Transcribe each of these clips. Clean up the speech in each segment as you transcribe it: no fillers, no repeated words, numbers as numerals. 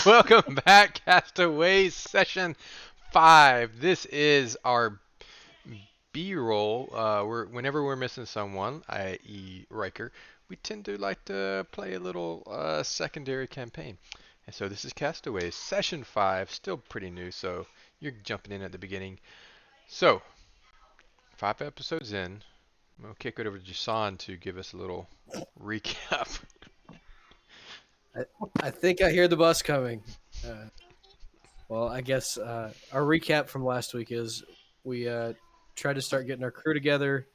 Welcome back, Castaways, session 5. This is our B-roll. Whenever we're missing someone, i.e. Riker, we tend to like to play a little secondary campaign. And so this is Castaways, session 5, still pretty new, so you're jumping in at the beginning. So, 5 episodes in, I'm going to kick it over to Jason to give us a little recap. I, I think I hear the bus coming. Well, I guess our recap from last week is we tried to start getting our crew together,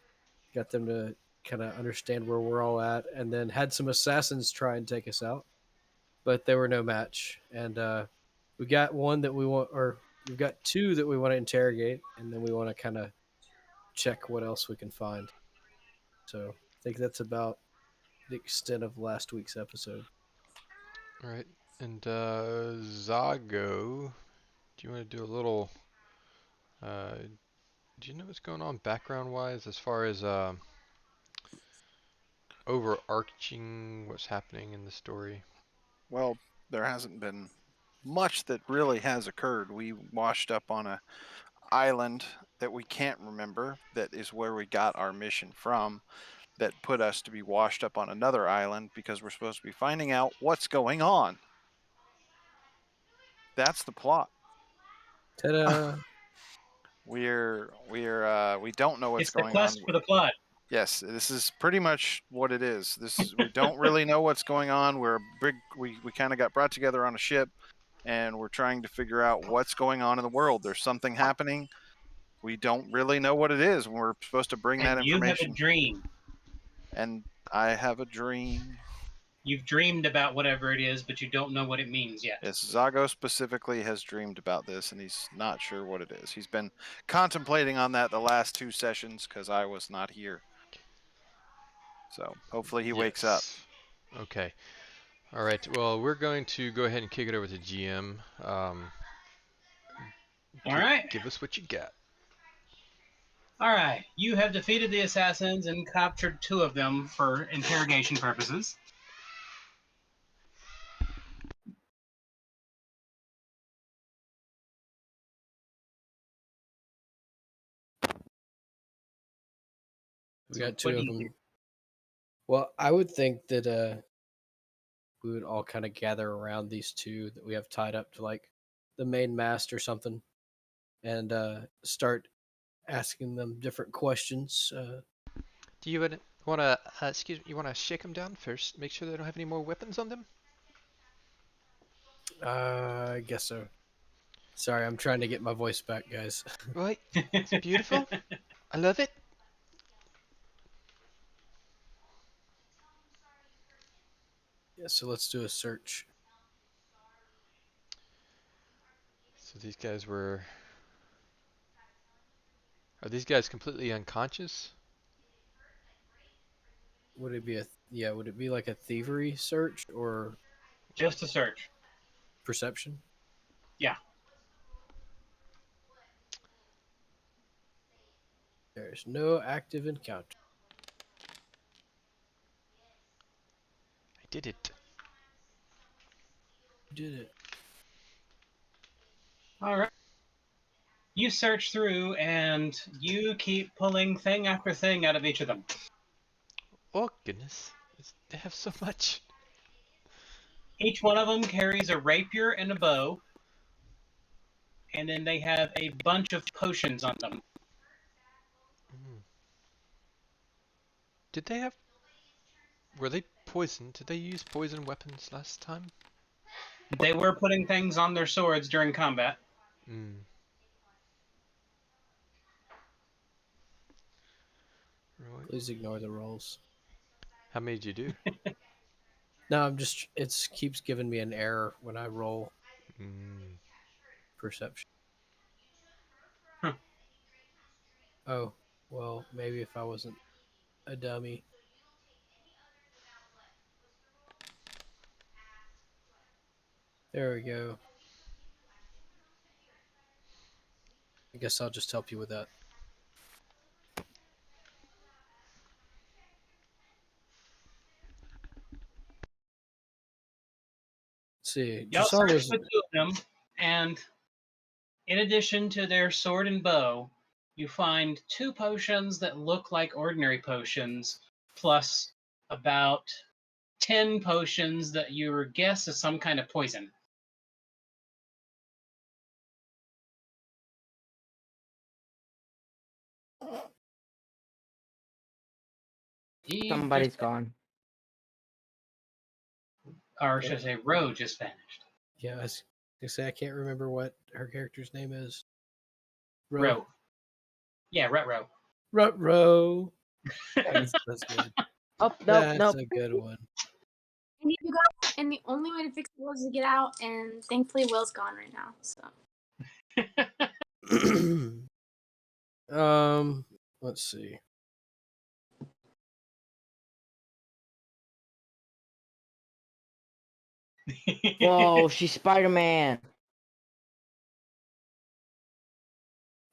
got them to kind of understand where we're all at, and then had some assassins try and take us out, but they were no match. And we got one that we want, or we've got two that we want to interrogate, and then we want to kind of check what else we can find. So I think that's about the extent of last week's episode. All right, and Zago, do you want to do a little? Uh, do you know what's going on background-wise as far as overarching what's happening in the story? Well, there hasn't been much that really has occurred. We washed up on a island that we can't remember, that is where we got our mission from, that put us to be washed up on another island because we're supposed to be finding out what's going on. That's the plot. Ta-da! We don't know what's It's the going on. quest for the plot. Yes, this is pretty much what it is. We don't really know what's going on. We kind of got brought together on a ship, and we're trying to figure out what's going on in the world. There's something happening. We don't really know what it is. We're supposed to bring that And you have a information. dream. And I have a dream. You've dreamed about whatever it is, but you don't know what it means yet. Yes, Zago specifically has dreamed about this, and he's not sure what it is. He's been contemplating on that the last 2 sessions because I was not here. So hopefully he wakes up. Yes. Okay. All right. Well, we're going to go ahead and kick it over to GM. All right. Give us what you got. All right. You have defeated the assassins and captured 2 of them for interrogation purposes. We got So 2 what of do you them. do? Well, I would think that we would all kind of gather around these 2 that we have tied up to like the main mast or something, and start asking them different questions. Do you want to excuse me? You want to shake them down first? Make sure they don't have any more weapons on them. I guess so. Sorry, I'm trying to get my voice back, guys. Right. It's beautiful. I love it. Yeah, so let's do a search. So these guys were. Are these guys completely unconscious? Would it be would it be like a thievery search or Just a search. perception? Yeah. There's no active encounter. I did it. You did it. All right. You search through and you keep pulling thing after thing out of each of them. Oh goodness. They have so much. Each one of them carries a rapier and a bow, and then they have a bunch of potions on them. Mm. Did they have? Were they poisoned? Did they use poison weapons last time? They were putting things on their swords during combat. Mm. Right. Please ignore the rolls. How many did you do? No, I'm just it keeps giving me an error when I roll Mm. perception. Huh. Oh, well, maybe if I wasn't a dummy. There we go. I guess I'll just help you with that. see, Y'all Jason search was for two of them, and in addition to their sword and bow, you find two potions that look like ordinary potions, plus about 10 potions that you would guess is some kind of poison. Somebody's gone. Or should I say, Ro just vanished. yeah. I was gonna say I can't remember what her character's name is. Ro. Yeah, Retro. Rutro. That's good. Oh, nope, That's nope. a good one. And you guys, and the only way to fix it was to get out, and thankfully Will's gone right now. So Let's see. Whoa, she's Spider-Man.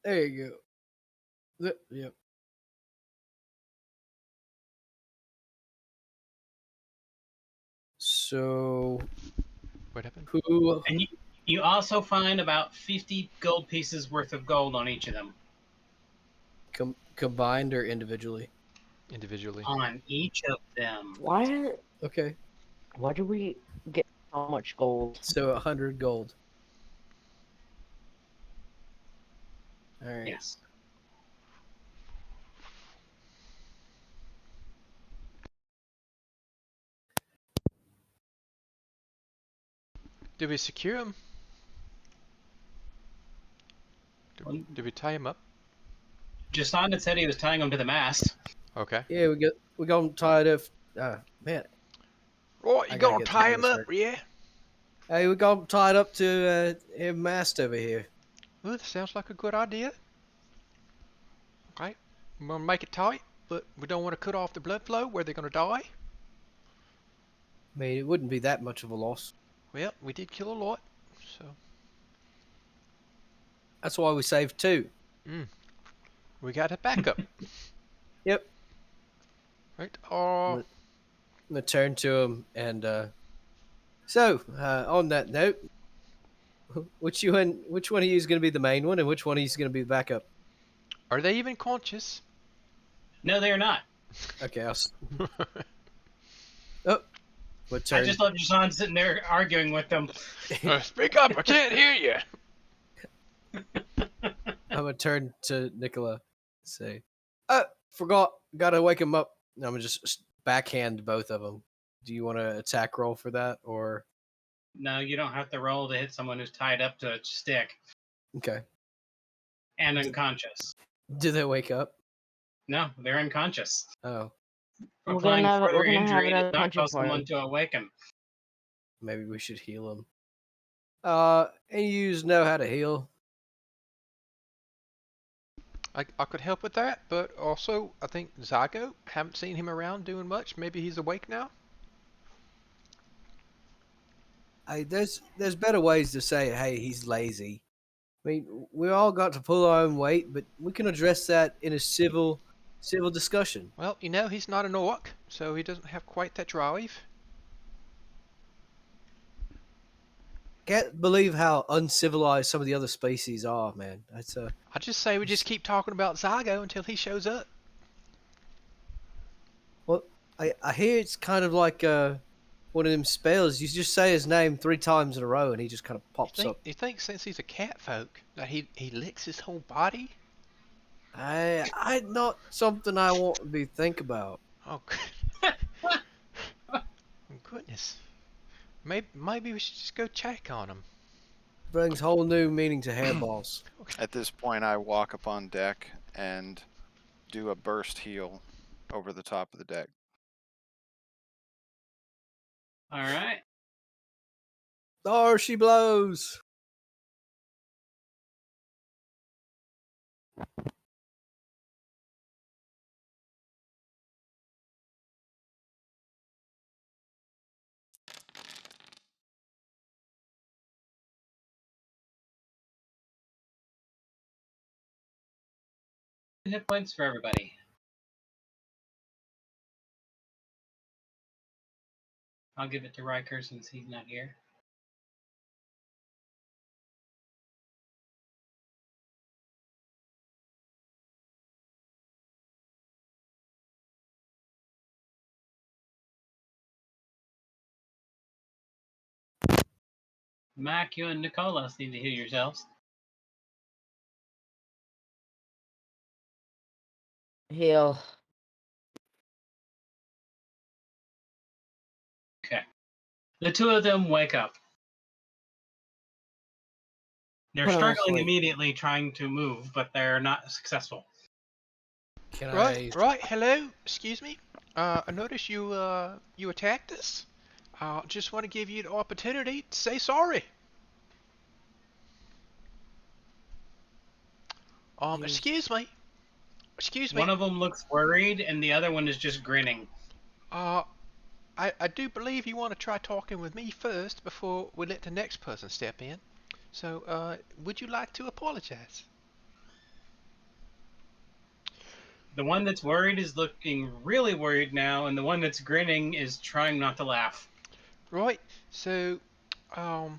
There you go. Yep. So What happened? who? And you also find about 50 gold pieces worth of gold on each of them. Combined or individually? Individually. On each of them. Why Okay. do we get so much gold? So 100 gold. All right. Yes. Did we secure him? Did we tie him up? Jason had said he was tying them to the mast. Okay. Yeah, we got him tied up. Man. Right, I you gotta gonna get tie to him this up, right. yeah? Hey, we got him tied up to a mast over here. Well, that sounds like a good idea. Okay. We're gonna make it tight, but we don't want to cut off the blood flow where they're gonna die. I mean, it wouldn't be that much of a loss. Well, we did kill a lot, so That's why we saved two. we got a backup. Yep. Right. I'm gonna turn to him and so on that note, which one of you is gonna be the main one, and which one of you is gonna be the backup? Are they even conscious? No, they are not. Okay, we'll I turn. just love Jason sitting there arguing with them. Speak up! I can't hear you. I'm gonna turn to Nicola. Say, forgot. Gotta wake him up. I'm gonna just backhand both of them. Do you want to attack roll for that, or No, you don't have to roll to hit someone who's tied up to a stick okay? and unconscious. Do they wake up? No, they're unconscious. Oh, We're Applying gonna further have injury another does not punching cause someone party. to awaken. maybe we should heal him. Any of yous know how to heal? I could help with that, but also I think Zago, haven't seen him around doing much. Maybe he's awake now. There's better ways to say, hey, he's lazy. I mean, we all got to pull our own weight, but we can address that in a civil discussion. Well, you know he's not an orc, so he doesn't have quite that drive. Can't believe how uncivilized some of the other species are, man. That's I just say we just keep talking about Zago until he shows up. well, I hear it's kind of like one of them spells. You just say his name 3 times in a row, and he just kind of pops up. You think since he's a cat folk that he licks his whole body? I not something I want to be think about. Oh, goodness. Maybe we should just go check on him. Brings whole new meaning to hairballs. At this point, I walk up on deck and do a burst heal over the top of the deck. All right. There she blows. Hit points for everybody. I'll give it to Riker since he's not here. Mac, you and Nicolas need to heal yourselves. Heal. Okay. The two of them wake up. They're Put 'em to struggling sleep. immediately trying to move, but they're not successful. Can Right, I? right. Hello, excuse me. I noticed you attacked us. Just want to give you the opportunity to say sorry. Use- Excuse me. Excuse me. One of them looks worried, and the other one is just grinning. Uh, I do believe you want to try talking with me first before we let the next person step in. So, would you like to apologize? The one that's worried is looking really worried now, and the one that's grinning is trying not to laugh. Right. So, um,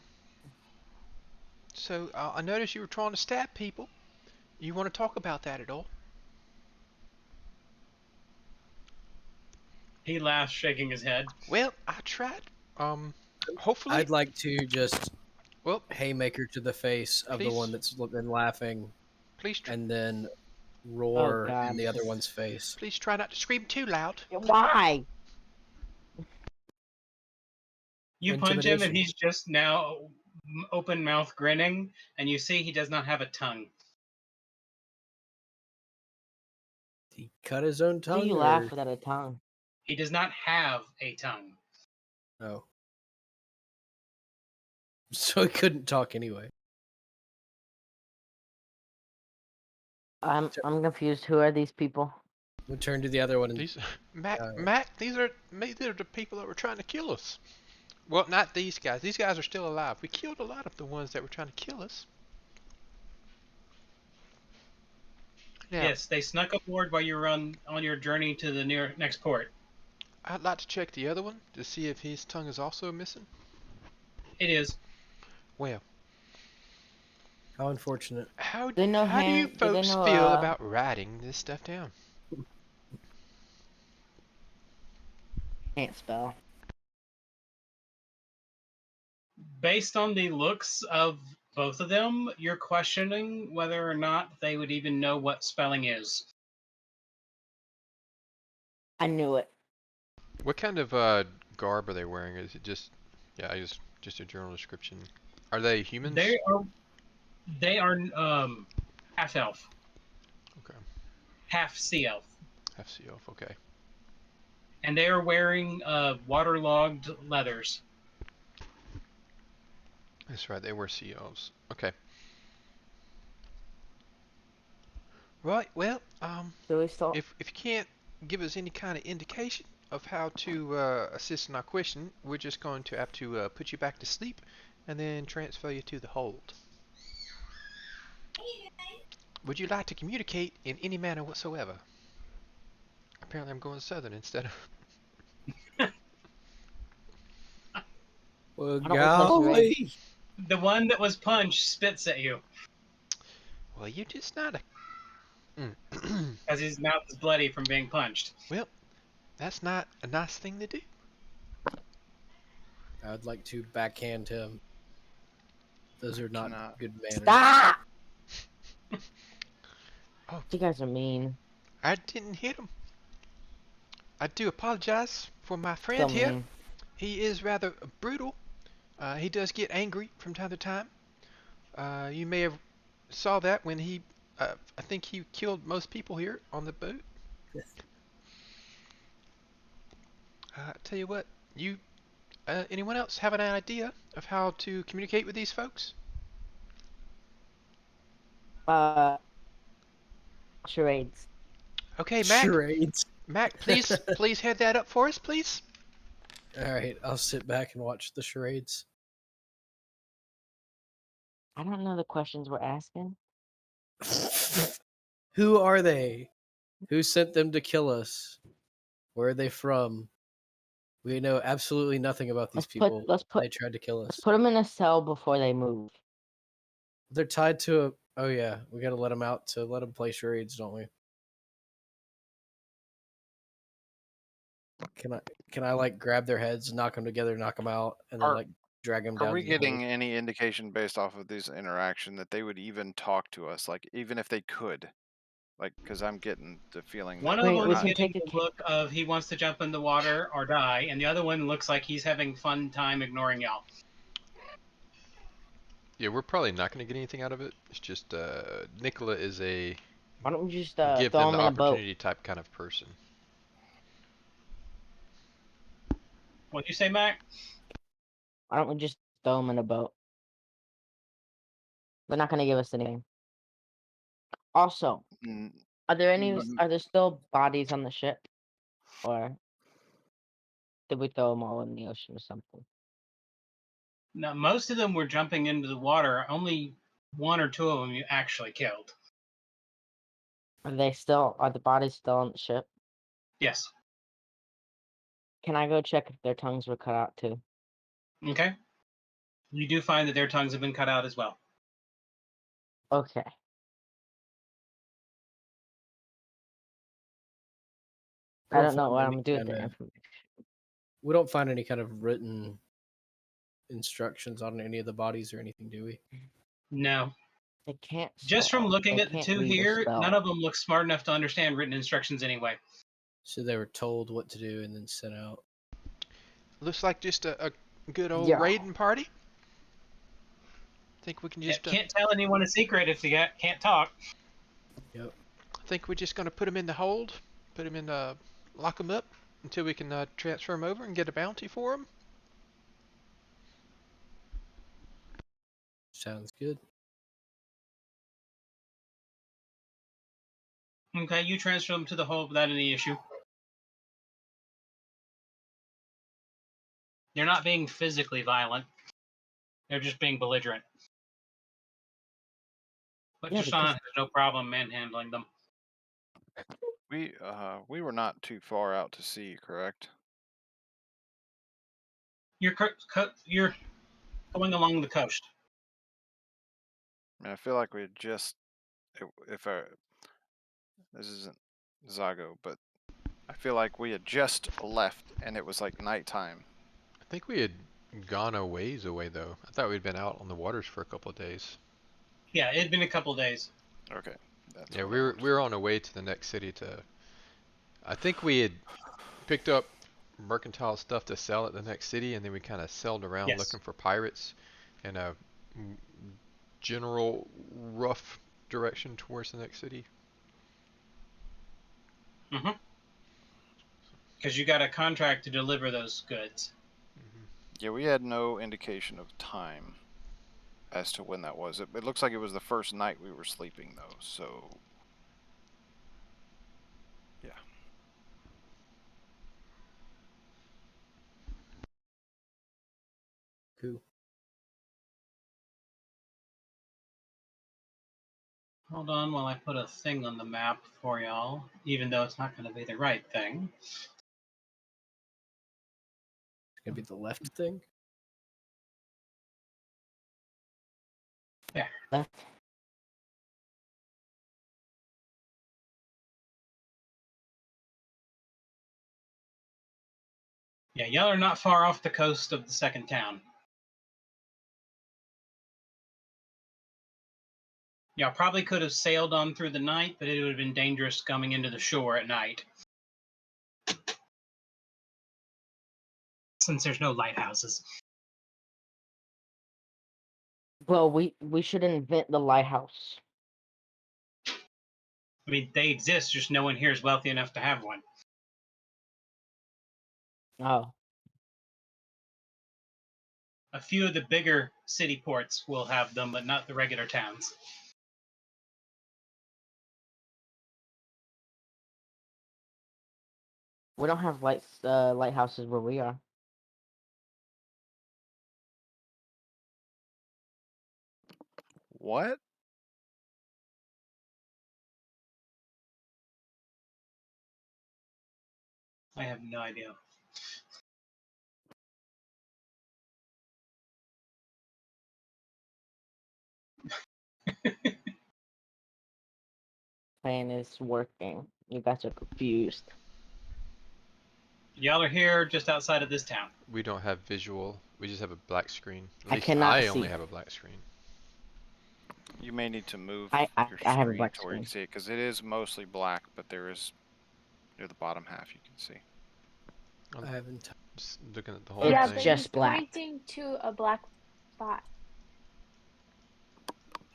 I noticed you were trying to stab people. You want to talk about that at all? He laughs, shaking his head. Well, I tried. Hopefully, I'd like to just well, haymaker to the face of the one please, that's been laughing, please, and then Oh roar in God. the other one's face. please try not to scream too loud. Why? You punch him, and Intimidation. he's just now open mouth grinning, and you see he does not have a tongue. He cut his own How do tongue, you or laugh without a tongue? He does not have a tongue. oh, so he couldn't talk anyway. I'm confused. Who are these people? We turn to the other one and These, Mac, these are the people that were trying to kill us. Well, not these guys. These guys are still alive. We killed a lot of the ones that were trying to kill us. Now, Yes, they snuck aboard while you were on your journey to the next port. I'd like to check the other one to see if his tongue is also missing. It is. Well, how unfortunate. They know how do you hand. Do they folks know feel about writing this stuff down? can't spell? Based on the looks of both of them, you're questioning whether or not they would even know what spelling is. I knew it. What kind of garb are they wearing? Is it just, yeah, just a general description? Are they humans? They are half elf, Okay, half sea elf, half sea elf. Okay. and they are wearing waterlogged leathers. That's right, they were sea elves. Okay. Right, well, Do we still? if you can't give us any kind of indication of how to assist in our question, we're just going to have to put you back to sleep and then transfer you to the hold. Would you like to communicate in any manner whatsoever? Apparently I'm going southern instead of... Well, Why don't we play charades? golly. The one that was punched spits at you Well, you're just not a... as his mouth is bloody from being punched. Well, that's not a nice thing to do. I'd like to backhand him. Those are not Cannot. good manners. Stop! Oh, You guys are mean. I didn't hit him. I do apologize for my Still friend here. mean. He is rather brutal. He does get angry from time to time. You may have saw that when he, I think he killed most people here on the boat. Tell you what, anyone else have an idea of how to communicate with these folks? Uh, charades. Okay, Charades. Mac, please head that up for us, please. All right, I'll sit back and watch the charades. I don't know the questions we're asking. Who are they? Who sent them to kill us? Where are they from? We know absolutely nothing about these people. They tried to kill Let's us. put them in a cell before they move. They're tied to a. Oh yeah, we got to let them out to let them play charades, don't we? Can I like grab their heads, knock them together, knock them out, and then Are- like drag them Are down we to the hold. getting any indication based off of this interaction that they would even talk to us, like even if they could? Like, because I'm getting the feeling One that of Wait, they're them we is not. can getting take a the look of he wants to jump in the water or die, and the other one looks like he's having fun time ignoring y'all. Yeah, we're probably not going to get anything out of it. It's just Nicola is a Why don't we just give throw them him the in a boat? opportunity type kind of person. What'd you say, Mac? Why don't we just throw him in a boat? They're not gonna give us anything. Also, Mm, are there any? mm, Are there still bodies on the ship, or did we throw them all in the ocean or something? No, most of them were jumping into the water. Only one or two of them you actually killed. Are they still? Are the bodies still on the ship? Yes. Can I go check if their tongues were cut out too? Okay. You do find that their tongues have been cut out as well. Okay. I don't know what I'm gonna do with the information. We don't find any kind of written instructions on any of the bodies or anything, do we? No. They can't. Just from looking they at the can't two read or here, spell. none of them look smart enough to understand written instructions anyway. So they were told what to do and then sent out. Looks like just a good old Yeah. raiding party. Think we can just Can't tell anyone a secret if they can't talk. Yep. think we're just going to put them in the hold, put them in lock them up until we can transfer them over and get a bounty for them. Sounds good. Okay, you transfer them to the hold without any issue. They're not being physically violent. They're just being belligerent. But Yeah, Jashawn because has no problem manhandling them. we were not too far out to sea, correct? You're going along the coast. I mean, I feel like we had just, if I, this isn't Zago, but I feel like we had just left and it was like nighttime. I think we had gone a ways away though. I thought we'd been out on the waters for a couple of days. Yeah, it had been a couple days. Okay, that's Yeah, what we I were wanted we were on our way to the next city to. I think we had picked up mercantile stuff to sell at the next city, and then we kind of sailed around Yes. looking for pirates in a general rough direction towards the next city. Mm-hmm. Because you got a contract to deliver those goods. Yeah, we had no indication of time as to when that was. It looks like it was the first night we were sleeping, though, so. Yeah. Cool. Hold on while I put a thing on the map for y'all, even though it's not going to be the right thing. It's gonna be the left thing. left. Yeah, y'all are not far off the coast of the second town. Y'all probably could have sailed on through the night, but it would have been dangerous coming into the shore at night. Since there's no lighthouses. Well, we should invent the lighthouse. I mean, they exist, just no one here is wealthy enough to have one. Oh, A few of the bigger city ports will have them, but not the regular towns. we don't have lighthouses where we are. What? I have no idea. Plan is working. You guys are confused. Y'all are here just outside of this town. We don't have visual. We just have a black screen. At I least cannot I only see. have a black screen. You may need to move I your have a screen black to where you screen. can see it, because it is mostly black, but there is near the bottom half you can see. I haven't. Just looking at the whole Yeah, It's thing. but just he's black. pointing to a black spot.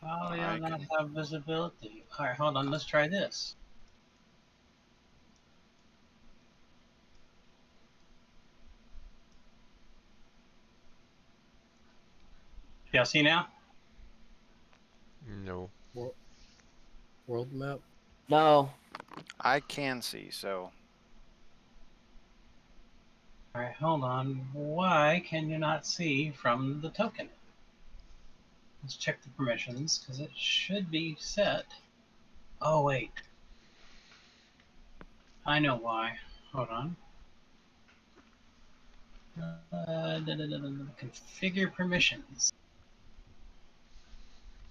How do I I not can- have visibility? Alright, hold on, let's try this. Y'all see now? No. World map. No. I can see, so Alright, hold on. Why can you not see from the token? Let's check the permissions, because it should be set. Oh, wait. I know why. Hold on. Configure permissions.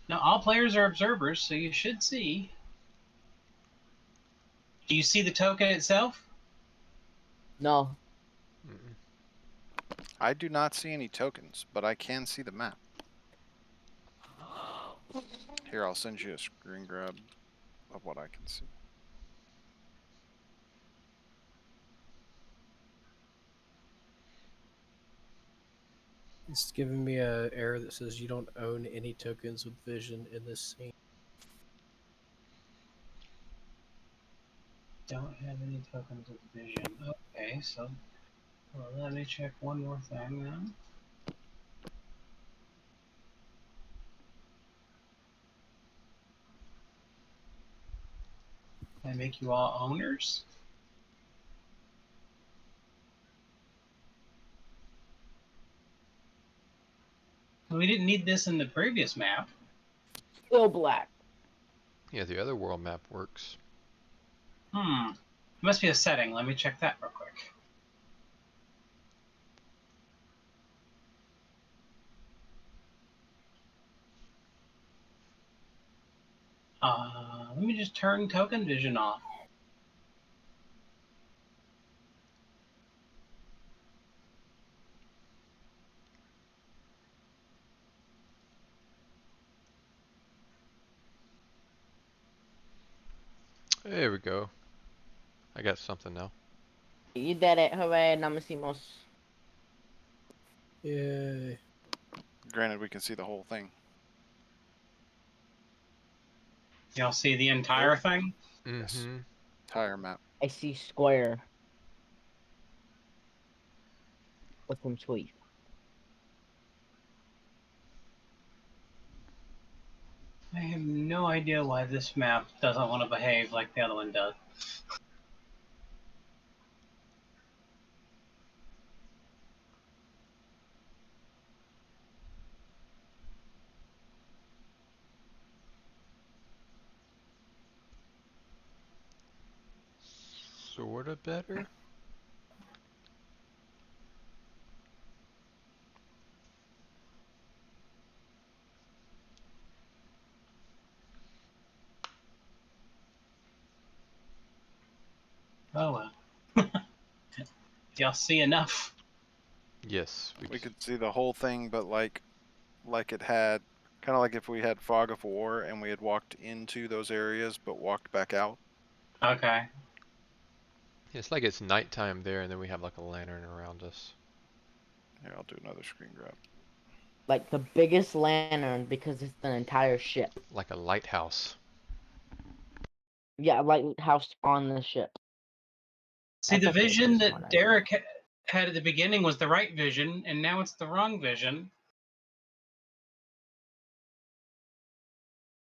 Now, all players are observers, so you should see. Do you see the token itself? No. Mm-mm. I do not see any tokens, but I can see the map. Here, I'll send you a screen grab of what I can see. It's giving me a error that says you don't own any tokens with vision in this scene. Don't have any tokens of vision. Okay, so well, let me check one more thing then. Can I make you all owners? We didn't need this in the previous map. Still black. Yeah, the other world map works. Must be a setting. Let me check that real quick. Let me just turn token vision off. There we go. I got something now. You did it. Hooray, Namasimos. Yay. Granted, we can see the whole thing. Y'all see the entire thing? Yes. Mm-hmm. Entire map. I see square. With some tweet. I have no idea why this map doesn't want to behave like the other one does. Sorta better. Oh well. Y'all see enough? Yes, We could see the whole thing, but like it had, kind of like if we had fog of war and we had walked into those areas but walked back out. Okay. It's like it's nighttime there, and then we have like a lantern around us. Here, I'll do another screen grab. Like the biggest lantern because it's an entire ship. Like a lighthouse. Yeah, lighthouse on the ship. See, That's the actually a vision pretty smart that idea. Derek had at the beginning was the right vision, and now it's the wrong vision.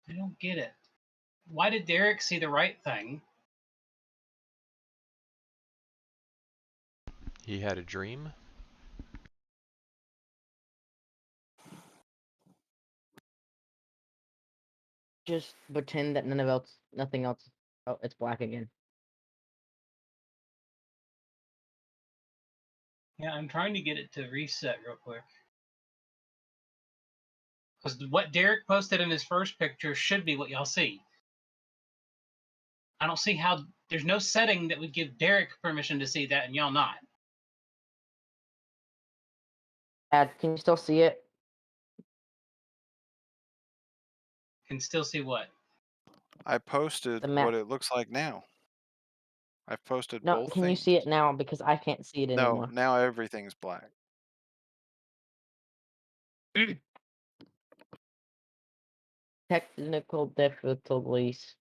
I don't get it. Why did Derek see the right thing? He had a dream. Just pretend that nothing else. Oh, it's black again. Yeah, I'm trying to get it to reset real quick. Because what Derek posted in his first picture should be what y'all see. I don't see how there's no setting that would give Derek permission to see that and y'all not. Dad, can you still see it? Can still see what? I posted The what map. it looks like now. I've posted No, both can you things. see it now? Because I can't see it No, anymore. now everything's black. Technical difficulties.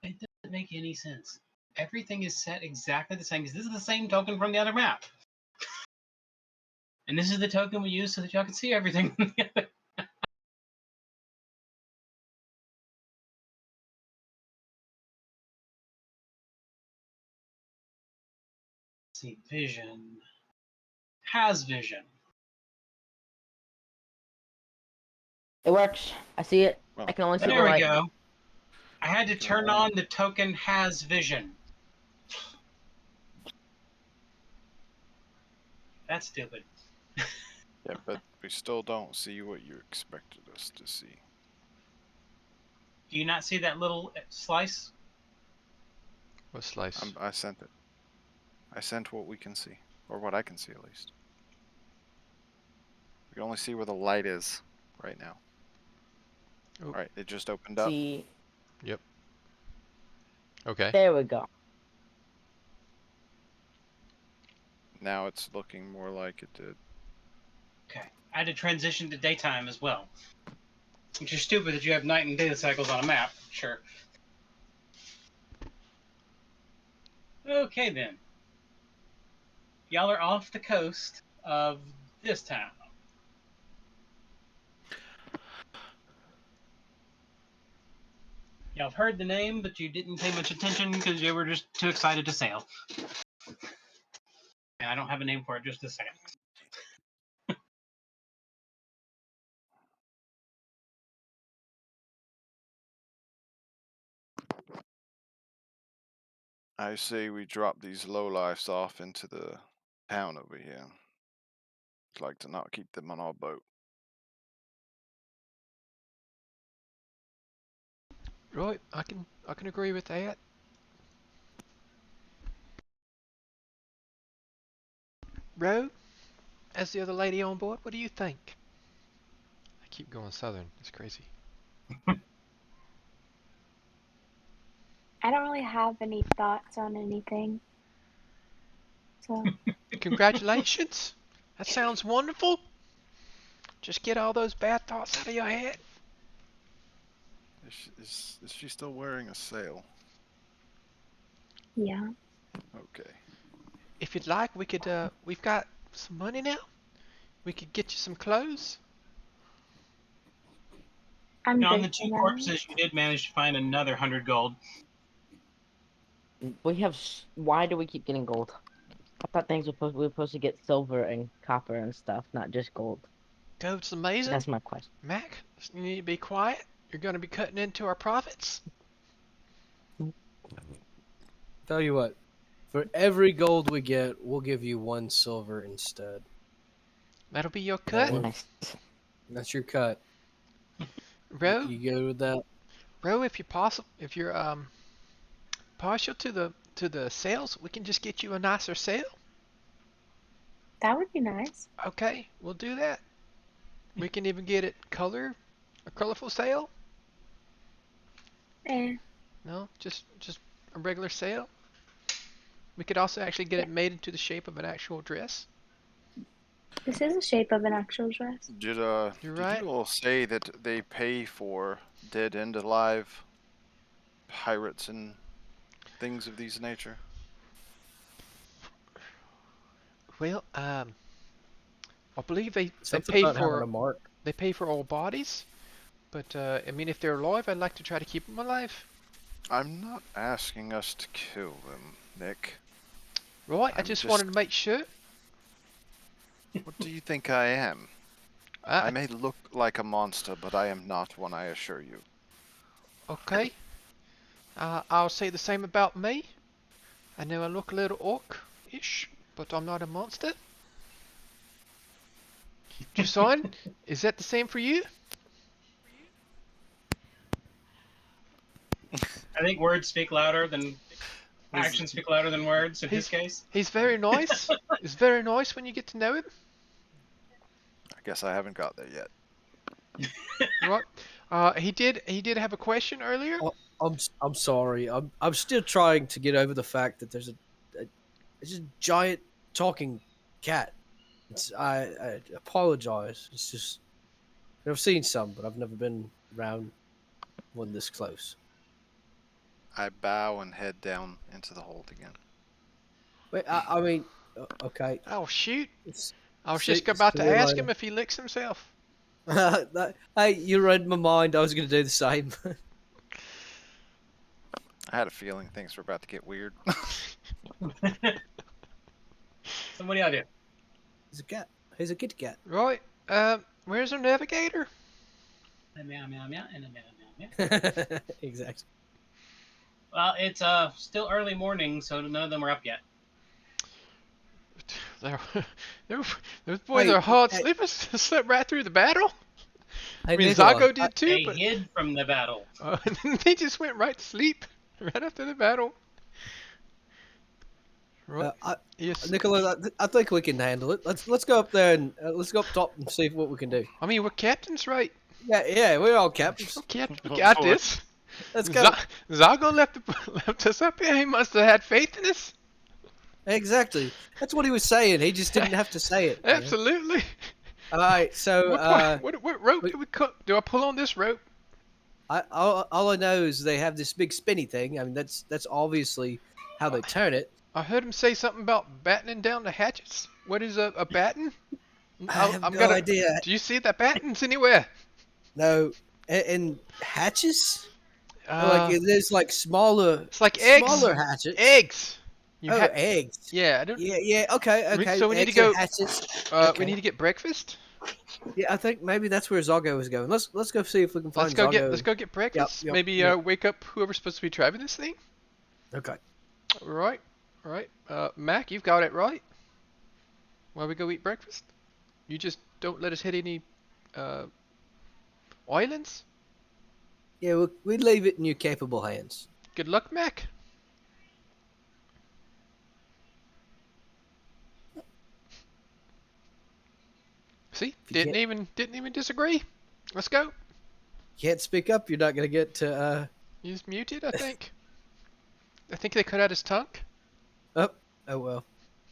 It doesn't make any sense. Everything is set exactly the same because this is the same token from the other map. And this is the token we use so that y'all can see everything from the other. See, vision. Has vision. It works. I see it. Well, I can only see the There we light. go. I had to turn on the token has vision. That's stupid. Yeah, but we still don't see what you expected us to see. Do you not see that little slice? What slice? I sent it. I sent what we can see, or what I can see at least. We can only see where the light is right now. Oh. All right, it just opened up. See, Yep. Okay. there we go. Now it's looking more like it did. Okay. I had to transition to daytime as well. Which is stupid that you have night and day cycles on a map. Sure. Okay then. Y'all are off the coast of this town. Y'all have heard the name, but you didn't pay much attention because you were just too excited to sail. And I don't have a name for it just a second. I say we drop these lowlifes off into the town over here. I'd like to not keep them on our boat. Right. I can agree with that. Ro, as the other lady on board, what do you think? I keep going southern. It's crazy. I don't really have any thoughts on anything. So Congratulations. That sounds wonderful. Just get all those bad thoughts out of your head. Is she still wearing a sail? yeah. Okay. If you'd like, we could. We've got some money now. We could get you some clothes. I'm Now, on good the two for now. corpses, you did manage to find another 100 gold. We have. Why do we keep getting gold? I thought we were supposed to get silver and copper and stuff, not just gold. Gold's amazing. That's my question. Mac, you need to be quiet. You're going to be cutting into our profits. Tell you what, for every gold we get, we'll give you 1 silver instead. That'll be your That cut. works. Nice. That's your cut. Ro, You good with that? Ro, if you're partial to the sails, we can just get you a nicer sail. That would be nice. Okay, we'll do that. We can even get it a colorful sail. Eh. No, just a regular sail. We could also actually get it made into the shape of an actual dress. This is the shape of an actual dress. Did You're did right. you all say that they pay for dead and alive pirates and things of these nature? Well, I believe they Something pay about having a for mark. all bodies, but I mean, if they're alive, I'd like to try to keep them alive. I'm not asking us to kill them, Nick. Right? I I'm just just- wanted to make sure. What do you think I am? I may look like a monster, but I am not one, I assure you. Okay. I'll say the same about me. I know I look a little orc-ish, but I'm not a monster. Jusan, is that the same for you? I think words speak louder than actions speak louder than words in his case. He's very nice. He's very nice when you get to know him. I guess I haven't got there yet. Right. He did have a question earlier. Oh, I'm sorry. I'm still trying to get over the fact that there's a giant talking cat. I apologize. It's just I've seen some, but I've never been around one this close. I bow and head down into the hold again. Wait, I mean, okay. Oh shoot! It's- I was see- just about see to you ask later. him if he licks himself. Hey, you read my mind. I was going to do the same. I had a feeling things were about to get weird. So what do y'all do? He's a cat. He's a kitty cat. Right. Where's our navigator? A meow meow meow and a meow meow meow. Exactly. Well, it's still early morning, so none of them are up yet. Those boys Hey, are hard hey. sleepers. Slept right through the battle. I Hey, mean, Nicola, Zago did too, They but hid from the battle. they just went right to sleep right after the battle. Right. Yes. Nicola, I think we can handle it. Let's go up there and let's go up top and see what we can do. I mean, we're captains, right? Yeah, we're all captains. Okay, we got this. Let's go. Zago left us up here. He must have had faith in us. Exactly. That's what he was saying. He just didn't have to say it. man. Absolutely. All right. So, What rope do we cut? Do I pull on this rope? all I know is they have this big spinny thing. I mean, that's obviously how they turn it. I heard him say something about battening down the hatches. What is a batten? I have no idea. Do you see the battens anywhere? No, and hatches. Uh, There's like smaller. it's like eggs. Smaller hatches. Eggs. You Oh, ha- eggs. Yeah, I don't. Yeah. Okay. So we need to Eggs go. and hatches. We okay. need to get breakfast. Yeah, I think maybe that's where Zago was going. Let's go see if we can find Zago. Let's go get breakfast. Yep, Maybe yep. wake up whoever's supposed to be driving this thing. Okay. Right. Mac, you've got it right. While we go eat breakfast, you just don't let us hit any islands. Yeah, we'd leave it in your capable hands. Good luck, Mac. See, You didn't even disagree. Let's go. Can't speak up. You're not gonna get to. He's muted, I think. I think they cut out his tongue. Oh well.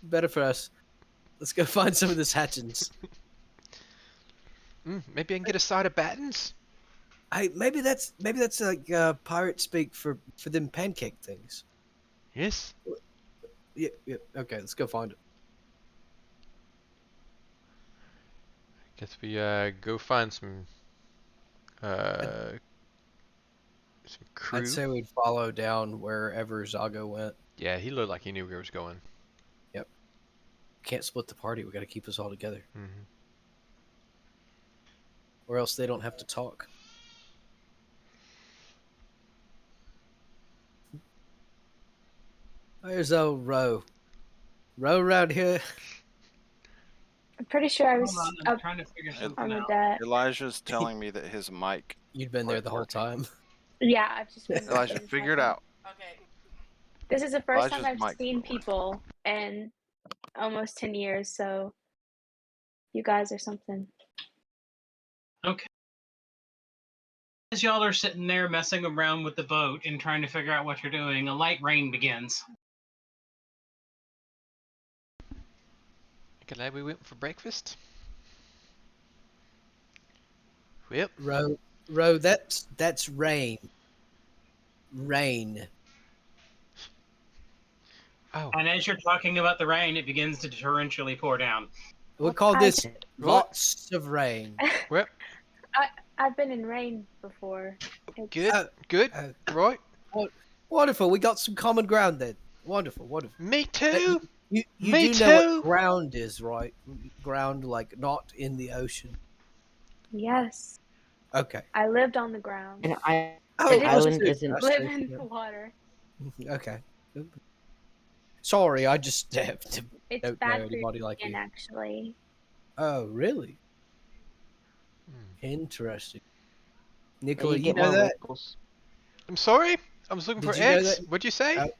Better for us. Let's go find some of this hatchins. Maybe I can get a side of battens. Hey, maybe that's like pirate speak for them pancake things. Yes. Yeah. Okay, let's go find it. Guess we go find some crew. I'd say we'd follow down wherever Zago went. Yeah, he looked like he knew where he was going. Yep. Can't split the party. We got to keep us all together, or else they don't have to talk. Where's old Roe? Roe around here. I'm pretty sure I was Hold on, I'm up trying to figure on something the out. deck. Elijah's telling me that his mic. You'd been there Right, the whole working. time. Yeah, I've just been. Elijah, figure it out. Okay. This is the first time Elijah's I've mic's seen not working. people in almost 10 years, so you guys are something. Okay. As y'all are sitting there messing around with the boat and trying to figure out what you're doing, a light rain begins. Glad we went for breakfast. Yep. Roe, that's rain. Rain. Oh. And as you're talking about the rain, it begins to torrentially pour down. We call this What? lots of rain. Well, I've been in rain before. good. Good. Right. Wonderful. We got some common ground then. Wonderful. Me too. You Me do know too. what ground is, right? Ground, like not in the ocean. Yes, Okay. I lived on the ground. An Oh, An it island was isn't- Live in the water. Okay. Sorry, I just have to. It's Don't know bad for your anybody like skin, you. actually. Oh, really? Hmm. Interesting. Yeah, Nicola, you you get know more that? wrinkles. I'm sorry. I was looking Did for you know that? X. What'd you say?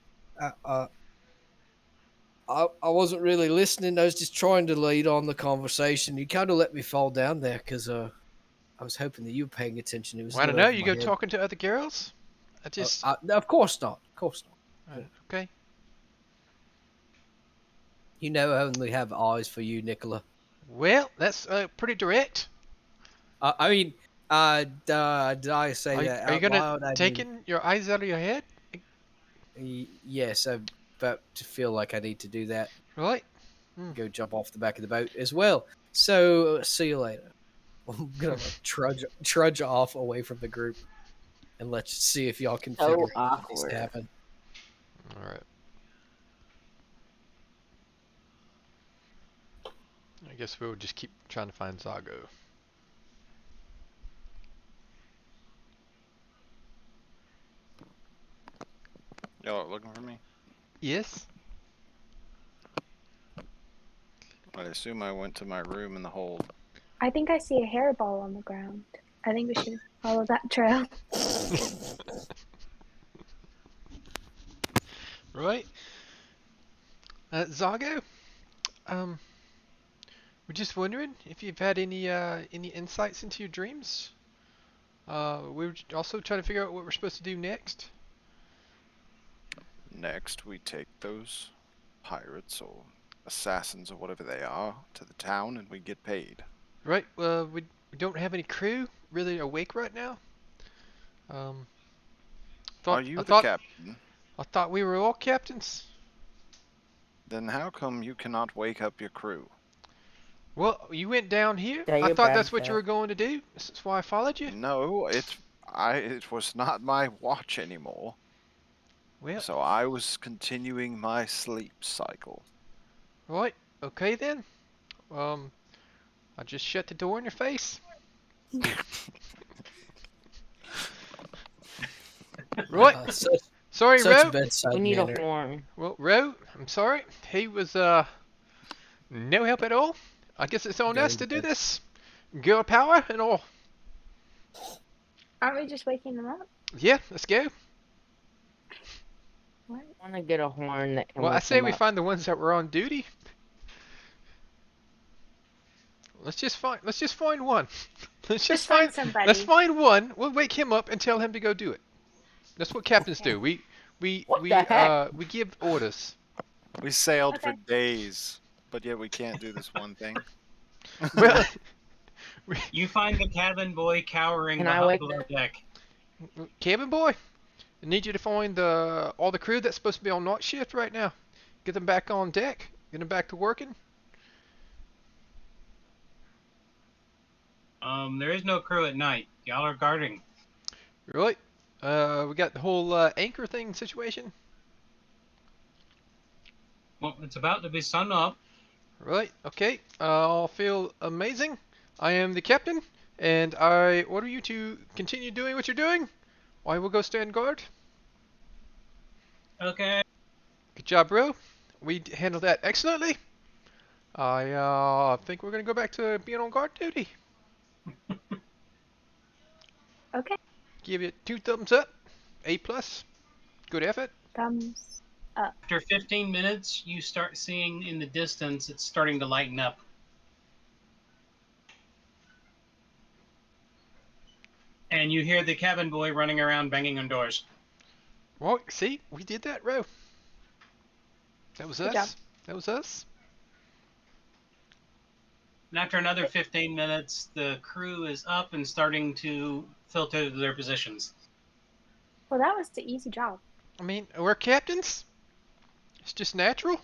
I wasn't really listening. I was just trying to lead on the conversation. You kind of let me fall down there because I was hoping that you were paying attention. It was Well, a I don't little know. over You my go head. talking to other girls? I just. No, of course not. Of course not. Okay. You know I only have eyes for you, Nicola. Well, that's pretty direct. I mean, did I say that Are you out gonna loud? I mean, taking your eyes out of your head? yes, I'm about to feel like I need to do that. Right? Hmm. Go jump off the back of the boat as well. So, see you later. I'm gonna like trudge off away from the group, and let's see if y'all can So figure out what needs to awkward. happen. All right. I guess we'll just keep trying to find Zago. Y'all are looking for me? Yes. I assume I went to my room in the hold. I think I see a hairball on the ground. I think we should follow that trail. Right. Zago. Um. We're just wondering if you've had any insights into your dreams. We were also trying to figure out what we're supposed to do next. Next, we take those pirates or assassins or whatever they are to the town and we get paid. Right. We don't have any crew really awake right now. Um. Are Thought I you the thought captain? I thought we were all captains. Then how come you cannot wake up your crew? Well, you went down here. Yeah, I you're thought bad that's at what you that. were going to do. That's why I followed you. No, it was not my watch anymore. Well, So I was continuing my sleep cycle. right. Okay then. Um. I just shut the door in your face. Right. Such Sorry, such Ro. bedside We need a manner. horn. Well, Ro, I'm sorry. He was no help at all. I guess it's on us Very to do good. this. Girl power and all. Aren't we just waking them up? Yeah, let's go. What? I want to get a horn that can Well, I wake say them we up. find the ones that were on duty. Let's just find one. Just find Let's somebody. find one. We'll wake him up and tell him to go do it. That's what captains do. What the heck? We give orders. We sailed for Okay. days, but yet we can't do this one thing. Well, You find the cabin boy cowering Can I wake below deck. cabin boy, I need you to find all the crew that's supposed to be on night shift right now. Get them back on deck. Get them back to working. There is no crew at night. Y'all are guarding. Right. We got the whole anchor thing situation. Well, it's about to be sun up. Right. Okay. I'll feel amazing. I am the captain, and I order you to continue doing what you're doing. I will go stand guard. Okay. Good job, bro. We handled that excellently. I think we're gonna go back to being on guard duty. Okay. Give you 2 thumbs up. A plus. Good effort. Thumbs up. After 15 minutes, you start seeing in the distance it's starting to lighten up. And you hear the cabin boy running around banging on doors. Well, see, we did that, Ro. That was Good job. us. That was us. And after another 15 minutes, the crew is up and starting to filter to their positions. Well, that was the easy job. I mean, we're captains. It's just natural.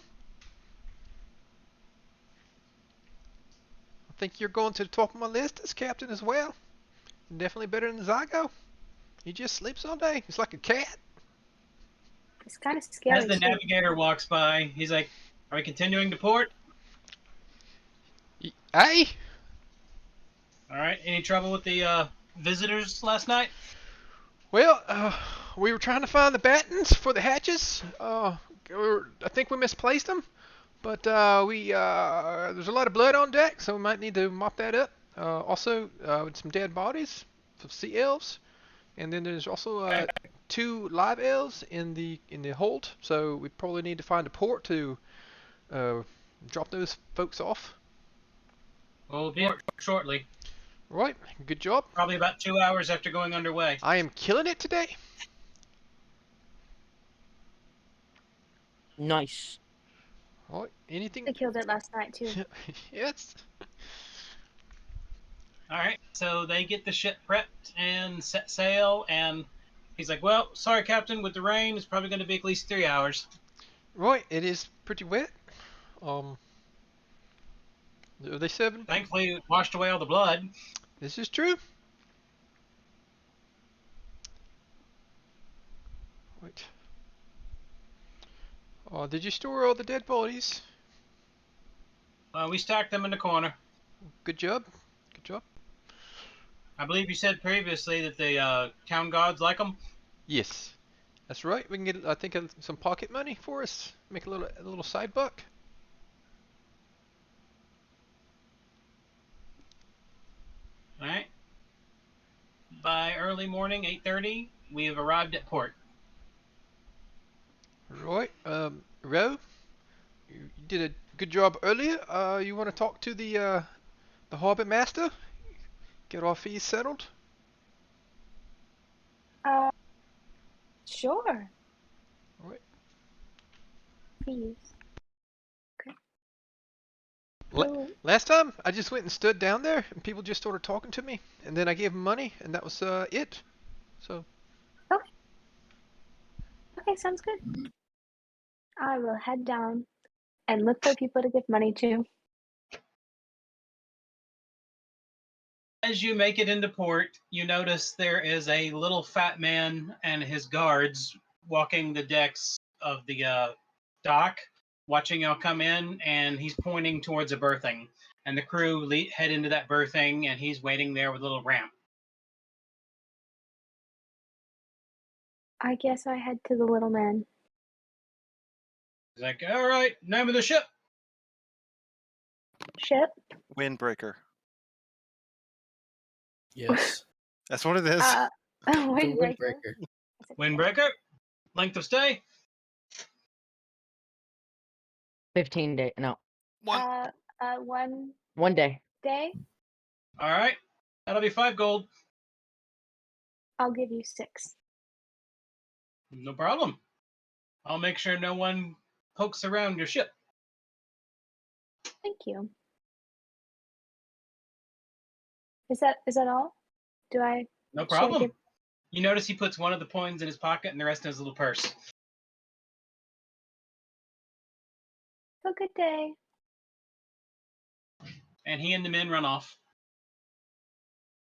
I think you're going to the top of my list as captain as well. Definitely better than Zago. He just sleeps all day. He's like a cat. It's kind of scary. As the too. navigator walks by, he's like, "Are we continuing to port? Hey! All right. Any trouble with the visitors last night?" Well, we were trying to find the battens for the hatches. I think we misplaced them, but there's a lot of blood on deck, so we might need to mop that up. Also, with some dead bodies, some sea elves, and then there's also 2 live elves in the hold. So we probably need to find a port to drop those folks off. We'll be up shortly. Right, good job. Probably about 2 hours after going underway. I am killing it today. Nice. Right, anything? I killed it last night too. Yes. All right, so they get the ship prepped and set sail, and he's like, "Well, sorry, Captain. With the rain, it's probably going to be at least 3 hours." Right, it is pretty wet. Are they serving? Thankfully, it washed away all the blood. This is true. Wait. Did you store all the dead bodies? We stacked them in the corner. Good job. Good job. I believe you said previously that the town guards like them. Yes, that's right. We can get, I think, some pocket money for us. Make a little side buck. All right. By early morning, 8:30, we have arrived at port. Right. Ro, you did a good job earlier. You want to talk to the harbor master? Get our fees settled. Sure. Right. Please. La- Oh, Last time, I just went and stood down there, and people just started talking to me, and then I gave them money, and that was it. So. okay, sounds good. I will head down and look for people to give money to. As you make it into port, you notice there is a little fat man and his guards walking the decks of the dock, watching y'all come in, and he's pointing towards a berthing. And the crew head into that berthing, and he's waiting there with a little ramp. I guess I head to the little man. He's like, "All right, name of the ship." Ship? Windbreaker. Yes. That's what it is. The Windbreaker. Windbreaker. Windbreaker. Length of stay. 15 days. No, One. 1 1 day. day. All right, that'll be 5 gold. I'll give you 6. No problem. I'll make sure no one pokes around your ship. Thank you. Is that all? Do I? No should I problem. give- You notice he puts one of the coins in his pocket and the rest in his little purse. Have a good day. And he and the men run off.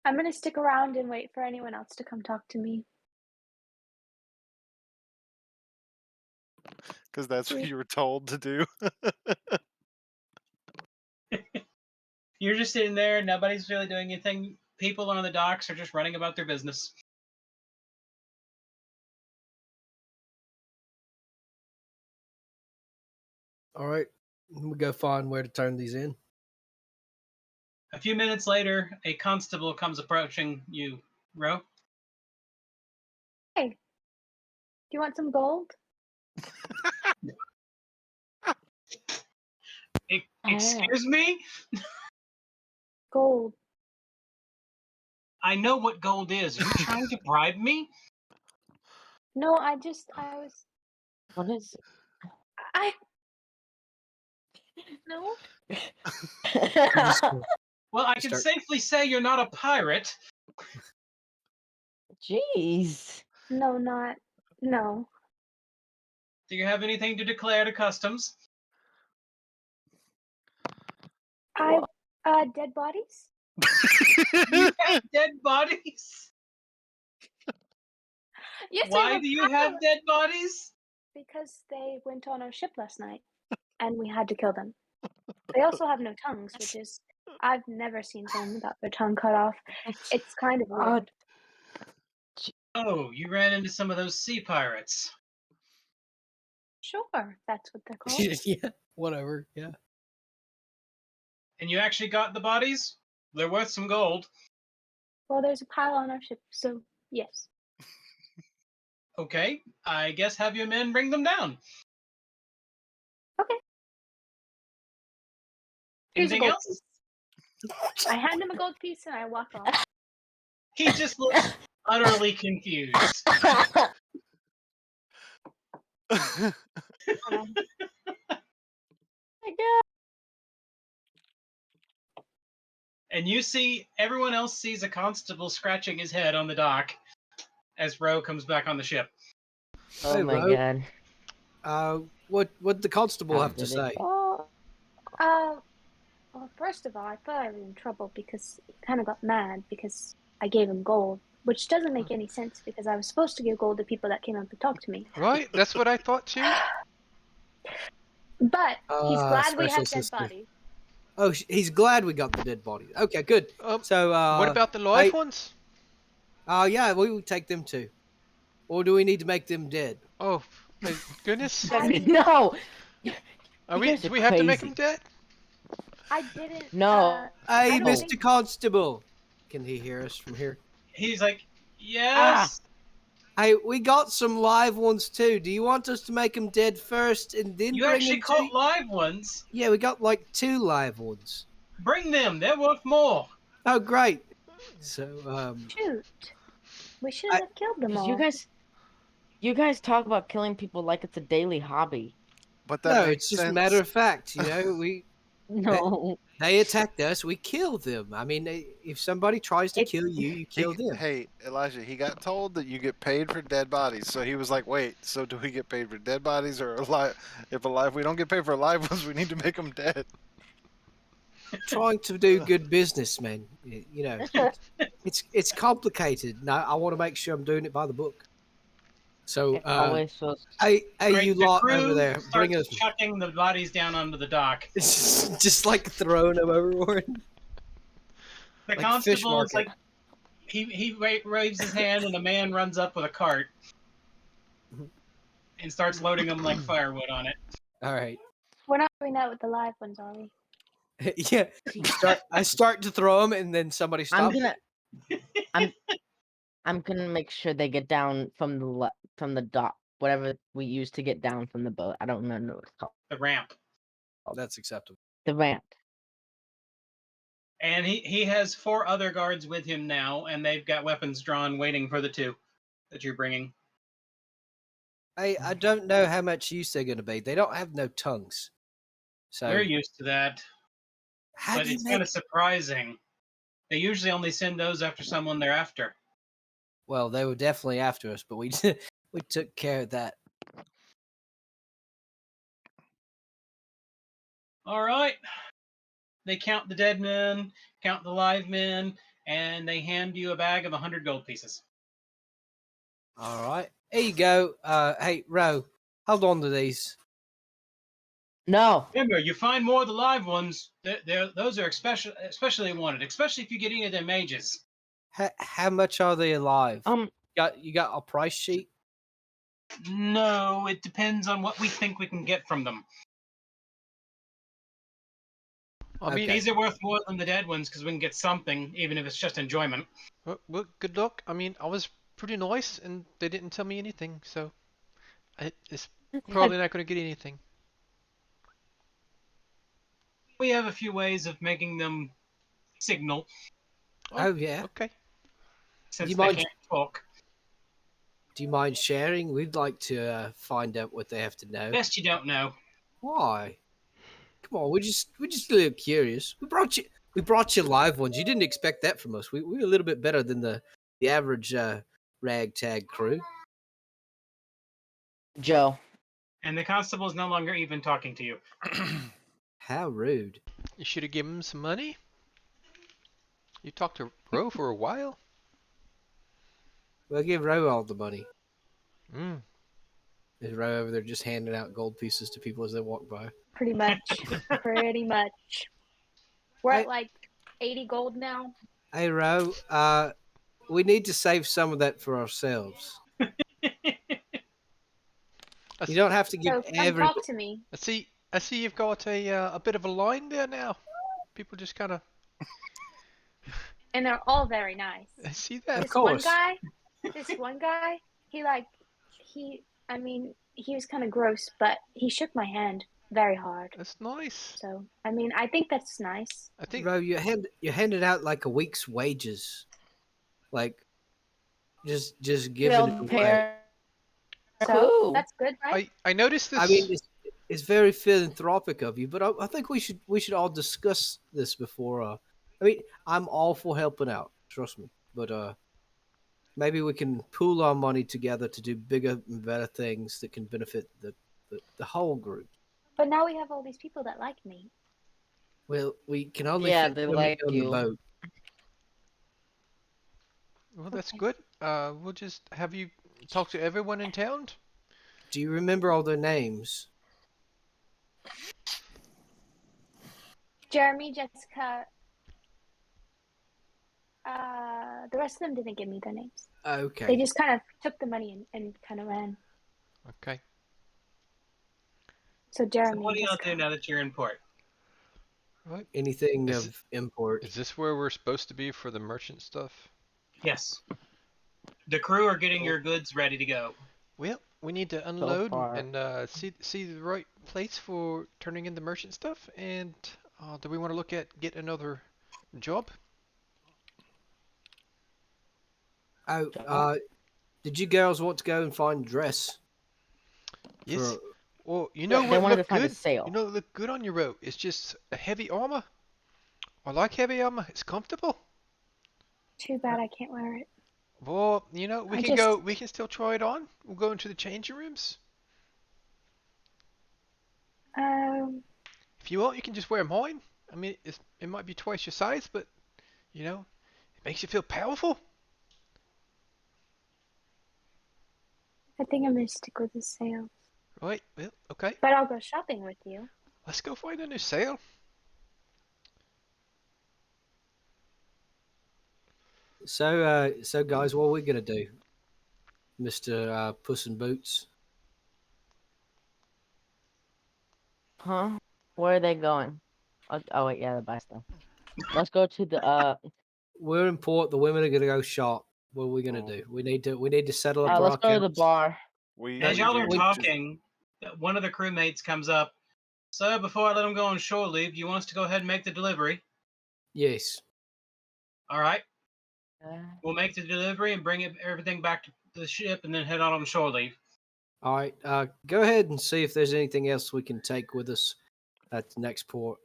I'm gonna stick around and wait for anyone else to come talk to me. Because that's what you were told to do. You're just sitting there, nobody's really doing anything. People on the docks are just running about their business. All right. We go find where to turn these in. A few minutes later, a constable comes approaching you, Ro. Do you want some gold? Excuse me? Gold. I know what gold is. Are you trying to bribe me? No, I was. What is I. No. You just it? Well, I can Start- safely say you're not a pirate. Jeez. No, not. No. Do you have anything to declare to customs? I. Dead bodies? You have dead bodies? Yes, I Why have do you have power. dead bodies? Because they went on our ship last night, and we had to kill them. They also have no tongues, which is. I've never seen someone without their tongue cut off. It's kind of weird. Odd. Oh, you ran into some of those sea pirates. Sure, that's what they're called. Yeah, whatever. Yeah. And you actually got the bodies? They're worth some gold. Well, there's a pile on our ship, so yes. Okay, I guess have your men bring them down. Okay. Here's a Anything gold else? piece. I hand him a gold piece and I walk off. He just looks utterly confused. Um, My God. And you see, everyone else sees a constable scratching his head on the dock as Ro comes back on the ship. Oh Hey, my Ro. God. What the constable How have to did it say? go? well, first of all, I thought I was in trouble because he kind of got mad because I gave him gold, which doesn't make any sense because I was supposed to give gold to people that came up to talk to me. Right? That's what I thought too. But he's glad we Special have dead sister. bodies. Oh, he's glad we got the dead body. Okay, good. So, What about the live ones? yeah, we will take them too. Or do we need to make them dead? Oh, my goodness. No. Are You we? guys Do are we have to make them crazy. dead? I didn't. No. I Hey, don't Mr. think- Constable. Can he hear us from here? He's like, yes. Hey, we got some live ones too. Do you want us to make them dead first and then You bring actually them to caught you? live ones. Yeah, we got like 2 live ones. Bring them. They're worth more. Oh, great. So, Shoot. We should I- have killed them 'Cause all. you guys talk about killing people like it's a daily hobby. But that no, makes it's just sense. matter of fact. You know, No. they attacked us, we killed them. I mean, if somebody tries to It- kill you, you kill them. Hey, Elijah, he got told that you get paid for dead bodies. So he was like, wait, so do we get paid for dead bodies or alive? If we don't get paid for alive ones, we need to make them dead. Trying to do good business, man. You know, it's complicated. No, I want to make sure I'm doing it by the book. So, It always feels. hey, Right, you the lot crew over there, bring starts us. chucking the bodies down onto the dock. Just like throwing them overboard. The Like fish constable's market. like, he waves his hand, and a man runs up with a cart and starts loading them like firewood on it. All right. We're not doing that with the live ones, are we? Yeah. I start to throw them, and then somebody I'm stops. I'm gonna make sure they get down from the dock, whatever we use to get down from the boat. I don't remember what it's called. The ramp. That's acceptable. The ramp. And he has 4 other guards with him now, and they've got weapons drawn, waiting for the 2 that you're bringing. I don't know how much use they're going to be. They don't have no tongues. So We're used to that, how but do you it's make? kind of surprising. They usually only send those after someone they're after. Well, they were definitely after us, but we we took care of that. All right. They count the dead men, count the live men, and they hand you a bag of 100 gold pieces. All right. Here you go. Hey, Ro, hold on to these. No. Remember, you find more of the live ones, those are especially wanted, especially if you get any of their mages. How much are they alive? Um. You got a price sheet? No, it depends on what we think we can get from them. I mean, Okay. These are worth more than the dead ones because we can get something, even if it's just enjoyment. well, good luck. I mean, I was pretty nice, and they didn't tell me anything, so it's probably not going to get anything. We have a few ways of making them signal Oh yeah. Okay. since you they mind- can't talk. Do you mind sharing? We'd like to find out what they have to know. Best you don't know. Why? Come on, we're just a little curious. We brought you live ones. You didn't expect that from us. We're a little bit better than the average ragtag crew. Joe. And the constable is no longer even talking to you. How rude. You should have given him some money. You talked to Ro for a while. We'll give Ro all the money. Mm. Is Ro over there just handing out gold pieces to people as they walk by? Pretty much. Pretty much. We're Hey- at like 80 gold now. Hey Ro, we need to save some of that for ourselves. I, You s- don't have to give So come every. talk to me. I see you've got a bit of a line there now. People just kind of. And they're all very nice. I see that. Of course. This one guy, he like, I mean, he was kind of gross, but he shook my hand very hard. That's nice. So, I mean, I think that's nice. I think. Bro, you handed out like a week's wages, like just giving it Build away. pair. So Cool. that's good, right? I noticed this. I mean, it's very philanthropic of you, but I think we should all discuss this before. I mean, I'm all for helping out, trust me, but maybe we can pool our money together to do bigger and better things that can benefit the whole group. But now we have all these people that like me. Well, we can only Yeah, fit they so many like on the you. boat. Well, that's Okay. good. We'll just have you talk to everyone in town. Do you remember all their names? Jeremy, Jessica, the rest of them didn't give me their names. They Okay. just kind of took the money and kind of ran. Okay. So So Jeremy what and do y'all do Jessica. now that you're in port? Right. Anything Is of import. Is this where we're supposed to be for the merchant stuff? Yes. The crew are getting your goods ready to go. Well, we need to So unload far. and see the right place for turning in the merchant stuff. And do we want to look at get another job? Oh, Job? did you girls want to go and find a dress? Yes. For, Well, you know They what wanted to looked find a good? You sale. know what looked good on your boat? It's just a heavy armor. I like heavy armor. It's comfortable. Too bad I can't wear it. Well, you know, we I can go. just, We can still try it on. We'll go into the changing rooms. um, If you want, you can just wear mine. I mean, it might be twice your size, but you know, it makes you feel powerful. I think I'm gonna stick with the sale. Right. Well, okay. But I'll go shopping with you. Let's go find a new sale. so guys, what are we gonna do, Mister Puss in Boots? Huh? Where are they going? Oh wait, yeah, to buy stuff. Let's go to the We're in port. The women are gonna go shop. What are we gonna Oh. do? We need to settle up our let's go to the accounts. bar. We As y'all are need to- talking, one of the crewmates comes up. So before I let him go on shore leave, do you want us to go ahead and make the delivery? Yes. All right. Uh, We'll make the delivery and bring everything back to the ship and then head on shore leave. All right. Go ahead and see if there's anything else we can take with us at the next port.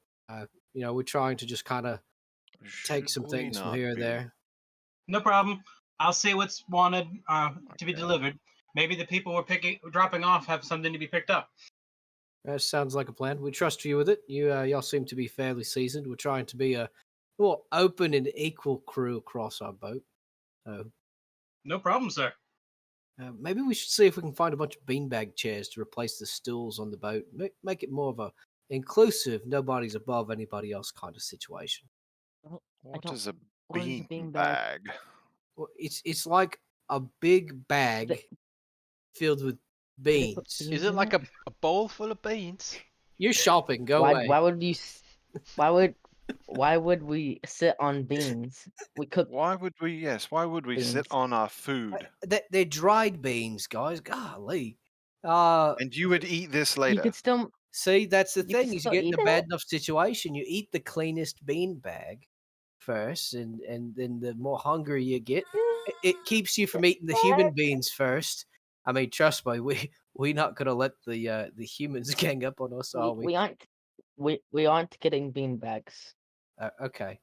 We're trying to just kind of take some Should we things from not here or be? there. No problem. I'll see what's wanted to be Okay. delivered. Maybe the people we're dropping off have something to be picked up. That sounds like a plan. We trust you with it. Y'all seem to be fairly seasoned. We're trying to be a more open and equal crew across our boat. So No problem, sir. maybe we should see if we can find a bunch of beanbag chairs to replace the stools on the boat. Make it more of a inclusive, nobody's above anybody else kind of situation. What don't- is a what is a bean beanbag? bag? Well, it's like a big bag filled with Do they put beans. beans Is it in like it? a bowl full of beans? You're shopping. Go Why? away. Why would you? Why would we sit on beans? We cook Why would we? Yes. Why would we sit beans. on our food? They're dried beans, guys. Golly. And you would eat this You later. could still. See, that's the You can thing. Is you still get in eat a bad it. enough situation, you eat the cleanest bean bag first, and then the more hungry you get, it keeps you from eating the human beings first. I mean, trust me, we're not gonna let the humans gang up on us, are we? We aren't getting bean bags Okay.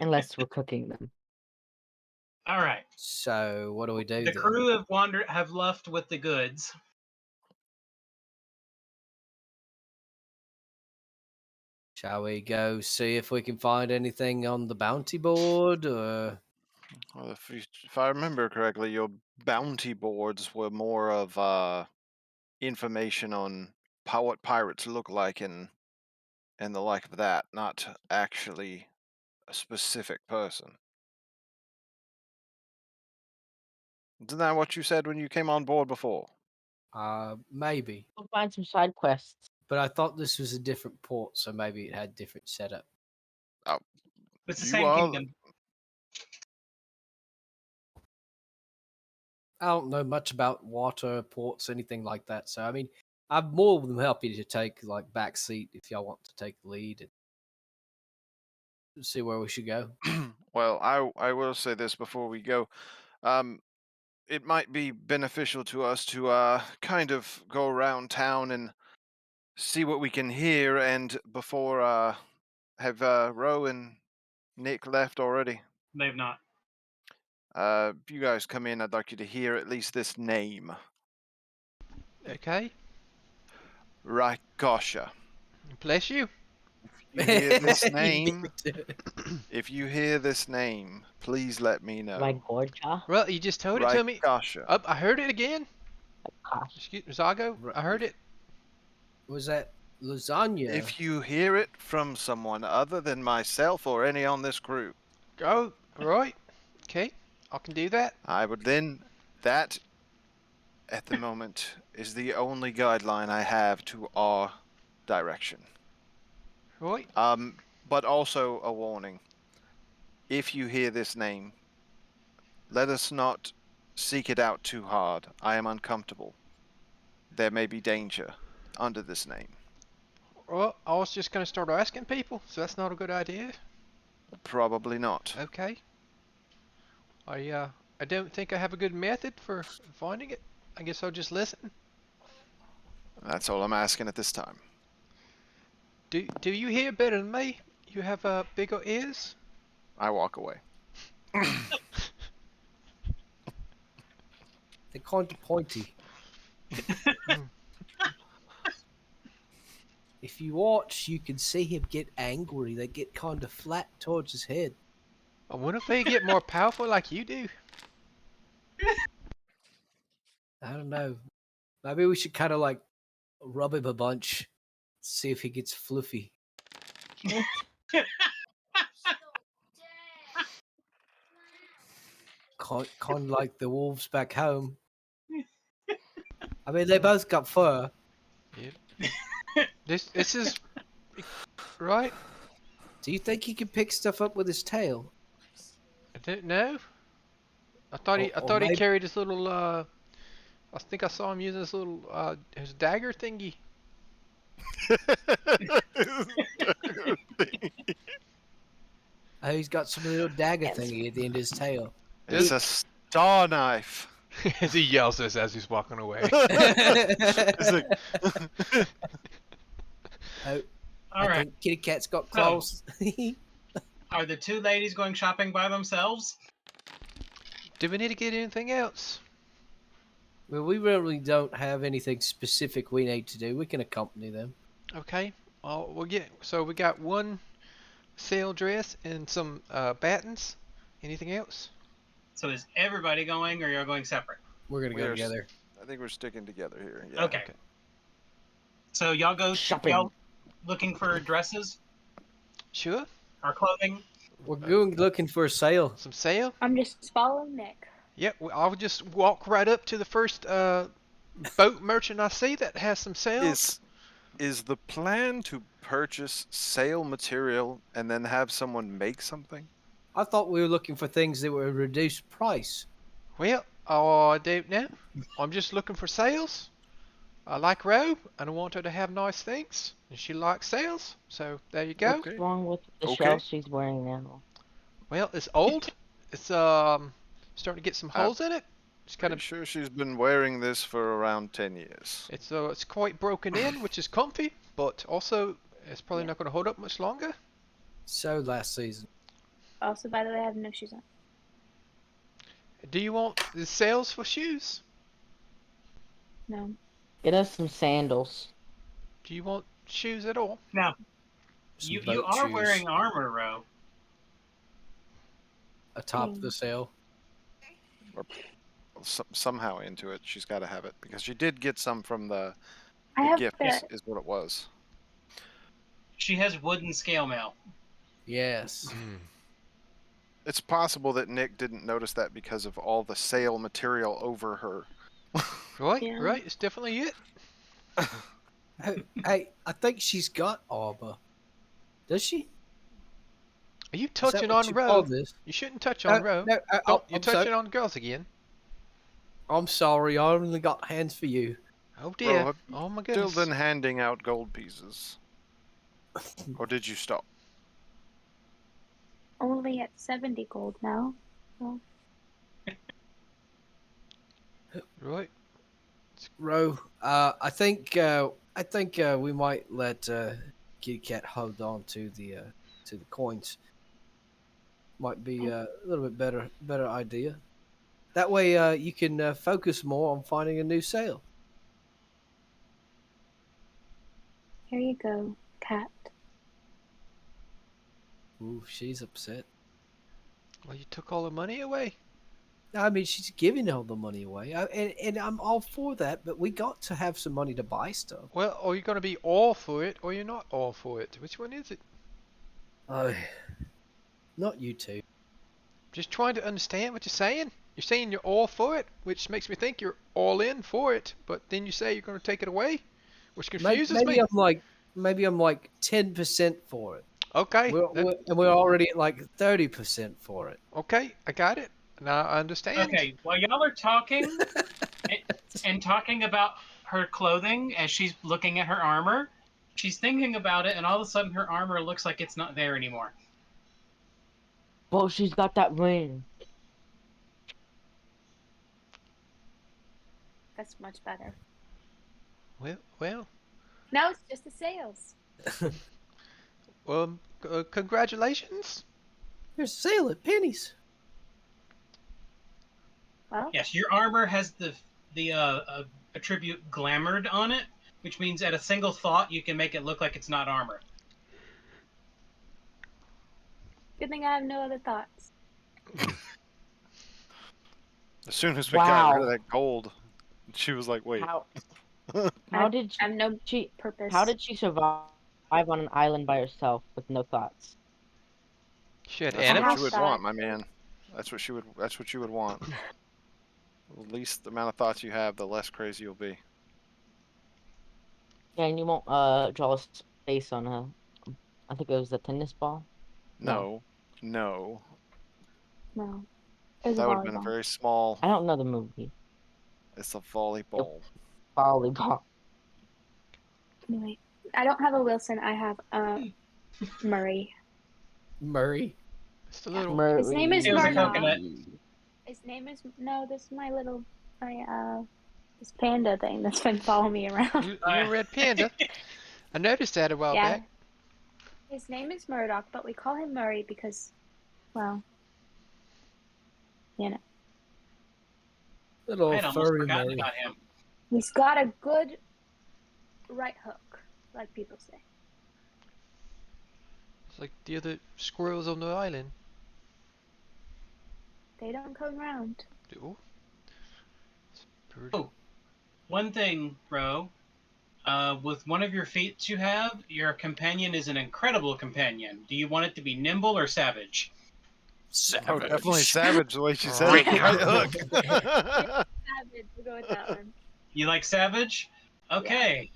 unless we're cooking them. All right. So what do we do The then? crew have left with the goods. Shall we go see if we can find anything on the bounty board? Or Well, if I remember correctly, your bounty boards were more of information on what pirates look like and the like of that, not actually a specific person. Isn't that what you said when you came on board before? Maybe. We'll find some side quests. But I thought this was a different port, so maybe it had different setup. It's the You same are kingdom. I don't know much about water ports, anything like that. So I mean, I'm more than happy to take like back seat if y'all want to take the lead and see where we should go. Well, I will say this before we go. Um, it might be beneficial to us to kind of go around town and see what we can hear. And before have Ro and Nick left already? They've not. If you guys come in, I'd like you to hear at least this name, Okay. Rykosha. Bless you. You hear this You name? beat it. If you hear this name, please let me know. Like Gorja? Well, you just told it to me. Rykosha. Oh, I heard it again. Gosh. Excuse me, Zago. Right. I heard it. Was that lasagna? If you hear it from someone other than myself or any on this crew, Oh, right. Okay. I can do that. I would then. That, at the moment, is the only guideline I have to our direction. Right. But also a warning. If you hear this name, let us not seek it out too hard. I am uncomfortable. There may be danger under this name. Well, I was just going to start asking people, so that's not a good idea. Probably not. Okay. I don't think I have a good method for finding it. I guess I'll just listen. That's all I'm asking at this time. Do you hear better than me? You have bigger ears? I walk away. They're kind of pointy. If you watch, you can see him get angry. They get kind of flat towards his head. I wonder if they get more powerful like you do. I don't know. Maybe we should kind of like rub him a bunch, see if he gets fluffy. Kind of like the wolves back home. I mean, they both got fur. Yep. This is right. Do you think he can pick stuff up with his tail? I don't know. I thought he maybe- carried his little I think I saw him using his little his dagger thingy. Oh, he's got some little dagger thingy at the end of his tail. It's a star knife. As he yells this as he's walking away. It's like, Oh, All I right. think Kitty Cat's got claws. Are the two ladies going shopping by themselves? Do we need to get anything else? Well, we really don't have anything specific we need to do. We can accompany them. Okay. Well, we got one sail dress and some battens. Anything else? So is everybody going, or you're going separate? We're gonna We go are together. I think we're sticking together here. Yeah. Okay. So y'all go Shopping. y'all looking for dresses Sure. or clothing? We're going looking for a sale. Some sail? I'm just following Nick. Yep. I'll just walk right up to the first boat merchant I see that has some sails. Is the plan to purchase sale material and then have someone make something? I thought we were looking for things that were a reduced price. Well, I don't know. I'm just looking for sales. I like Ro, and I want her to have nice things, and she likes sales. So there you go. Okay. What's wrong with the Okay. shell she's wearing now? Well, it's old. It's starting to get some holes in it. It's kind I'm of sure she's been wearing this for around 10 years. it's quite broken in, which is comfy, but also it's probably Yeah. not going to hold up much longer. So last season. Also, by the way, I have no shoes on. Do you want the sales for shoes? No. Get us some sandals. Do you want shoes at all? Now, Some you boat are shoes wearing armor, Ro. atop the sail. Somehow into it, she's got to have it because she did get some from the I have gift. the. Is what it was. She has wooden scale mail. Yes. It's possible that Nick didn't notice that because of all the sale material over her Right, Yeah. right. It's definitely it. Hey, I think she's got armor. Does she? Are you Is that touching what on you call Ro? this? You shouldn't touch on Ro. No, Don't. You're I'm sorry. touching on girls again. I'm sorry. I only got hands for you. Oh Bro, dear. have you Oh my still goodness. been handing out gold pieces? Or did you stop? Only at 70 gold now. So. Right. Ro, I think we might let Kitty Cat hold on to the coins. Might be a little bit better idea. That way, you can focus more on finding a new sale. Here you go, cat. Ooh, she's upset. Well, you took all the money away. I mean, she's giving all the money away, and I'm all for that. But we got to have some money to buy stuff. Well, are you going to be all for it, or you're not all for it? Which one is it? Not you two. Just trying to understand what you're saying. You're saying you're all for it, which makes me think you're all in for it. But then you say you're going to take it away, which confuses Maybe me. I'm like 10% for it. Okay, We're already at like 30% for it. okay, I got it. Now I understand. Okay, while y'all are talking and talking about her clothing as she's looking at her armor, she's thinking about it, and all of a sudden her armor looks like it's not there anymore. Well, she's got that ring. That's much better. Well, Now it's just the sales. congratulations. There's a sale at Penny's. Well, Yes, your armor has the attribute glamored on it, which means at a single thought you can make it look like it's not armor. good thing I have no other thoughts. As soon as we got rid of Wow. that gold, she was like, "Wait." How I did have no she purpose. how did she survive on an island by herself with no thoughts? She had That's what animals. you would Outside. want, my man. That's what you would. That's what you would want. The least amount of thoughts you have, the less crazy you'll be. Yeah, and you won't draw a face on a I think it was a tennis ball. No, no, No. It was a that would have been a volleyball. very small. I don't know the movie. It's a volleyball. Volleyball. Anyway, I don't have a Wilson. I have Murray. Murray. It's the little. His name is It was a Murdoch. coconut. His name is this is my little this panda thing that's been following me around. You a red panda. I noticed that a while Yeah. back. His name is Murdoch, but we call him Murray because, well, you know, Little I'd almost furry forgotten Murray. about him. he's got a good right hook, like people say. It's like the other squirrels on the island. They don't come round. Oh. It's pretty. Oh. One thing, Ro, with one of your feats you have, your companion is an incredible companion. Do you want it to be nimble or savage? Oh, definitely savage. The way she said Right it. Right hook. Savage, we'll go with that one. You like savage? Okay.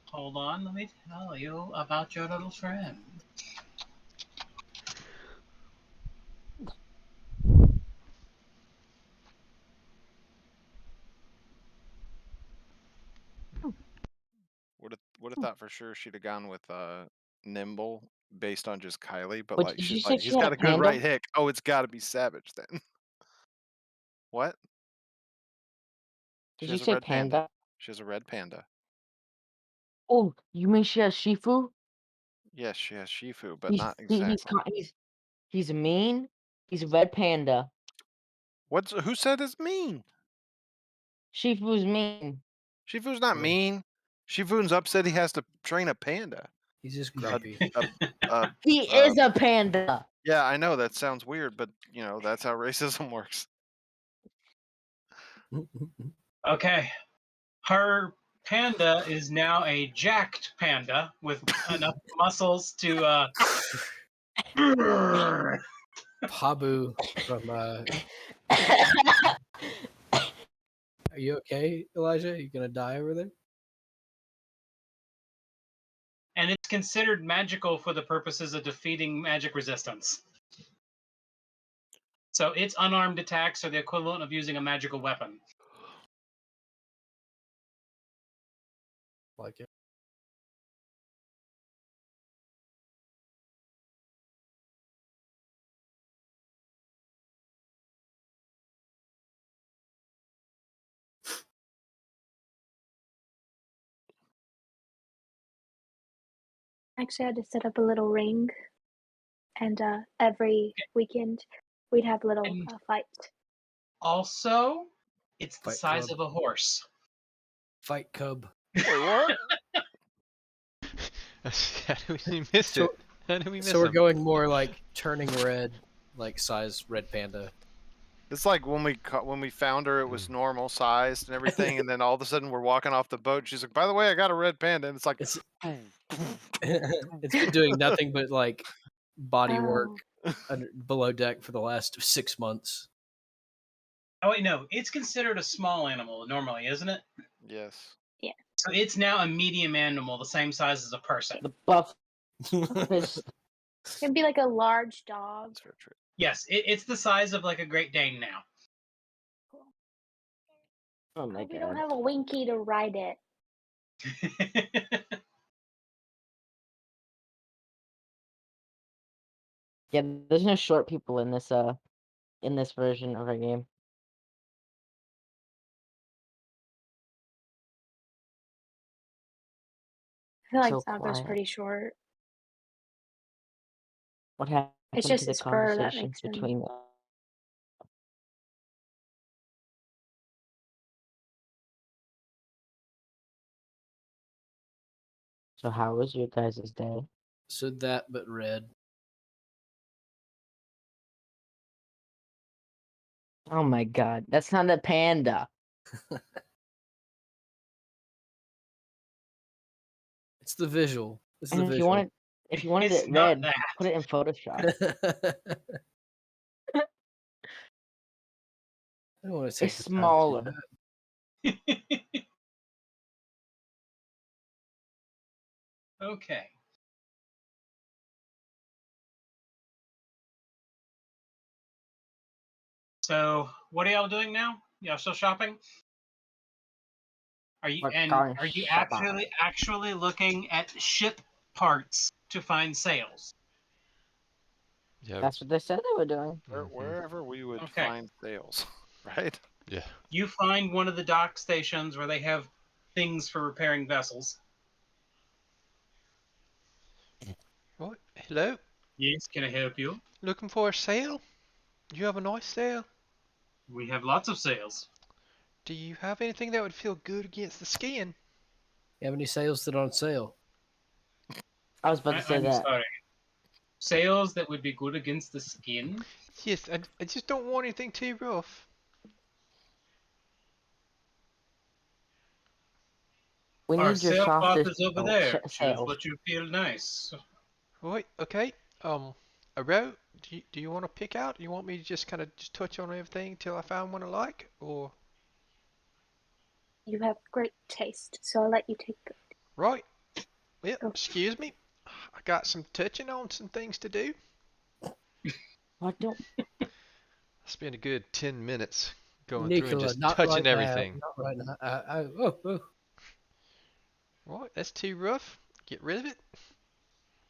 Hold on, let me tell you about your little friend. Would have thought for sure she'd have gone with nimble based on just Kylie, but Wait, like did you she's say like, she he's had a got a good panda? right hick. Oh, it's got to be savage then. What? Did She you has a say red panda. panda? She has a red panda. Oh, you mean she has Shifu? Yes, she has Shifu, but He's not he's exactly. he's mean. He's a red panda. Who said it's mean? Shifu's mean. Shifu's not mean. Shifu's upset he has to train a panda. He's just A, grumpy. He is a panda. yeah, I know that sounds weird, but that's how racism works. Okay. Her panda is now a jacked panda with enough muscles to Pabu from Are you okay, Elijah? Are you gonna die over there? And it's considered magical for the purposes of defeating magic resistance. So its unarmed attacks are the equivalent of using a magical weapon. Like it. Actually, I had to set up a little ring, and every weekend we'd have little And fights. also, it's the Fight size club. of a horse. Fight cub. Wait, what? How do we miss So, it? How do we miss so we're him? going more like turning red, like size red panda. It's like when we found her, it was normal sized and everything, and then all of a sudden we're walking off the boat. And she's like, "By the way, I got a red panda," and it's like, It's it's been doing nothing but like body work below deck for the last 6 months. Oh wait, no, it's considered a small animal normally, isn't it? yes. So it's now a medium animal, the same size as a person. The buff is It'd be like a large dog. That's very true. Yes, it's the size of like a Great Dane now. oh my We don't god. have a Winky to ride it. Yeah, there's no short people in this version of our game. I feel like So Zago's quiet. pretty short. What happened It's to just the his fur that conversations makes him. between So how was your guys' day? So that, but red. Oh my god, that's not a panda. It's the visual. It's the And visual. if you wanted It's it not red, that. put it in Photoshop. I don't want to take It's the time to do smaller. that. Okay. So what are y'all doing now? Y'all still shopping? Are you We're going shopping. actually looking at ship parts to find sales? Yeah. That's what they said they were doing. Wherever we would Okay. find sales, right? Yeah. You find one of the dock stations where they have things for repairing vessels. Right. Hello. Yes, can I help you? Looking for a sale? You have a nice sale? We have lots of sales. Do you have anything that would feel good against the skin? You have any sales that are on sale? I was about to say I'm that. sorry. Sales that would be good against the skin? Yes, I just don't want anything too rough. We Our need your sale cloth softest is over there. Choose sales. what you feel nice. Right. Okay. A row. Do you want to pick out? You want me to just kind of just touch on everything until I find one I like, or You have great taste, so I'll let you take it. right? Well, Go. excuse me. I got some touching on some things to do. What don't I spent a good 10 minutes going through and Nicola, just not touching right now. everything. Not right now. Oh. Right, that's too rough. Get rid of it.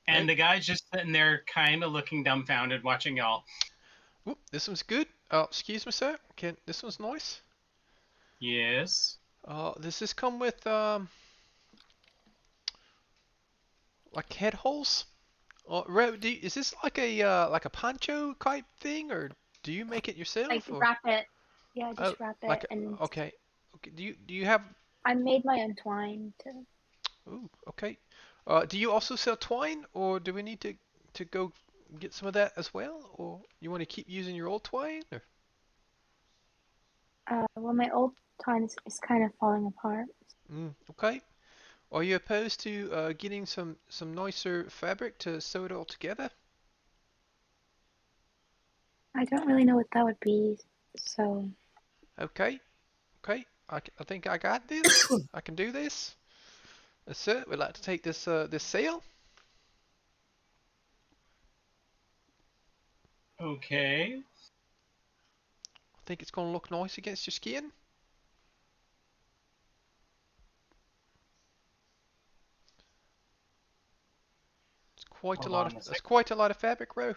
And the guy's just sitting there, kind of looking dumbfounded, watching y'all. Oop, this one's good. Excuse me, sir. This one's nice. Yes. Does this come with like head holes? Is this like a poncho type thing, or do you make it Like yourself, or wrap it. Yeah, oh, just wrap it, like and okay, okay. Do you have? I made my own twine to. Ooh, okay. Do you also sell twine, or do we need to go get some of that as well, or you want to keep using your old twine? Or? Well, my old twine is kind of falling apart. Okay. Are you opposed to getting some nicer fabric to sew it all together? I don't really know what that would be, so Okay. Okay. I think I got this. I can do this. That's it. We'd like to take this sail. Okay. I think it's gonna look nice against your skin. It's quite a Hold lot of on a that's second. quite a lot of fabric, Ro.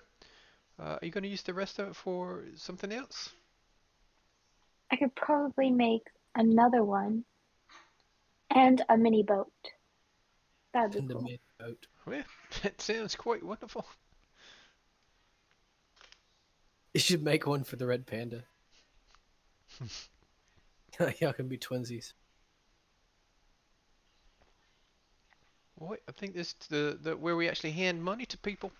Are you gonna use the rest of it for something else? I could probably make another one and a mini boat. That'd be In the cool. mid boat. Well, that sounds quite wonderful. You should make one for the red panda. Y'all can be twinsies. What? I think this the where we actually hand money to people.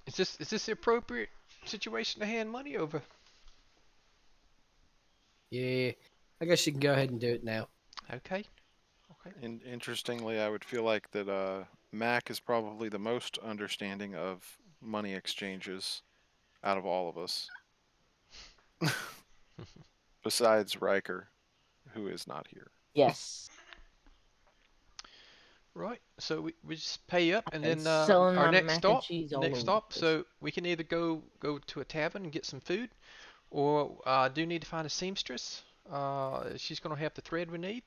Is this the appropriate situation to hand money over? Yeah. I guess you can go ahead and do it now. Okay. Okay. Interestingly, I would feel like that Mac is probably the most understanding of money exchanges out of all of us, besides Riker, who is not here. Yes. Right. So we just pay up, and And then selling our my next mac and stop, cheese all next over the stop. place. So we can either go to a tavern and get some food, or do need to find a seamstress. She's gonna have the thread we need.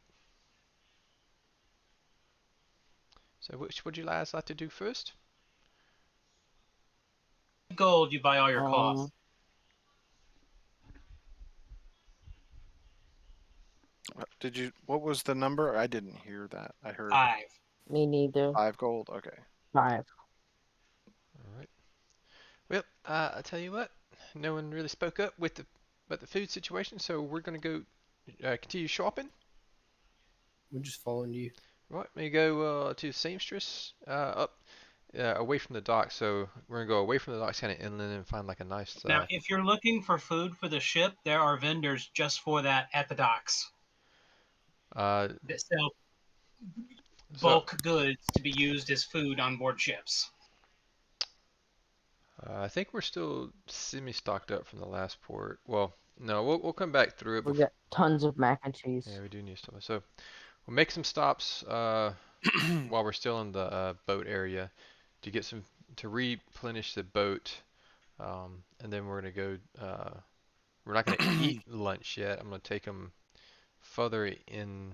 So which would you guys like to do first? Gold, you buy all your cloth. Um, Did you? What was the number? I didn't hear that. I heard 5. me neither. 5 gold. Okay. 5. All right. Well, I tell you what, no one really spoke up with the about the food situation, so we're gonna go continue shopping. We're just following you. Right, we go to the seamstress up away from the dock. So we're gonna go away from the docks, kind of inland, and find like a nice. Now, if you're looking for food for the ship, there are vendors just for that at the docks Uh, that sell so bulk goods to be used as food on board ships. I think we're still semi-stocked up from the last port. Well, no, we'll come back through it We before. got tons of mac and cheese. Yeah, we do need stuff. So we'll make some stops while we're still in the boat area to get some to replenish the boat, and then we're gonna go. We're not gonna eat lunch yet. I'm gonna take them further in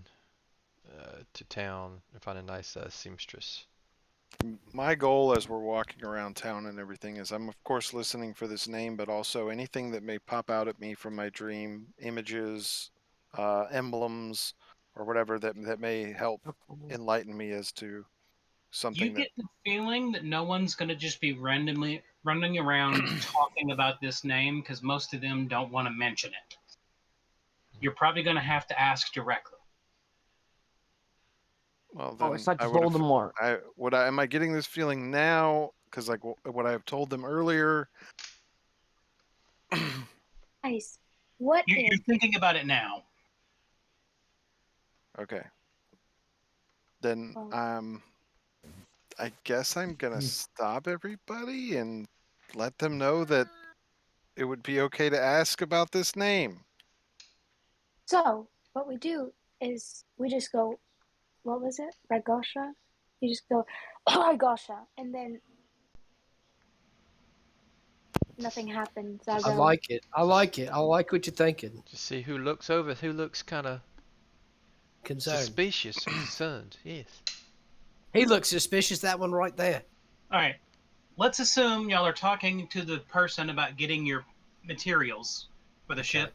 to town and find a nice seamstress. My goal as we're walking around town and everything is I'm of course listening for this name, but also anything that may pop out at me from my dream, images, emblems, or whatever that may help enlighten me as to You something that get the feeling that no one's going to just be randomly running around talking about this name because most of them don't want to mention it. You're probably going to have to ask directly. well Oh, then it's like I would have Voldemort. am I getting this feeling now because like what I've told them earlier. Guys, what You're if thinking about it now. Okay, then well, I guess I'm gonna stop everybody and let them know that it would be okay to ask about this name. so what we do is we just go, what was it? Ragosha? You just go, Ragosha, and then nothing happens. I Zago. like it. I like it. I like what you're thinking. Just see who looks over, who looks kind of Concerned. suspicious or concerned. Yes. He looks suspicious, that one right there. All right. Let's assume y'all are talking to the person about getting your materials for the Okay. ship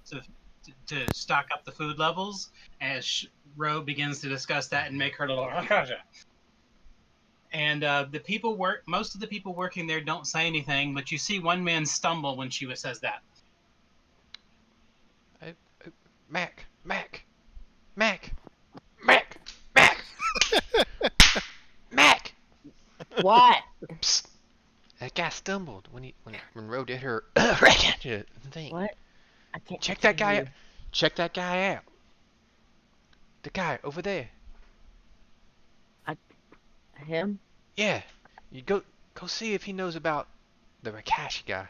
to stock up the food levels as Ro begins to discuss that and make her little and the people work most of the people working there don't say anything, but you see one man stumble when she says that. Hey, Mac, Mac, Mac, Mac, Mac, Mac. What? Psst. That guy stumbled when Ro did her thing. What? I can't. Check I that can't guy out. hear. Check that guy out. The guy over there. Him? Yeah. You go see if he knows about the Rakashi guy.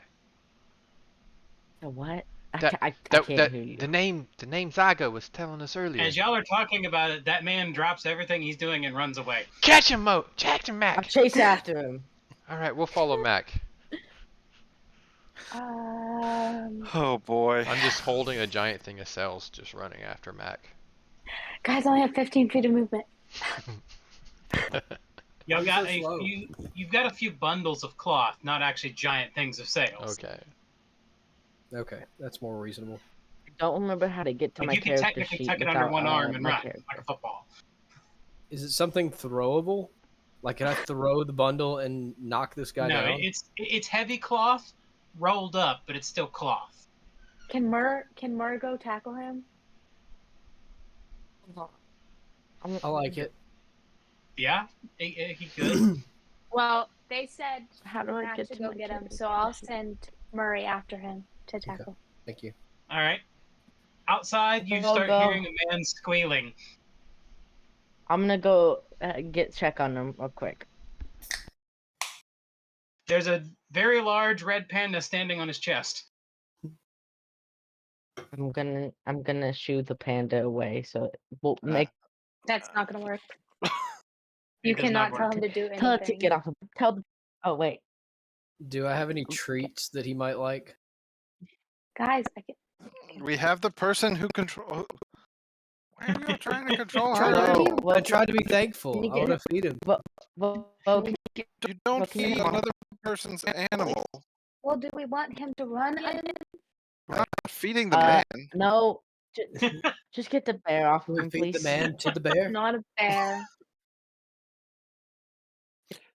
The what? I can't hear you. The name Zago was telling us earlier. As y'all are talking about it, that man drops everything he's doing and runs away. Catch him, I'll Mac. chase after him. All right, we'll follow Mac. Oh boy. I'm just holding a giant thing of cells, just running after Mac. Guys, I only have 15 feet of movement. Y'all Who's got so a slow? few. You've got a few bundles of cloth, not actually giant things of sails. Okay. Okay, that's more reasonable. I don't remember how to get to Like my you can character technically sheet tuck it under without one arm and my run character. like a football. Is it something throwable? Like, can I throw the bundle and knock this guy No, down? it's heavy cloth rolled up, but it's still cloth. Can Mur go tackle him? I like it. Yeah, he could. Well, they said How do I Matt get should to go my get him, character so I'll sheet? send Murray after him to tackle. Thank you. All right. Outside, you I'll start go. hearing a man squealing. I'm gonna go check on him real quick. There's a very large red panda standing on his chest. I'm gonna shoo the panda away, so it will make That's not gonna work. It You does not cannot tell work. him to do tell it to anything. get off. Tell the. Oh wait. Do I have any treats that he might like? Guys, I can. We have the person who control. Why are you trying to control Trying her to be- animal? I tried to be thankful. Can you I get want to feed him. Well, can you You don't Well, can you feed get- another person's animal. Well, do we want him to run? We're not feeding the man. No, just get the bear off Can of we him, feed please. the man to the bear? Not a bear.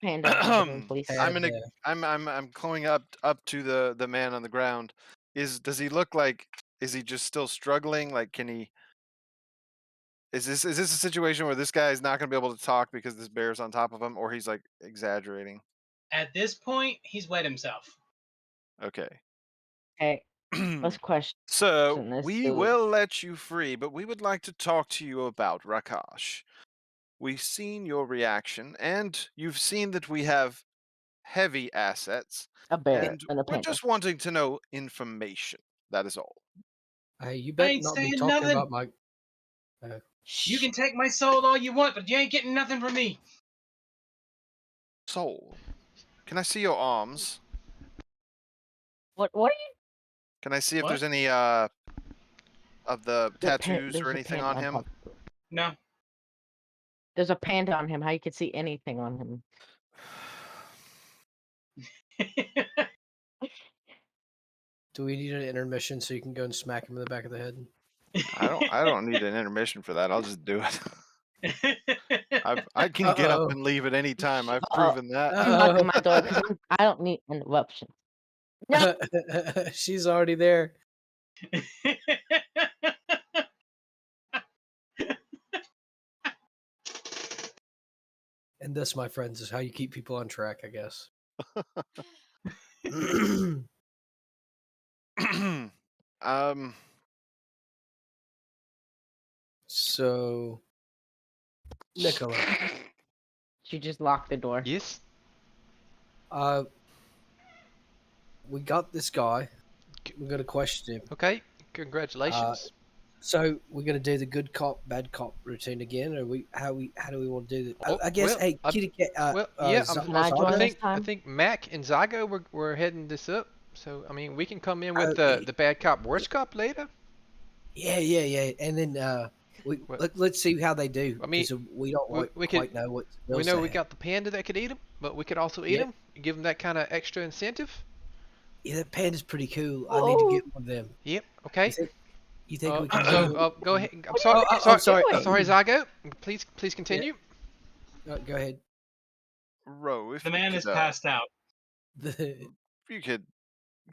Panda off of him, please. Panda. I'm going up to the man on the ground. Does he look like? Is he just still struggling? Like, can he? Is this a situation where this guy is not going to be able to talk because this bear's on top of him, or he's like exaggerating? At this point, he's wet himself. Okay. Okay, let's question So this. we dude. will let you free, but we would like to talk to you about Rakash. We've seen your reaction, and you've seen that we have heavy assets, A bear and and a we're panda. just wanting to know information. That is all. Hey, you I better ain't not be saying talking nothing. about my. You can take my soul all you want, but you ain't getting nothing from me. Soul. Can I see your arms? What are you? Can I see if What? there's any of the tattoos There's or a anything panda on him? top of it. No. There's a panda on him. How you can see anything on him? Do we need an intermission so you can go and smack him in the back of the head? I don't need an intermission for that. I'll just do it. I can get up Uh-oh. and leave at any time. I've Uh-oh. proven that. I'm knocking my door because I don't need interruption. No. She's already there. And this, my friends, is how you keep people on track, I guess. So, Nicola, She just locked the door. Yes. we got this guy. We're gonna question him. Okay. Congratulations. So we're gonna do the good cop, bad cop routine again, or how do we want to do that? Oh, I guess. well, hey, kitty cat. yeah, Can I join I this think time? Mac and Zago were heading this up. So I mean, we can come in with Okay. the bad cop, worst cop later. Yeah. And then Well, let's see how they do. I mean, because we don't we quite could- know what. We know we got the panda that could eat them, but we could also eat Yeah. them. Give them that kind of extra incentive. Yeah, that panda's pretty cool. I need to get one of them. Yep. Okay. You think we can So do? go ahead. I'm What sorry. are you sorry. doing? Sorry, Zago. Please continue. Go ahead. Ro, if The you man could, is passed out. if you could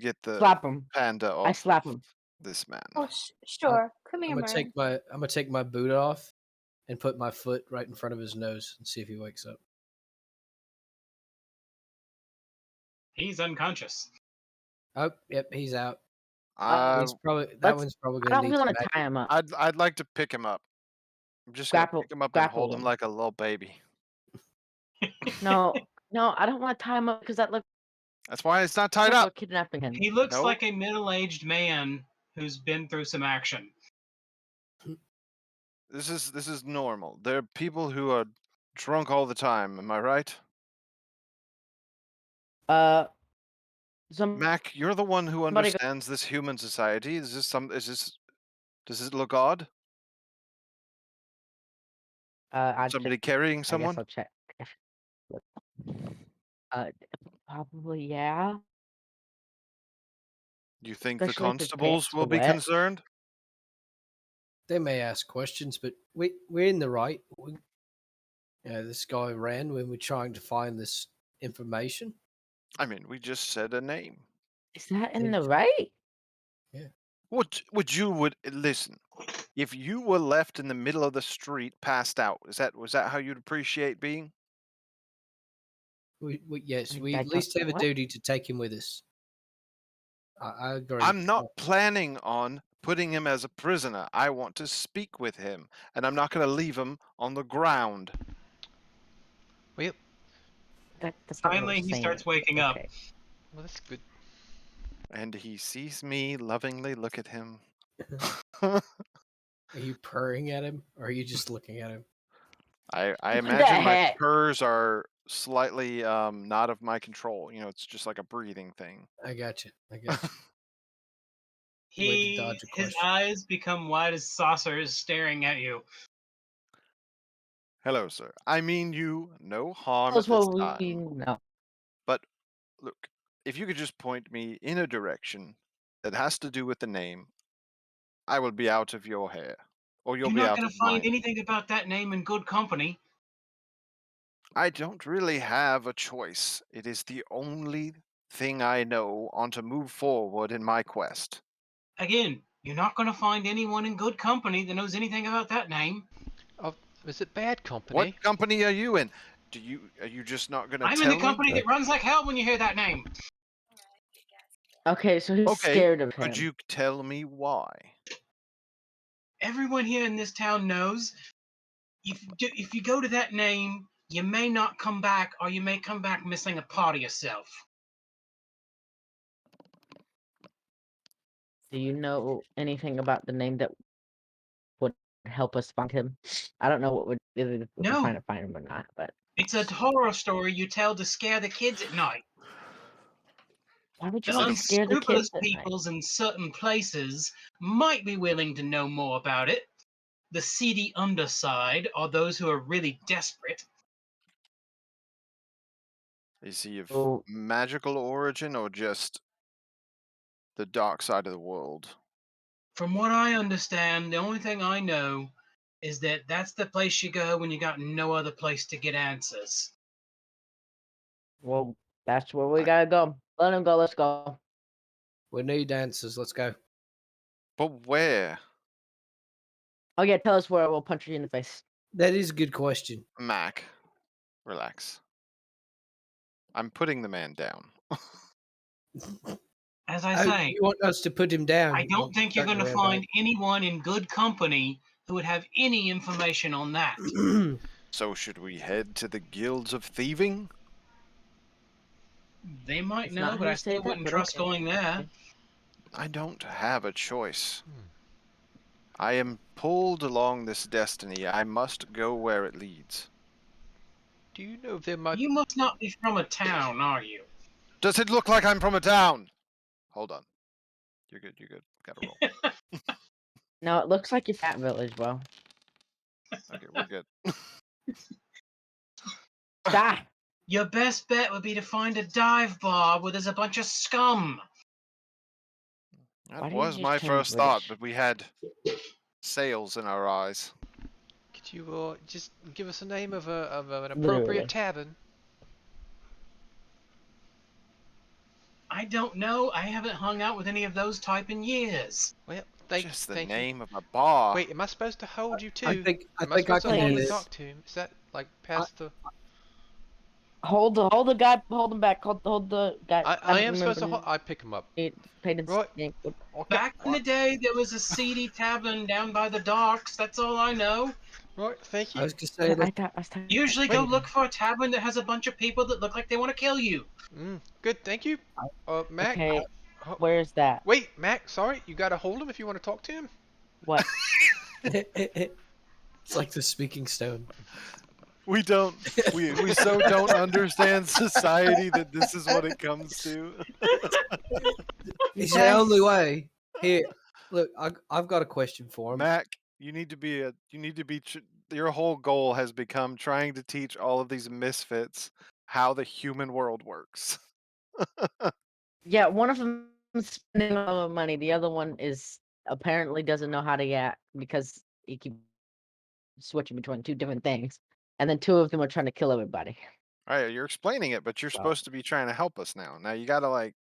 get the Slap him. panda off I slap him. this man. Oh, sure. Come I'm here, gonna Murray. take my boot off and put my foot right in front of his nose and see if he wakes up. He's unconscious. Oh, yep, he's out. Uh, That one's probably I gonna don't need want some to tie him up. I'd like to pick him up. I'm just gonna Grapple- pick him up and grapple hold him him. like a little baby. No, I don't want to tie him up because that looks That's why it's not tied like we're up. kidnapping him. He looks No. like a middle-aged man who's been through some action. This is normal. There are people who are drunk all the time. Am I right? Somebody Mac, you're the one who go. understands this human society. Does it look odd? I Somebody carrying I guess someone? I'll check. Uh, probably yeah. You think the Especially if his constables pants will are be wet. concerned? They may ask questions, but we're in the right. This guy ran when we're trying to find this information. I mean, we just said a name. Is that in Thank the you. right? Would listen? If you were left in the middle of the street, passed out, was that how you'd appreciate being? Yes, we I at least have a what? duty to take him with us. I agree. I'm not planning on putting him as a prisoner. I want to speak with him, and I'm not going to leave him on the ground. Well, That's not what Finally, I'm he saying. starts waking up. Okay. well, that's good. And he sees me lovingly look at him. Are you purring at him, or are you just looking at him? I What the imagine my heck? purrs are slightly not of my control. You know, it's just like a breathing thing. I got you. Way to His dodge a question. eyes become wide as saucers, staring at you. Hello, sir. I mean you no harm That's at this what we time. know. But look, if you could just point me in a direction that has to do with the name, I will be out of your hair. Or you'll You're be not out going of to find mine. anything about that name in good company. I don't really have a choice. It is the only thing I know on to move forward in my quest. Again, you're not going to find anyone in good company that knows anything about that name. Oh, is it bad company? What company are you in? Are you just not gonna I'm in the tell me? company that runs like hell when you hear that name. Okay, so he's Okay, scared of him. could you tell me why? Everyone here in this town knows if you go to that name, you may not come back, or you may come back missing a part of yourself. Do you know anything about the name that would help us find him? I don't know what would if we're No. trying to find him or not, but It's a horror story you tell to scare the kids at night. why would you The want to scare the unscrupulous kids at night? peoples in certain places might be willing to know more about it. The seedy underside are those who are really desperate. Is he of Oh, magical origin or just the dark side of the world? From what I understand, the only thing I know is that that's the place you go when you got no other place to get answers. well, that's where we I- gotta go. Let him go. Let's go. We need answers. Let's go. But where? Oh yeah, tell us where. We'll punch you in the face. That is a good question. Mac, relax. I'm putting the man down. As I Oh, say, you want us to put him down? I don't think you're going to find anyone in good company who would have any information on that. So should we head to the guilds of thieving? They might It's know, not but how I you say still that, wouldn't but trust okay. going there. I don't have a choice. Hmm. I am pulled along this destiny. I must go where it leads. Do you know if there might? You must not be from a town, are you? Does it look like I'm from a town? Hold on. You're good, you're good. Gotta roll. No, it looks like your fat village, bro. Okay, we're good. Stop. Your best bet would be to find a dive bar where there's a bunch of scum. Why That did you was just my turn first thought, British? but we had sails in our eyes. Could you just give us a name of an Literally. appropriate tavern? I don't know. I haven't hung out with any of those type in years. Well, Just the thank you. name of a bar. Wait, am I supposed to hold you too? I think I Am I think I supposed to can hold do and Please. this. talk to him? Is that like past the? Hold the guy. Hold him back. Hold the guy. I don't am supposed to remember hold. I pick him up. his name. Right. Name. Okay. Back in the day, there was a seedy tavern down by the docks. That's all I know. Right. Thank I you. was gonna say that. I was talking. Usually go Wait. look for a tavern that has a bunch of people that look like they want to kill you. Good. Thank you. Mac. Okay. Oh, Where is that? wait, Mac. Sorry, you gotta hold him if you want to talk to him. What? It's like the speaking stone. We don't. We so don't understand society that this is what it comes to. It's the only way. Here, look, I've got a question for him. Mac, you need to be a. You need to be. Your whole goal has become trying to teach all of these misfits how the human world works. Yeah, one of them is spending all the money. The other one is apparently doesn't know how to yak because he keeps switching between two different things. And then two of them are trying to kill everybody. All right, you're explaining it, but you're Wow. supposed to be trying to help us now. Now you gotta like.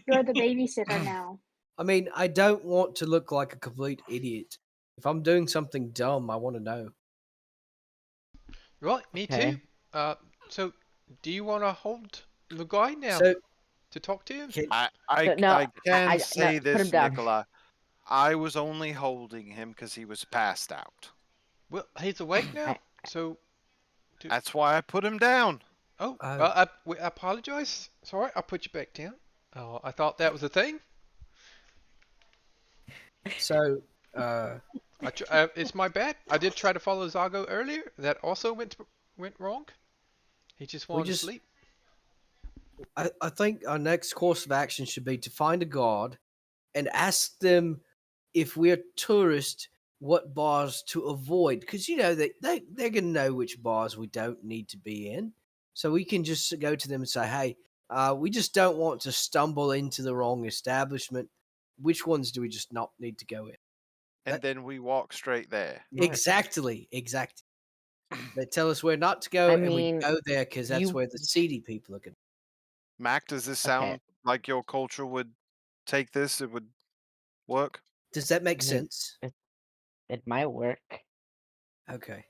You're the babysitter now. I mean, I don't want to look like a complete idiot. If I'm doing something dumb, I want to know. Right, me Okay. too. So do you want to hold the guy now So, to talk to him? can, No, I can no, say put him this, down. Nicola. I was only holding him because he was passed out. Well, he's awake now. I- So, That's why I put him down. oh, Oh. well, I apologize. Sorry, I'll put you back down. I thought that was a thing. so, It's my bad. I did try to follow Zago earlier. That also went wrong. He just we wanted to just, sleep. I think our next course of action should be to find a guard and ask them if we're tourists, what bars to avoid. Because, you know, they're going to know which bars we don't need to be in. So we can just go to them and say, hey, we just don't want to stumble into the wrong establishment. Which ones do we just not need to go in? And then we walk straight there. Right. Exactly. They tell us where not to go, I and we mean, go there because that's you- where the seedy people are going. Mac, does this Okay. sound like your culture would take this? It would work? Does that make I mean, sense? it might work. Okay.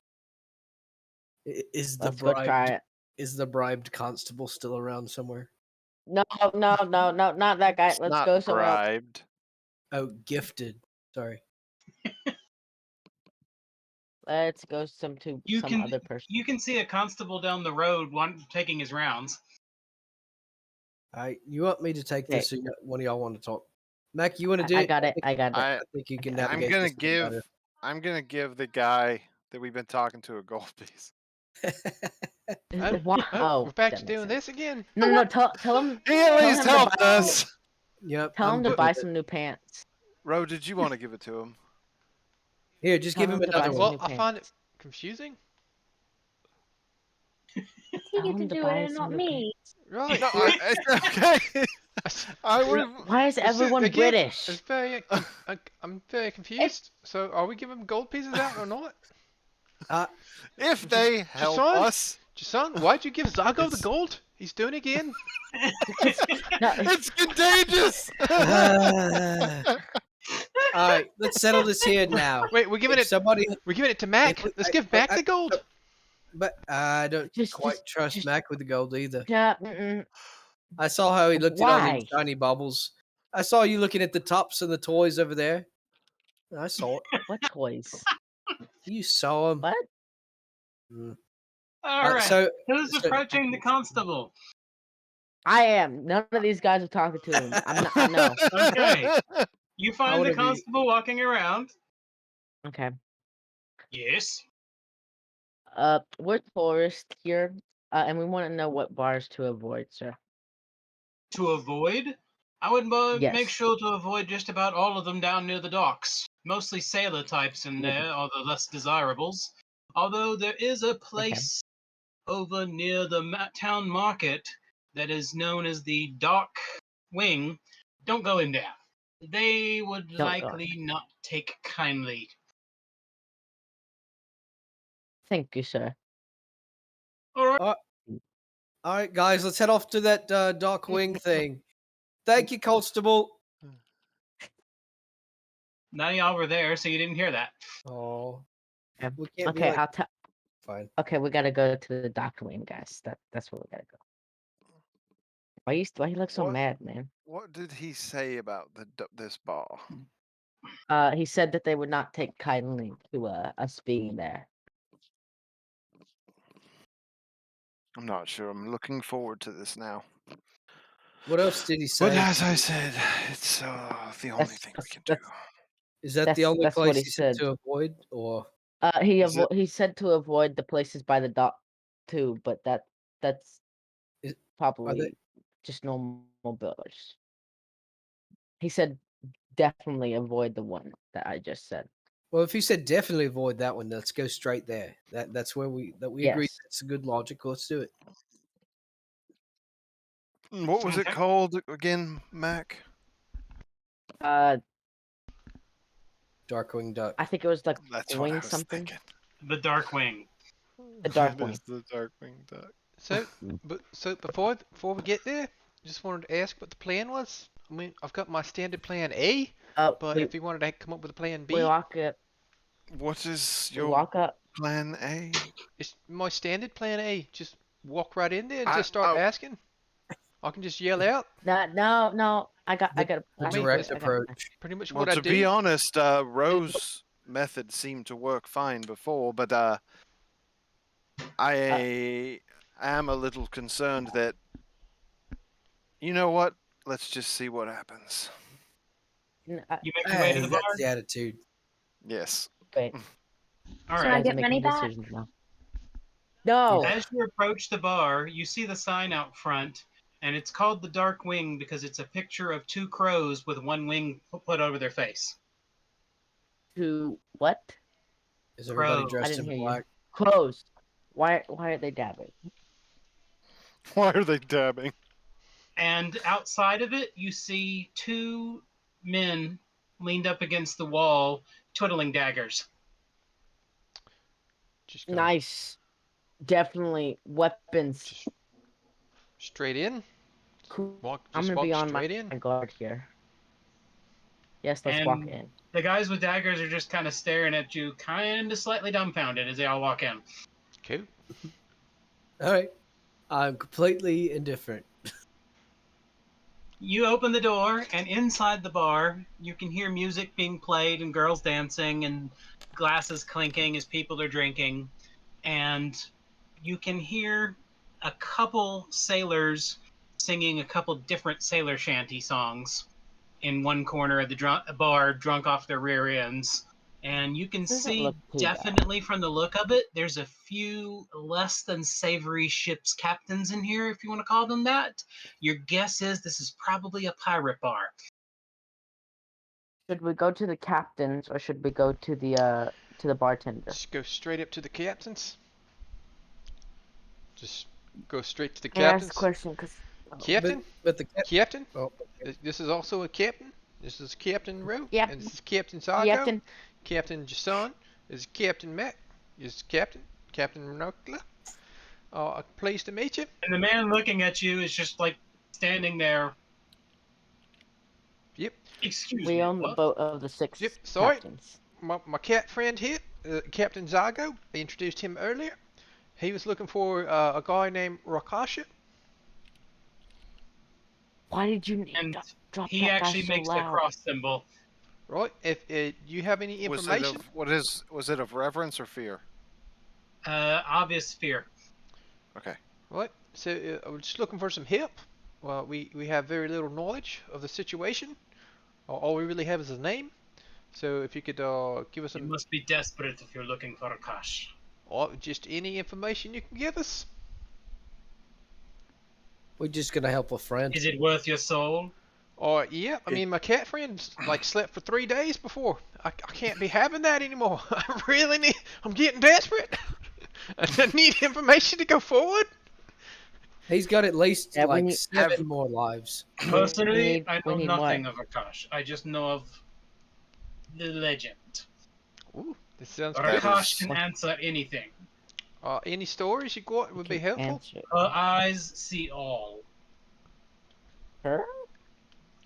Is the Let's go try bribed it. is the bribed constable still around somewhere? No, not that guy. It's Let's not go somewhere else. bribed. Oh, gifted. Sorry. Let's go some You other person. you can see a constable down the road, one taking his rounds. All right, you want me to take Okay. this, or one of y'all want to talk? Mac, you want to do I it? got it. I got it. I I think you can Okay. I'm navigate gonna this a bit give I'm gonna give the guy that we've been talking to a gold piece. better. Wow. We're back that to makes doing sense. this again. No. Tell him. He at Tell least him to helped buy us. Yep. Tell I'm him to good buy with it. some new pants. Ro, did you want to give it to him? Here, just Tell give him him to buy another some one. Well, new I find it pants. confusing. He Tell get to him to do it buy and some not new me. Right. No, it's okay. I would. Why is everyone again, British? It's very. I'm very confused. So, are we giving gold pieces out or not? If they help Jason? us, Jason, why'd you give Zago the It's- gold? He's doing it again. No, it's contagious. All right, let's settle this here now. Wait, we're giving If somebody, it to Mac. if- Let's I- give I- Mac I- the gold. but I don't Just- quite just- trust just- Mac with the gold either. mm-mm. I saw how he looked at all these Why? shiny bubbles. I saw you looking at the tops and the toys over there. I saw it. What toys? You saw them. What? All right. So, Who's so- approaching the constable? I am. None of these guys are talking to him. I'm not. I know. Okay. You find the wanna be- constable walking around. Okay. Yes. We're tourists here, and we want to know what bars to avoid, sir. To avoid, I would make Yes. sure to avoid just about all of them down near the docks. Mostly sailor types in Yeah. there, or the less desirables. Although there is a place over near the town market that is known as the Dock Wing. Don't go in there. They would Don't go. likely not take kindly. Thank you, sir. all right, guys, let's head off to that Dark Wing thing. Thank you, Constable. None of y'all were there, so you didn't hear that. Oh, Okay. we can't be Okay, like, I'll tell. fine. Okay, we gotta go to the doctor wing, guys. That's where we gotta go. Why you look so What? mad, man? What did he say about this bar? He said that they would not take kindly to us being there. I'm not sure. I'm looking forward to this now. What else did he But say? as I said, it's the only That's thing we that's can do. that's Is that the only that's what place he he said said. to avoid, or Is it? He said to avoid the places by the dock too, but that's is, are they? probably just normal builders. He said definitely avoid the one that I just said. Well, if he said definitely avoid that one, let's go straight there. That's where we agree. Yes. That's a good logic. Let's do it. What was it Okay. called again, Mac? Uh, Darkwing Duck. I think it was like That's what I wing was something. thinking. The Dark Wing. The dark That wing. is the Darkwing Duck. So before we get there, just wanted to ask what the plan was. I mean, I've got my standard plan A, but We if you wanted to come up with a plan we B, walk up. What is We your walk up. plan A? it's my standard plan A. Just walk right in there and I just start oh, asking. I can just yell out. No. I got The I mean, direct it's approach. pretty much well, what I to be do. honest, Rose method seemed to work fine before, but I am a little concerned that. You know what? Let's just see what happens. You make your way to Hey, the bar. that's the attitude. Yes. wait. All Can right. I Guys get are money making back? decisions now. No. As you approach the bar, you see the sign out front, and it's called the Dark Wing because it's a picture of two crows with one wing put over their face. To what? Is everybody Crow. I dressed didn't in hear you. black? Crows. Why are they dabbing? Why are they dabbing? And outside of it, you see two men leaned up against the wall, twiddling daggers. Just gonna Nice. Definitely weapons. just straight in. Cool. Walk. I'm Just gonna be walk on my straight in. guard here. Yes, let's walk And in. the guys with daggers are just kind of staring at you, kind of slightly dumbfounded as they all walk in. Cool. All right. I'm completely indifferent. You open the door, and inside the bar, you can hear music being played and girls dancing and glasses clinking as people are drinking. And you can hear a couple sailors singing a couple different sailor shanty songs in one corner of the bar, drunk off their rear ends. And you can Doesn't see look too bad. definitely from the look of it, there's a few less than savory ship's captains in here, if you want to call them that. Your guess is this is probably a pirate bar. Should we go to the captains or should we go to the bartender? Just go straight up to the captains. Just go straight to the Can I ask a captains. question? Cause Captain, But the Captain. oh, This is also a captain. This is Captain Rowe. Yep. And this is Captain Zago. Captain. Captain Jason. This is Captain Matt. This is Captain Renocla. Pleased to meet you. And the man looking at you is just like standing there. Yep. Excuse We me. own the What? boat of the six Yep. Sorry. captains. My cat friend here, Captain Zago. I introduced him earlier. He was looking for a guy named Rakasha. Why did you And drop he that guy actually so makes the loud? cross symbol. Right. If you have any information, Was it of reverence or fear? Obvious fear. Okay. right. So we're just looking for some help. Well, we have very little knowledge of the situation. All we really have is his name. So if you could give us You some, must be desperate if you're looking for Akash. or just any information you can give us. we're just gonna help a friend. Is it worth your soul? Or yeah, I mean my cat friend's like slept for 3 days before. I can't be having that anymore. I really need. I'm getting desperate. I need information to go forward. He's got at least Yeah, we like need- 7 more lives. Personally, I know we need nothing what? of Akash. I just know of the legend. Ooh, this sounds That good. Akash is- can answer anything. Any stories you got would be Okay, helpful. answer. Her eyes see all, Her?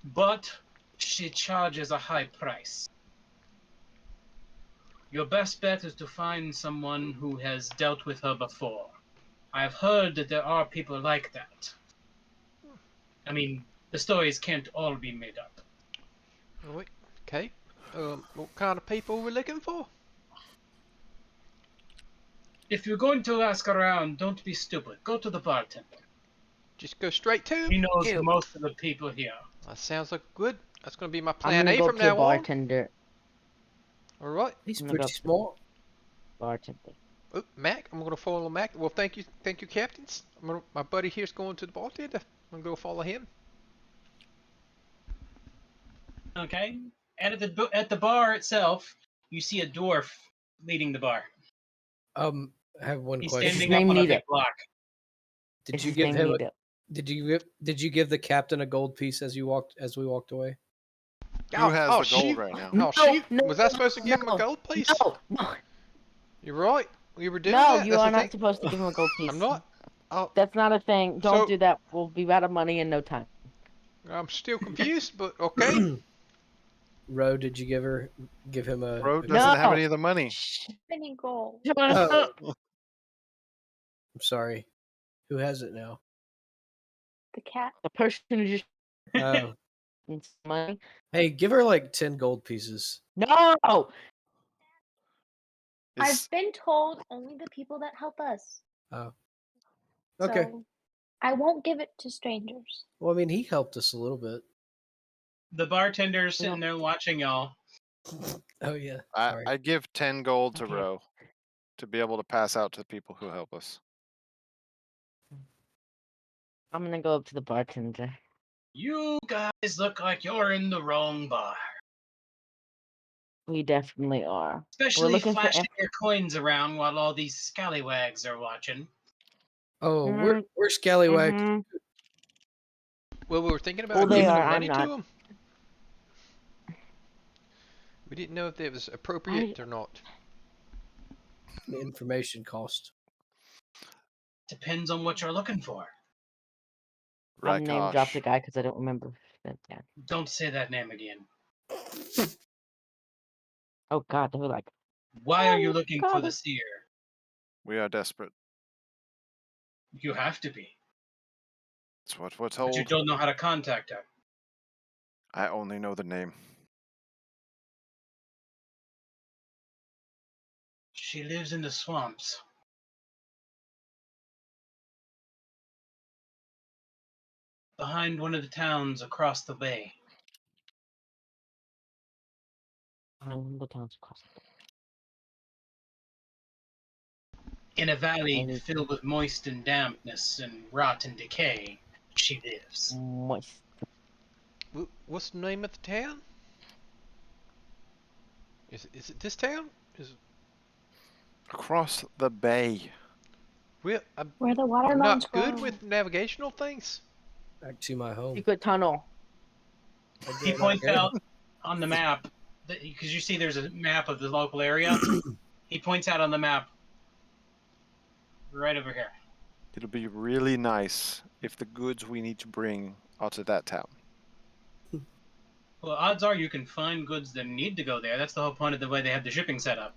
but she charges a high price. Your best bet is to find someone who has dealt with her before. I've heard that there are people like that. I mean, the stories can't all be made up. Right. Okay. What kind of people we're looking for? If you're going to ask around, don't be stupid. Go to the bartender. Just go straight to He him. knows Ew. most of the people here. That sounds like good. That's gonna be my I'm plan gonna A go from up to the now on. bartender. All right. He's I'm gonna go pretty up to the small. bartender. Oh, Mac, I'm gonna follow Mac. Well, thank you, captains. My buddy here's going to the bartender. I'm gonna go follow him. Okay. And at the bar itself, you see a dwarf leading the bar. I have one He's question. Is his standing up name on a Nita? big block. Did Is you his give name him? Nita? Did you give the captain a gold piece as we walked away? Who has the gold shoot. right now? Oh No, shoot! no, Was I supposed to give him a no, gold piece? No, You're right. We were doing no, that. you That's are the not thing. supposed to give him a gold piece. I'm not. Oh, That's not a thing. Don't So- do that. We'll be out of money in no time. I'm still confused, but okay. Ro, did you give him a? Bro a- doesn't have No. any of the money. Spinning gold. Oh, I'm sorry. Who has it now? The cat. The person who just Oh, needs money. hey, give her like 10 gold pieces. No. I've Is been told only the people that help us. Oh, okay. So I won't give it to strangers. Well, I mean, he helped us a little bit. The bartender's sitting there watching y'all. Oh yeah. I, Sorry. I give 10 gold to Okay. Ro to be able to pass out to the people who help us. I'm gonna go up to the bartender. You guys look like you're in the wrong bar. We definitely are. Especially looking for flashing inf- your coins around while all these scallywags are watching. Oh, Mhm. we're scallywags. Mhm. Well, we were thinking Well, about they giving are. the money I'm to not. him. We didn't know if it was I, appropriate or not. The information cost. Depends on what you're looking for. I've name dropped Rakosh. a guy because I don't remember that. Don't say that name again. Oh God, they were like, Why are you oh looking for God. the seer? We are desperate. You have to be. That's what we're But you told. don't know how to contact her. I only know the name. She lives in the swamps. Behind one of the towns across the bay. The town's across. In a valley Maybe. filled with moist and dampness and rot and decay, she lives. Moist. What's the name of the town? Is it this town? Across the bay. Well, I'm Where the I'm watermelons not good grow. with navigational things. Back to my home. Secret tunnel. He Again, points okay. out on the map, because you see there's a map of the local area. He points out on the map right over here. It'll be really nice if the goods we need to bring are to that town. Well, odds are you can find goods that need to go there. That's the whole point of the way they have the shipping set up.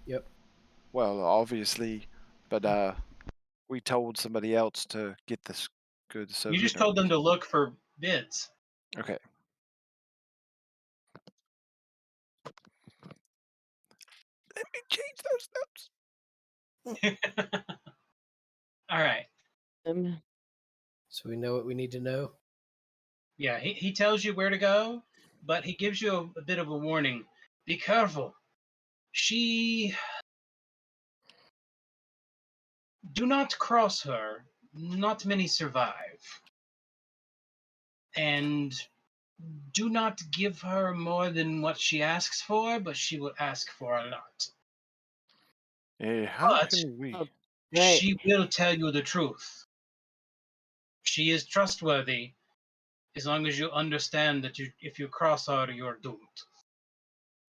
Yep. Well, obviously, but we told somebody else to get this goods. So You just know. told them to look for bids. Okay. Let me change those notes. All right. So we know what we need to know. Yeah, he tells you where to go, but he gives you a bit of a warning. Be careful. She. Do not cross her. Not many survive. And do not give her more than what she asks for, but she will ask for a lot. How But can we? Oh, great. she will tell you the truth. She is trustworthy as long as you understand that if you cross her, you're doomed.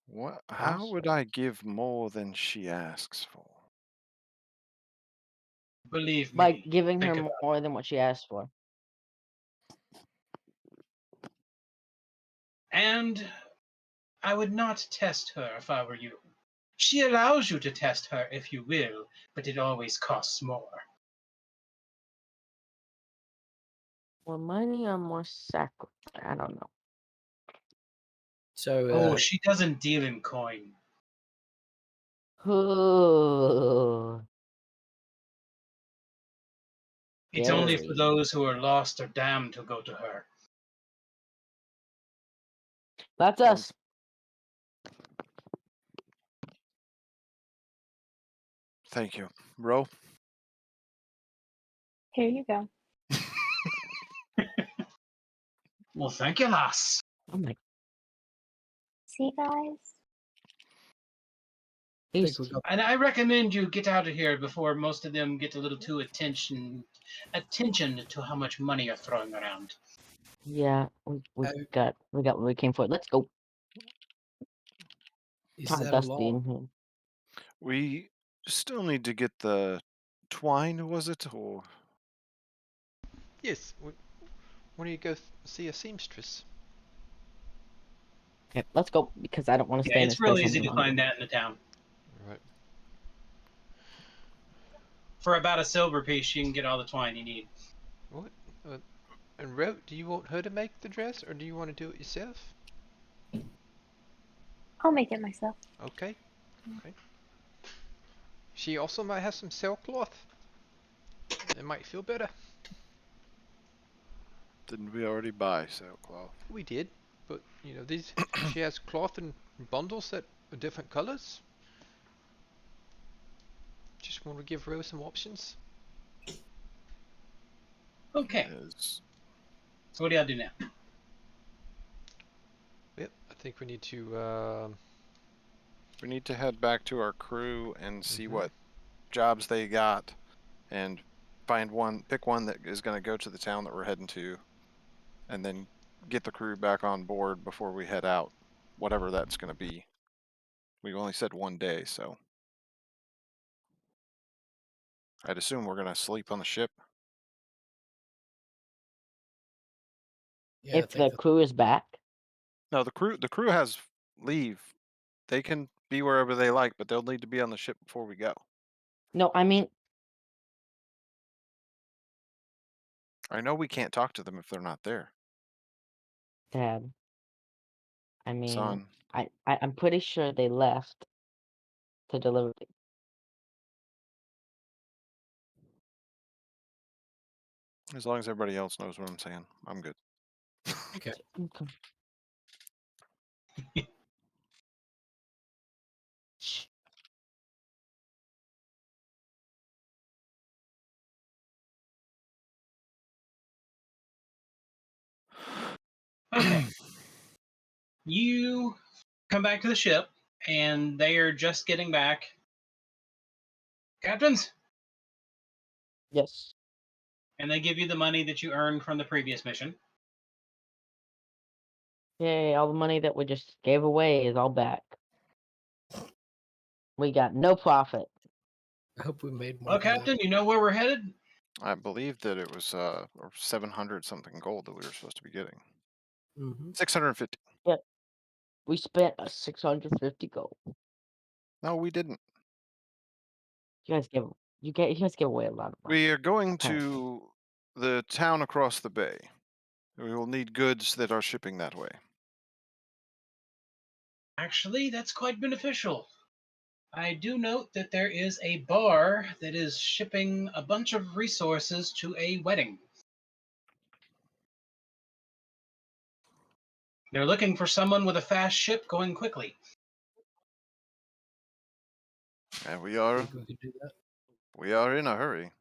What? How would I give more than she asks for? Believe By me. giving Think her about more than what she asked for. And I would not test her if I were you. She allows you to test her if you will, but it always costs more. More money or more sacrifice? I don't know. So Oh, she doesn't deal in coin. Ooh. It's only for Scary. those who are lost or damned who go to her. That's Well, us. Thank you, bro. Here you go. Well, thank you, lass. Oh my. See, guys? I He's, think we got. And I recommend you get out of here before most of them get a little too attention to how much money you're throwing around. yeah, we Uh, got what we came for. Let's go. Is Kind of that a dusty in law? here. We still need to get the twine, was it? Or Yes. When do you go see a seamstress? Okay, let's go because I don't want to Yeah, stay in it's this real place easy any to longer. find that in the town. Right. For about a silver piece, you can get all the twine you need. What? And Ro, do you want her to make the dress, or do you want to do it yourself? I'll make it myself. Okay. Okay. She also might have some sailcloth. It might feel better. didn't we already buy sailcloth? We did, but you know these. She has cloth in bundles that are different colors. Just want to give Rose some options. Okay, Yes. so what do y'all do now? Yep. I think we need to. We need to head back to our crew and see Mhm. what jobs they got, and pick one that is going to go to the town that we're heading to, and then get the crew back on board before we head out, whatever that's going to be. We've only said 1 day, so I'd assume we're going to sleep on the ship. Yeah, I If think the crew is back, No, the crew has leave. They can be wherever they like, but they'll need to be on the ship before we go. no, I mean, I know we can't talk to them if they're not there. Dad. I mean, Son, I'm pretty sure they left to deliver. as long as everybody else knows what I'm saying, I'm good. okay. Okay. Shh. Okay, you come back to the ship, and they are just getting back. Captains, Yes. and they give you the money that you earned from the previous mission. Yay! All the money that we just gave away is all back. We got no profit. I hope we made more Well, than Captain, you know where we're headed? I believe that it was 700 something gold that we were supposed to be getting. that. Mm-hmm. 650. We spent a 650 gold. No, we didn't. You guys give away a lot of money. We are going Apparently. to the town across the bay. We will need goods that are shipping that way. Actually, that's quite beneficial. I do note that there is a bar that is shipping a bunch of resources to a wedding. They're looking for someone with a fast ship going quickly. And we are Think we could do that? in a hurry.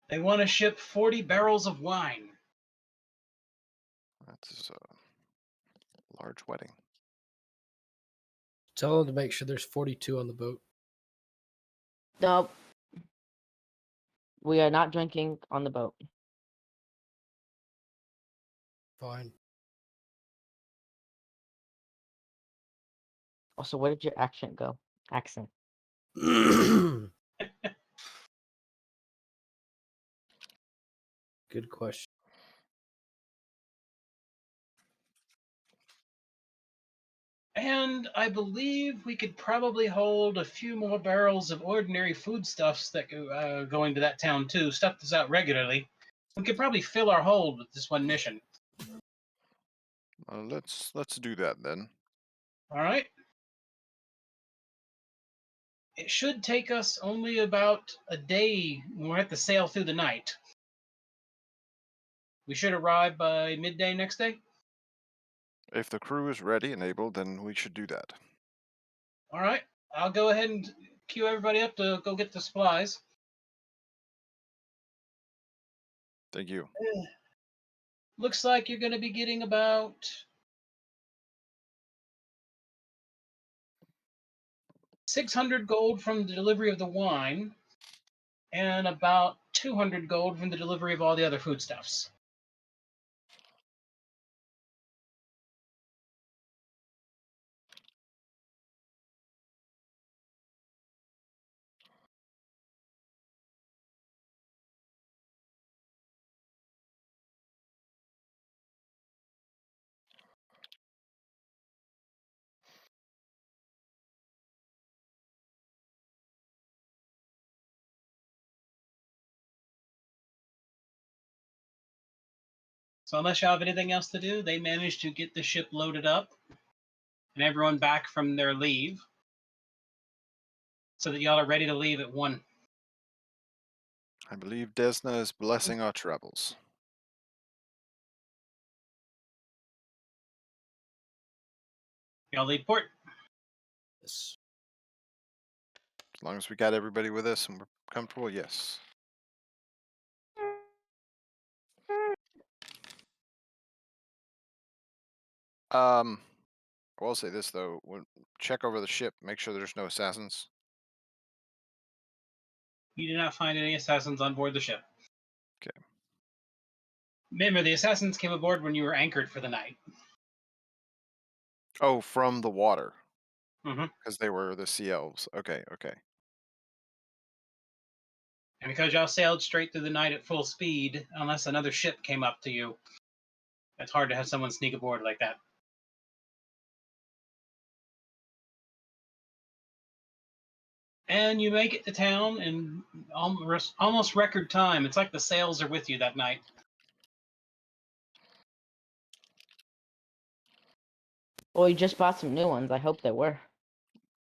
They want to ship 40 barrels of wine. That's a large wedding. Tell them to make sure there's 42 on the boat. Nope. We are not drinking on the boat. Fine. Also, where did your accent go? Accent. Good question. And I believe we could probably hold a few more barrels of ordinary foodstuffs that go going to that town too. Stuff that's out regularly. We could probably fill our hold with this one mission. Let's do that then. All right. It should take us only about a day. We'll have to sail through the night. We should arrive by midday next day. If the crew is ready and able, then we should do that. All right. I'll go ahead and queue everybody up to go get the supplies. Thank you. Looks like you're going to be getting about 600 gold from the delivery of the wine and about 200 gold from the delivery of all the other foodstuffs. So unless you have anything else to do, they managed to get the ship loaded up and everyone back from their leave so that y'all are ready to leave at 1. I believe Desna is blessing our travels. Y'all leave port. Yes. As long as we got everybody with us and we're comfortable, yes. I will say this though: check over the ship, make sure there's no assassins. You did not find any assassins on board the ship. Okay. Remember, the assassins came aboard when you were anchored for the night. Oh, from the water, Mm-hmm. because they were the sea elves. Okay, okay. And because y'all sailed straight through the night at full speed, unless another ship came up to you, it's hard to have someone sneak aboard like that. And you make it to town in almost record time. It's like the sails are with you that night. Well, you just bought some new ones. I hope they were.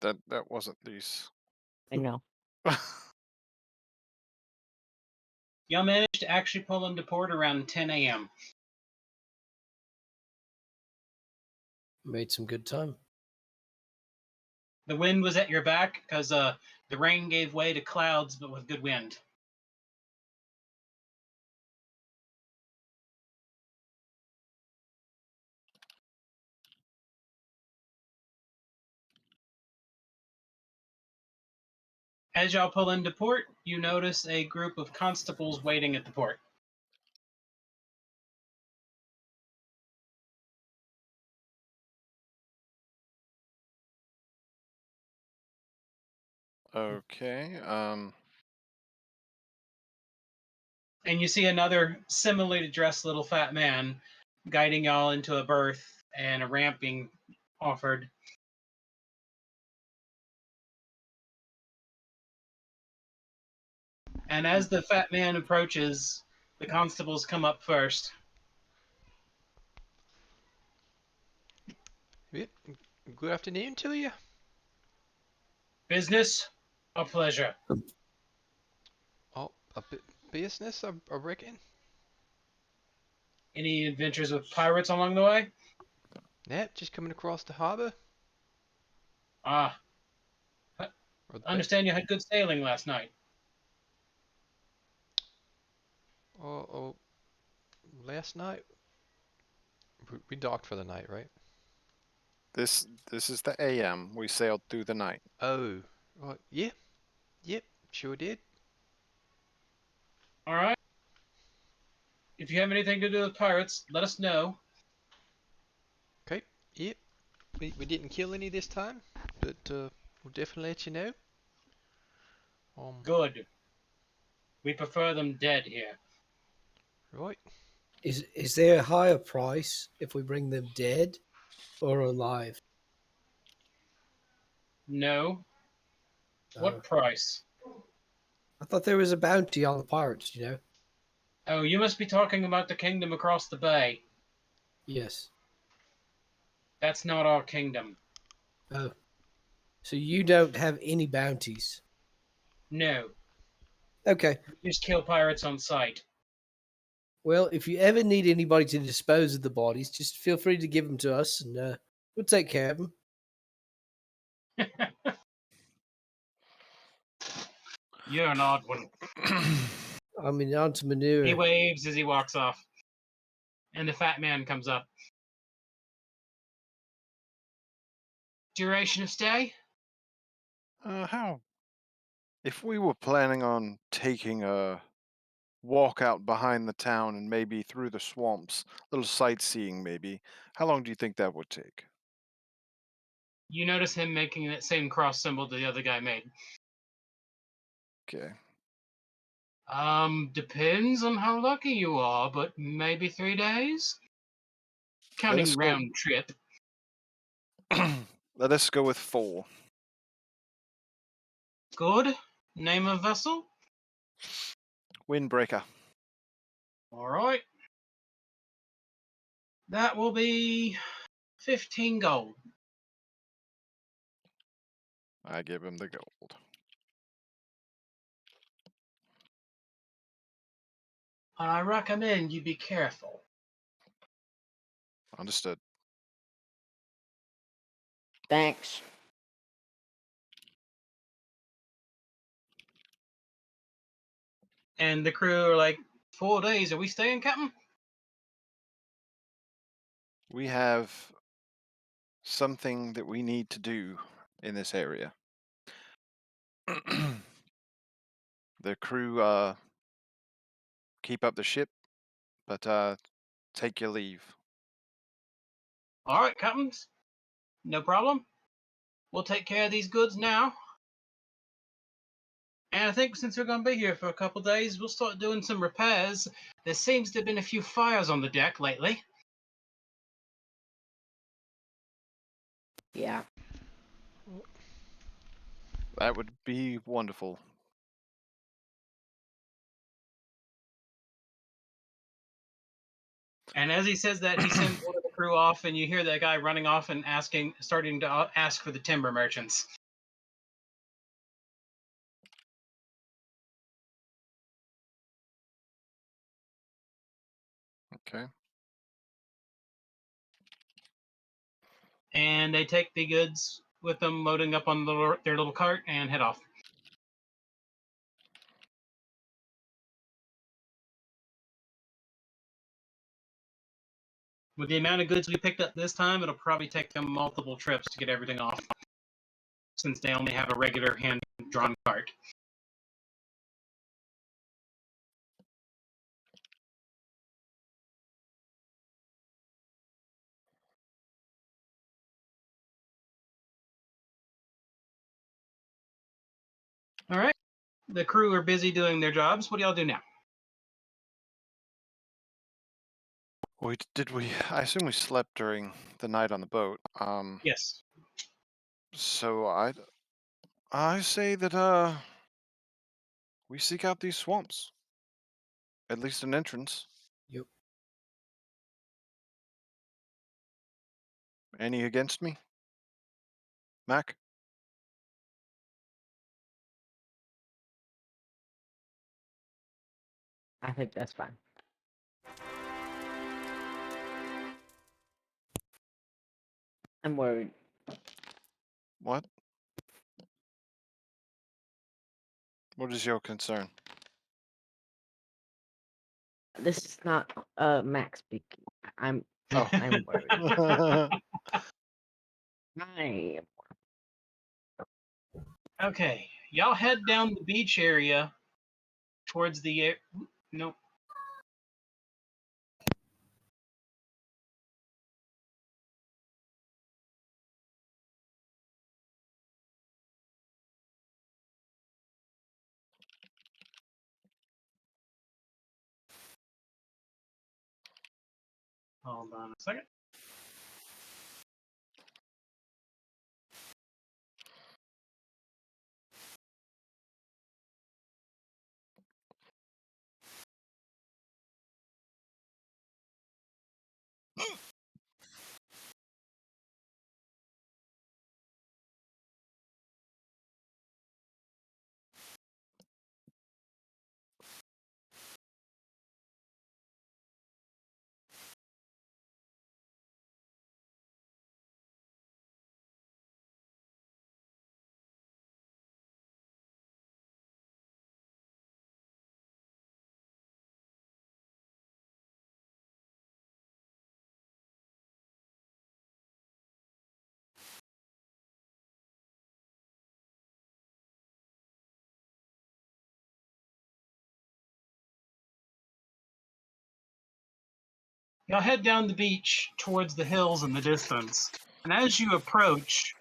That wasn't these. I know. Y'all managed to actually pull into port around 10 a.m. Made some good time. The wind was at your back because the rain gave way to clouds, but with good wind. As y'all pull into port, you notice a group of constables waiting at the port. Okay. And you see another similarly dressed little fat man guiding y'all into a berth and a ramp being offered. And as the fat man approaches, the constables come up first. Yep. Good afternoon to you. Business or pleasure? Oh, business, I reckon. Any adventures with pirates along the way? Yep, just coming across the harbor. Ah, I Or the understand you had good sailing last night. oh, last night we docked for the night, right? This is the AM. We sailed through the night. Oh, well, yeah, yep, sure did. All right. If you have anything to do with pirates, let us know. Okay, yep. We didn't kill any this time, but we'll definitely let you know. Good. We prefer them dead here. Right. Is there a higher price if we bring them dead or alive? No. Uh, What price? I thought there was a bounty on the pirates, you know? Oh, you must be talking about the kingdom across the bay. Yes. That's not our kingdom. Oh. So you don't have any bounties. No, Okay. we just kill pirates on sight. Well, if you ever need anybody to dispose of the bodies, just feel free to give them to us, and we'll take care of them. You're an odd one. I mean, onto He manure. waves as he walks off, and the fat man comes up. Duration of stay? How? If we were planning on taking a walk out behind the town and maybe through the swamps, a little sightseeing maybe, how long do you think that would take? You notice him making that same cross symbol the other guy made. Okay. Depends on how lucky you are, but maybe 3 days? Let Counting us go. round trip. Let us go with 4. Good. Name of vessel? Windbreaker. Alright. That will be 15 gold. I give him the gold. And I recommend you be careful. Understood. Thanks. And the crew are like, 4 days, are we staying, Captain? We have something that we need to do in this area. The crew keep up the ship, but take your leave. Alright, Captains. No problem. We'll take care of these goods now. And I think since we're going to be here for a couple days, we'll start doing some repairs. There seems to have been a few fires on the deck lately. Yeah. That would be wonderful. And as he says that, he sends one of the crew off, and you hear that guy running off and starting to ask for the timber merchants. Okay. And they take the goods with them, loading up on their little cart, and head off. With the amount of goods we picked up this time, it'll probably take them multiple trips to get everything off, since they only have a regular hand-drawn cart. All right. The crew are busy doing their jobs. What do y'all do now? I assume we slept during the night on the boat. Yes. So I say that we seek out these swamps. At least an entrance. Yep. Any against me? Mac? I think that's fine. I'm worried. What? What is your concern? This is not Max speaking. I'm Oh. I'm worried. I Okay. Y'all head down the beach area towards the air. Nope. Hold on a second. Y'all head down the beach towards the hills in the distance, and as you approach,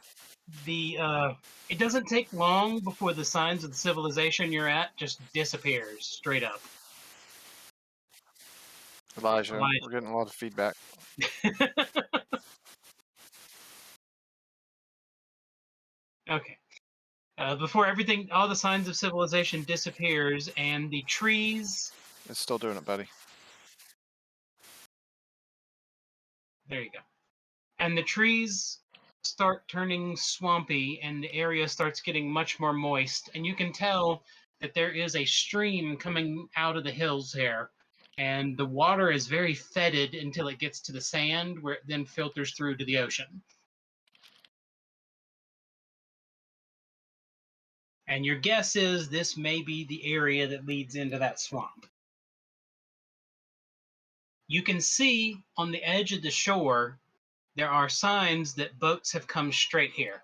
it doesn't take long before the signs of the civilization you're at just disappears straight up. Elijah, we're getting a lot of feedback. Okay. Before everything, all the signs of civilization disappears, and the trees. It's still doing it, buddy. There you go. And the trees start turning swampy, and the area starts getting much more moist. And you can tell that there is a stream coming out of the hills here. And the water is very fetid until it gets to the sand, where it then filters through to the ocean. And your guess is this may be the area that leads into that swamp. You can see on the edge of the shore, there are signs that boats have come straight here.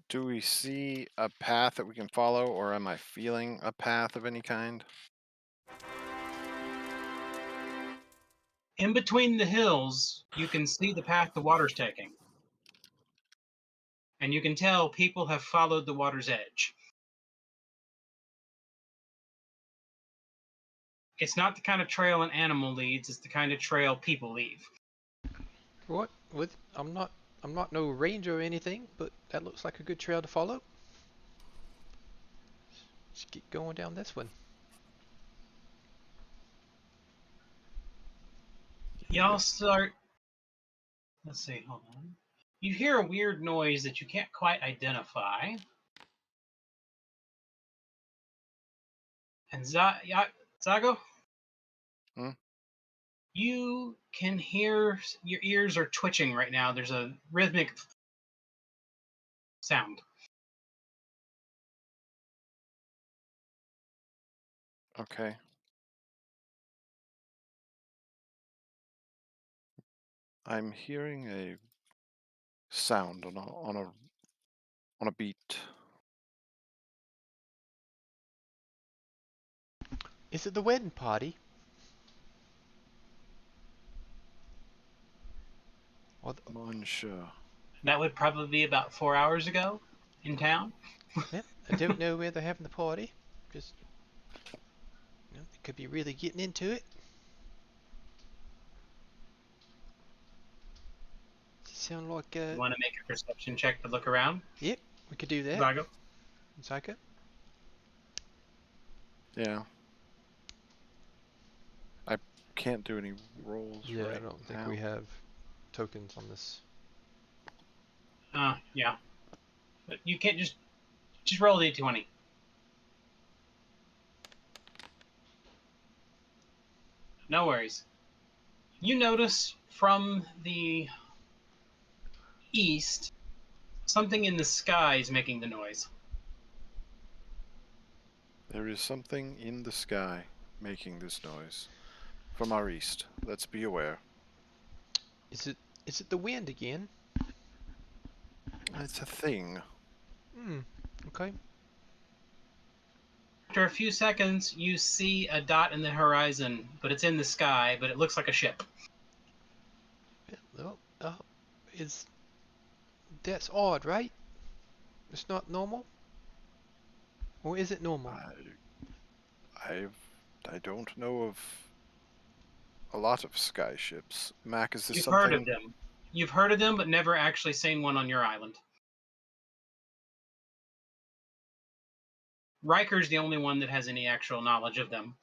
Do we see a path that we can follow, or am I feeling a path of any kind? In between the hills, you can see the path the water's taking. And you can tell people have followed the water's edge. It's not the kind of trail an animal leads, it's the kind of trail people leave. What? With I'm not no ranger or anything, but that looks like a good trail to follow. Let's keep going down this one. Y'all start. Let's see, hold on. You hear a weird noise that you can't quite identify. And Zago? Hmm? You can hear, your ears are twitching right now. There's a rhythmic sound. Okay. I'm hearing a sound on a beat. Is it the wedding party? Or the, I'm unsure. That would probably be about 4 hours ago in town. yeah, I don't know where they're having the party. Just, they could be really getting into it. Does it sound like You want to make a perception check to look around? Yep, we could do that. Zago? Zago? Yeah. I can't do any rolls Yeah, right I don't think now. we have tokens on this. Yeah. But you can't just roll the 20. No worries. You notice from the east something in the sky is making the noise. There is something in the sky making this noise. From our east. Let's be aware. Is it the wind again? It's a thing. Okay. After a few seconds, you see a dot in the horizon, but it's in the sky, but it looks like a ship. Well, is that's odd, right? It's not normal, or is it normal? I don't know of a lot of sky ships. Mac, is this You've something? heard of them. You've heard of them, but never actually seen one on your island. Riker's the only one that has any actual knowledge of them.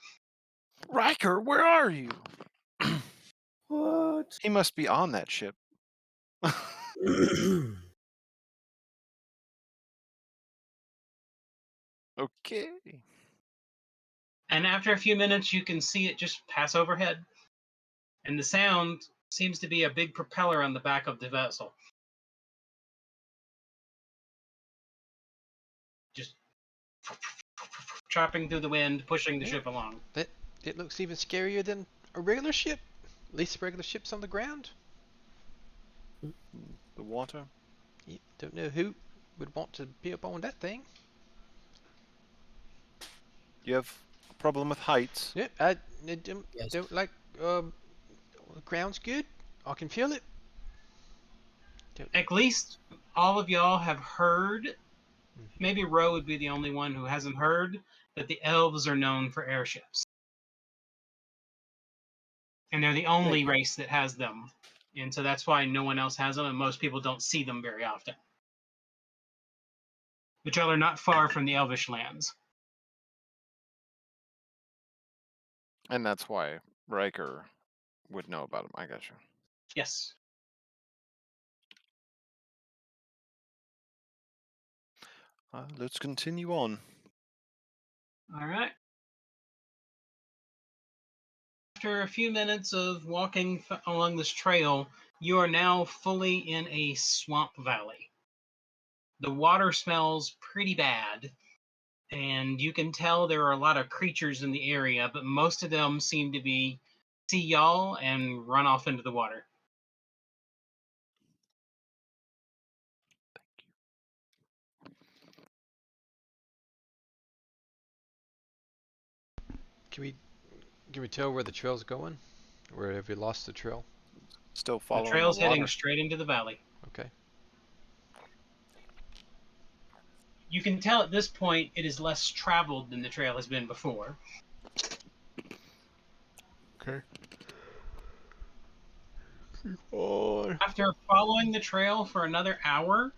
Riker, where are you? What? He must be on that ship. Okay. And after a few minutes, you can see it just pass overhead. And the sound seems to be a big propeller on the back of the vessel. Just chopping through the wind, pushing the Yeah. ship along. It looks even scarier than a regular ship. At least regular ships on the ground. The water. You don't know who would want to be up on that thing. You have a problem with heights? Yeah, I Yes. don't like. The ground's good. I can feel it. At least all of y'all have heard. Mhm. Maybe Ro would be the only one who hasn't heard that the elves are known for airships. And they're the only race that has them. And so that's why no one else has them, and most people don't see them very often. But y'all are not far from the elvish lands. And that's why Riker would know about them. I got you. Yes. Let's continue on. All right. After a few minutes of walking along this trail, you are now fully in a swamp valley. The water smells pretty bad, and you can tell there are a lot of creatures in the area, but most of them seem to see y'all and run off into the water. Can we tell where the trail's going? Or have we lost the trail? Still The following trail's the water. heading straight into the valley. Okay. You can tell at this point it is less traveled than the trail has been before. Okay. Oh. After following the trail for another hour,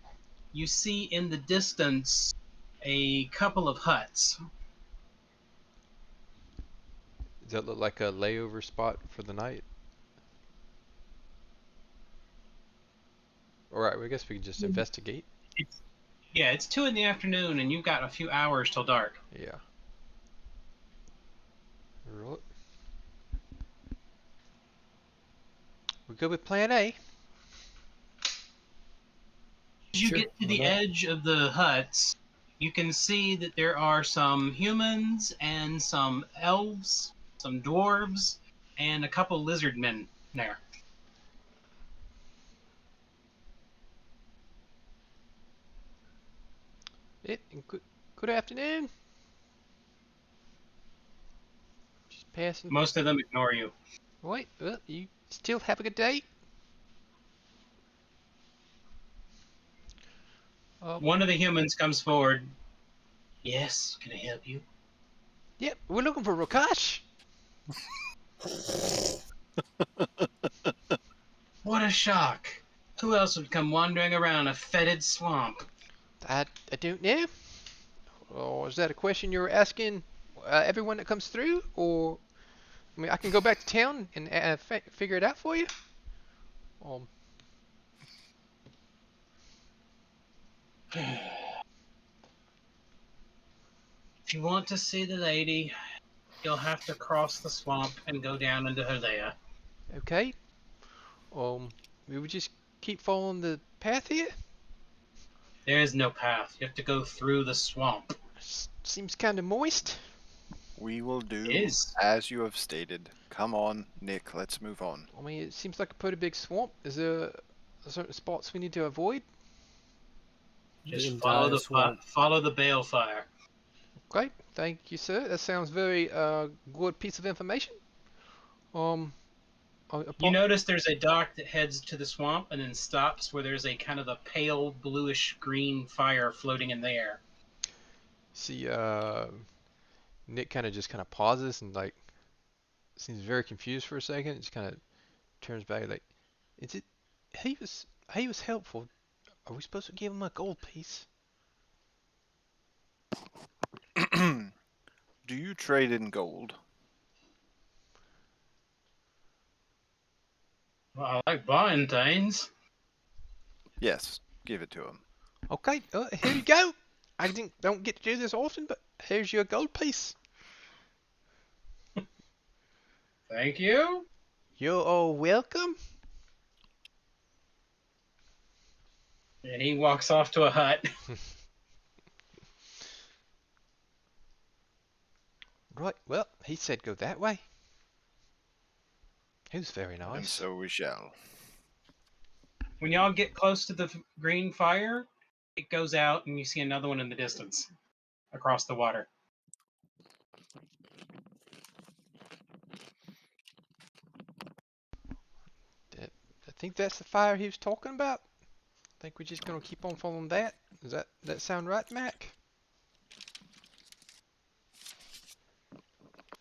you see in the distance a couple of huts. Does that look like a layover spot for the night? Alright, well, I guess we can just investigate. It's 2 in the afternoon, and you've got a few hours till dark. Yeah. Roll it. We good with plan A? As you Sure, get to why the not? edge of the huts, you can see that there are some humans and some elves, some dwarves, and a couple lizard men there. Good afternoon. Just passing. Most of them ignore you. Wait, you still have a good day? One of the humans comes forward. Yes, can I help you? Yep, we're looking for Rokash. What a shock. Who else would come wandering around a fetid swamp? I don't know. Or is that a question you're asking everyone that comes through? Or, I mean, I can go back to town and figure it out for you. Um, If you want to see the lady, you'll have to cross the swamp and go down into her lair. okay. We would just keep following the path here. There is no path. You have to go through the swamp. Seems kind of moist. We will It do is. as you have stated. Come on, Nick. Let's move on. I mean, it seems like a pretty big swamp. Is there certain spots we need to avoid? The Just entire swamp. follow the balefire. Okay, thank you, sir. That sounds very good piece of information. Um, You notice there's a dock that heads to the swamp and then stops where there's a kind of a pale bluish green fire floating in the air. see, Nick kind of pauses and like seems very confused for a second. Just kind of turns back like, is it? He was helpful. Are we supposed to give him a gold piece? Do you trade in gold? Well, I like buying things. Yes. Give it to him. Okay, here you go. I don't get to do this often, but here's your gold piece. Thank you. You're all welcome. And he walks off to a hut. Right, well, he said go that way. Who's very And nice. so we shall. When y'all get close to the green fire, it goes out and you see another one in the distance across the water. I think that's the fire he was talking about. I think we're just gonna keep on following that. Does that sound right, Mac?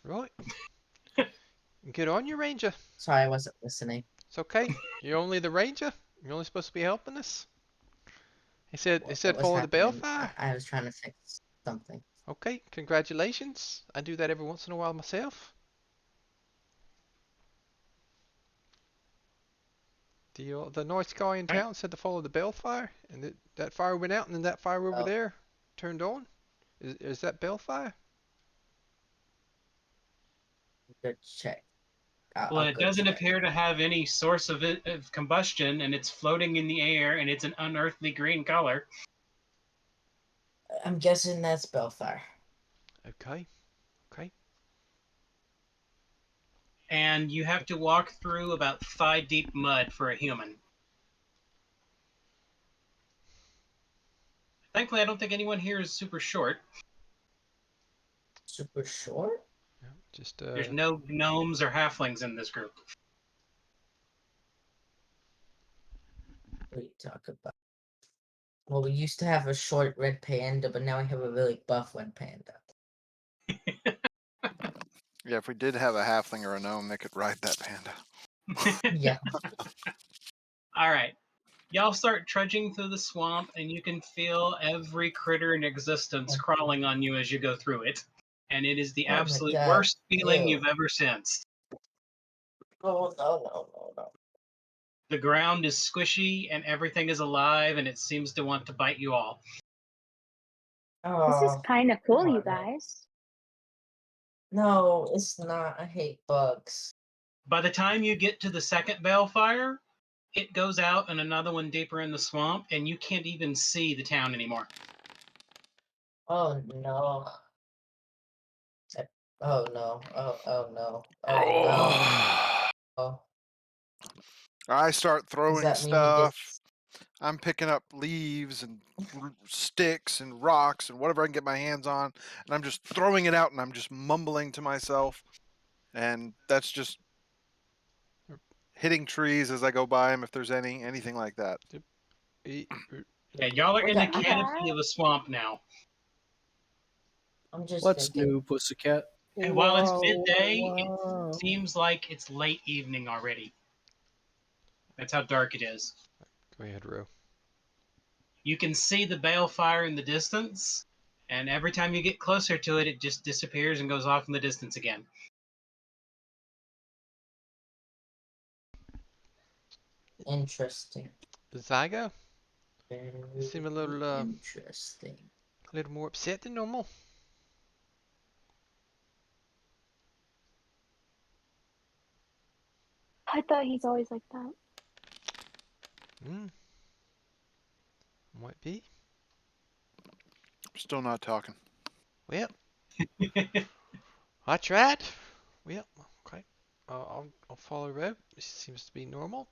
Right. Good on you, Ranger. Sorry, I wasn't listening. It's okay. You're only the Ranger. You're only supposed to be helping us. He said What was follow the happening? balefire. I was trying to fix something. Okay, congratulations. I do that every once in a while myself. The nice guy in town said to follow the balefire, and that fire went out, and then that fire over Oh, there turned on. Is that balefire? good check. Well, I'll it go doesn't check. appear to have any source of combustion, and it's floating in the air, and it's an unearthly green color. I'm guessing that's Bellfire. Okay. Okay. And you have to walk through about thigh-deep mud for a human. Thankfully, I don't think anyone here is super short. Super short? Yeah, just There's no gnomes or halflings in this group. What are you talking about? Well, we used to have a short red panda, but now we have a really buff red panda. Yeah, if we did have a halfling or a gnome, they could ride that panda. Yeah. All right. Y'all start trudging through the swamp, and you can feel every critter in existence crawling on you as you go through it. And it is the Oh my absolute god. worst feeling Ew. you've ever sensed. Oh no. The ground is squishy, and everything is alive, and it seems to want to bite you all. This is Oh, kind of cool, come you on, man. guys. No, it's not. I hate bugs. By the time you get to the second balefire, it goes out and another one deeper in the swamp, and you can't even see the town anymore. Oh no. Oh no. Oh no. Oh no. Oh. I start Does throwing that mean we get stuff. I'm picking up leaves and sticks and rocks and whatever I can get my hands on, and I'm just throwing it out, and I'm just mumbling to myself, and that's just hitting trees as I go by them if there's anything like that. Yeah, y'all are We in the got canopy of a swamp now. I'm just What's thinking. new, Pussycat? And while it's Wow, midday, it wow. seems like it's late evening already. That's how dark it is. Go ahead, Ro. You can see the balefire in the distance, and every time you get closer to it, it just disappears and goes off in the distance again. Interesting. Zago, Very you seem a little interesting. more upset than normal. I thought he's always like that. Hmm. Might be. Still not talking. Well, I tried. Well, okay. I'll follow Ro. It seems to be normal.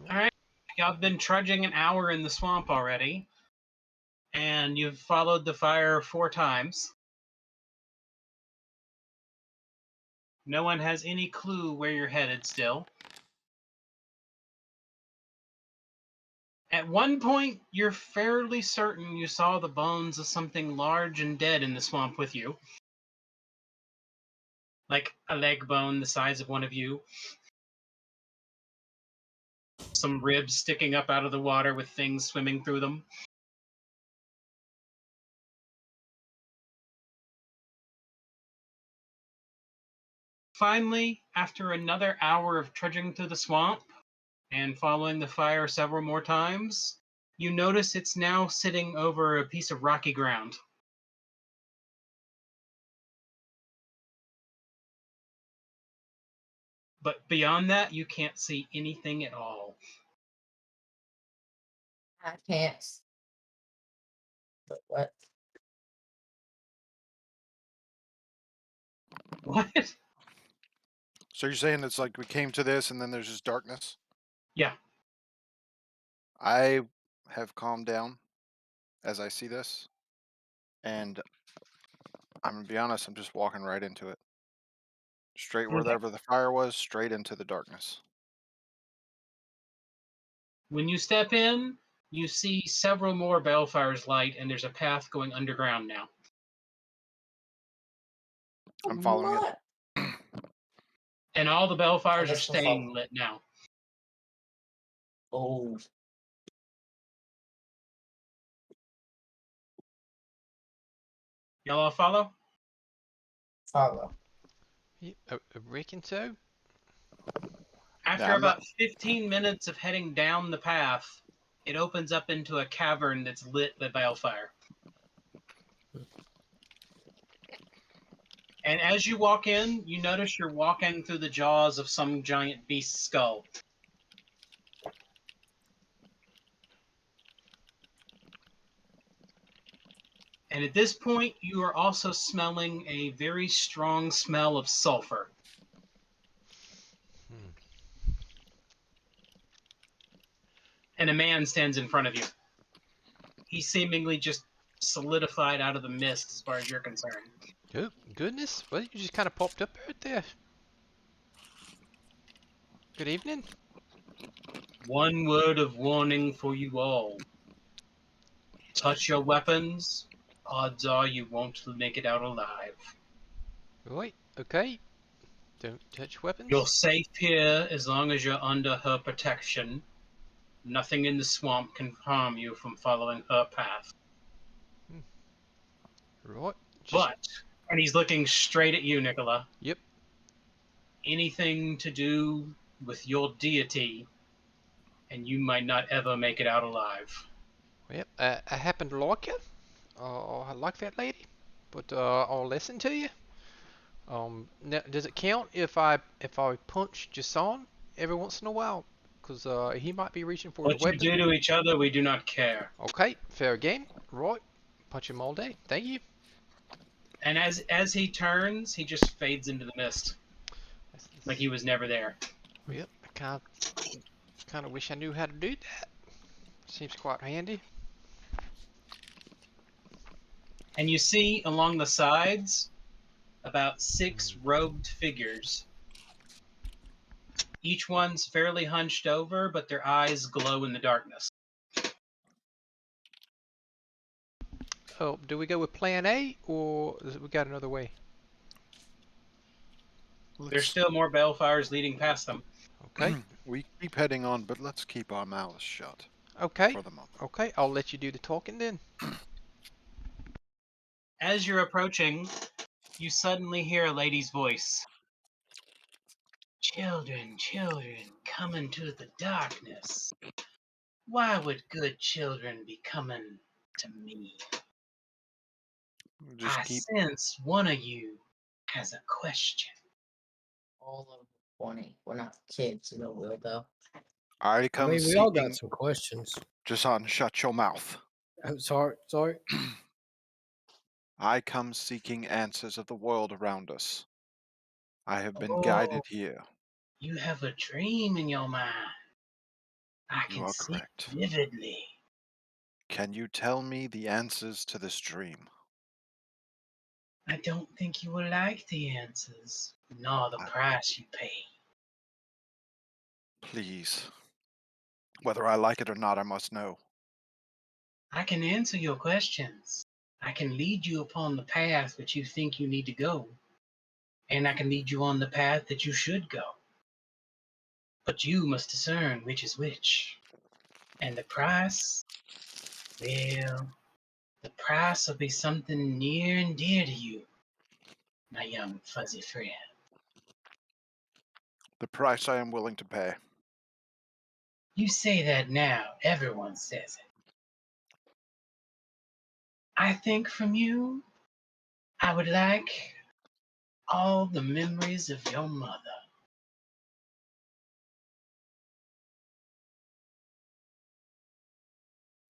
All right, y'all have been trudging an hour in the swamp already, and you've followed the fire 4 times. No one has any clue where you're headed still. At one point, you're fairly certain you saw the bones of something large and dead in the swamp with you. Like a leg bone the size of one of you. Some ribs sticking up out of the water with things swimming through them. Finally, after another hour of trudging through the swamp and following the fire several more times, you notice it's now sitting over a piece of rocky ground. But beyond that, you can't see anything at all. I can't. But what? What? So you're saying it's like we came to this and then there's just darkness? Yeah. I have calmed down as I see this, and I'm gonna be honest, I'm just walking right into it. Straight Okay. wherever the fire was, straight into the darkness. When you step in, you see several more balefires light, and there's a path going underground now. I'm following it. What? And all the balefires are guess we'll staying follow. lit now. Oh, Y'all all follow? follow. Yeah, I reckon so. Yeah, After I'm not. about 15 minutes of heading down the path, it opens up into a cavern that's lit by balefire. And as you walk in, you notice you're walking through the jaws of some giant beast's skull. And at this point, you are also smelling a very strong smell of sulfur. Hmm. And a man stands in front of you. He's seemingly just solidified out of the mist as far as you're concerned. Oh, goodness. Well, you just kind of popped up right there. Good evening. One word of warning for you all. Touch your weapons, odds are you won't make it out alive. Right, okay. Don't touch You're weapons. safe here as long as you're under her protection. Nothing in the swamp can harm you from following her path. Right, just, But, and he's looking straight at you, Nicola, yep. anything to do with your deity, and you might not ever make it out alive. Yep, I happen to like you. I like that lady. But I'll listen to you. Now, does it count if I punch Jason every once in a while? Cause he might be reaching for his What you weapon. do to each other, we do not care. Okay, fair game. Right, punch him all day. Thank you. And as he turns, he just fades into the mist, That's, like he was never there. yep, I kind of wish I knew how to do that. Seems quite handy. And you see along the sides about Hmm. 6 robed figures. Each one's fairly hunched over, but their eyes glow in the darkness. Oh, do we go with Plan A or we got another way? There's Let's. still more balefires leading past them. Okay, We keep heading on, but let's keep our mouths shut okay, for the moment. okay. I'll let you do the talking then. As you're approaching, you suddenly hear a lady's voice. Children, children, come into the darkness. Why would good children be coming to me? Just I keep. sense one of you has a question. All of 20. We're not kids, no will though. I I come mean, we all got seeking. some questions. Jason, shut your mouth. I'm sorry. Sorry. I come seeking answers of the world around us. I have been guided Oh, here. you have a dream in your mind. I You can are see correct. it vividly. Can you tell me the answers to this dream? I don't think you will like the answers, nor the I- price you pay. Please. Whether I like it or not, I must know. I can answer your questions. I can lead you upon the path which you think you need to go, and I can lead you on the path that you should go. But you must discern which is which. And the price, well, the price will be something near and dear to you, my young fuzzy friend. The price I am willing to pay. You say that now, everyone says it. I think from you, I would like all the memories of your mother.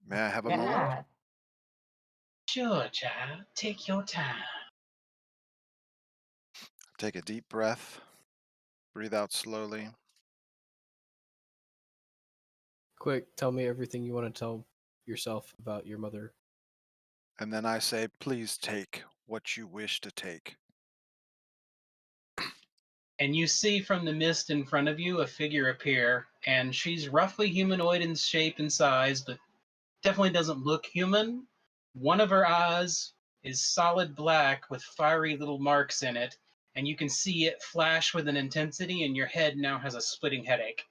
May I have a moment? Yeah. Sure, child, take your time. Take a deep breath. Breathe out slowly. Quick, tell me everything you want to tell yourself about your mother. And then I say, please take what you wish to take. And you see from the mist in front of you a figure appear, and she's roughly humanoid in shape and size, but definitely doesn't look human. One of her eyes is solid black with fiery little marks in it, and you can see it flash with an intensity, and your head now has a splitting headache.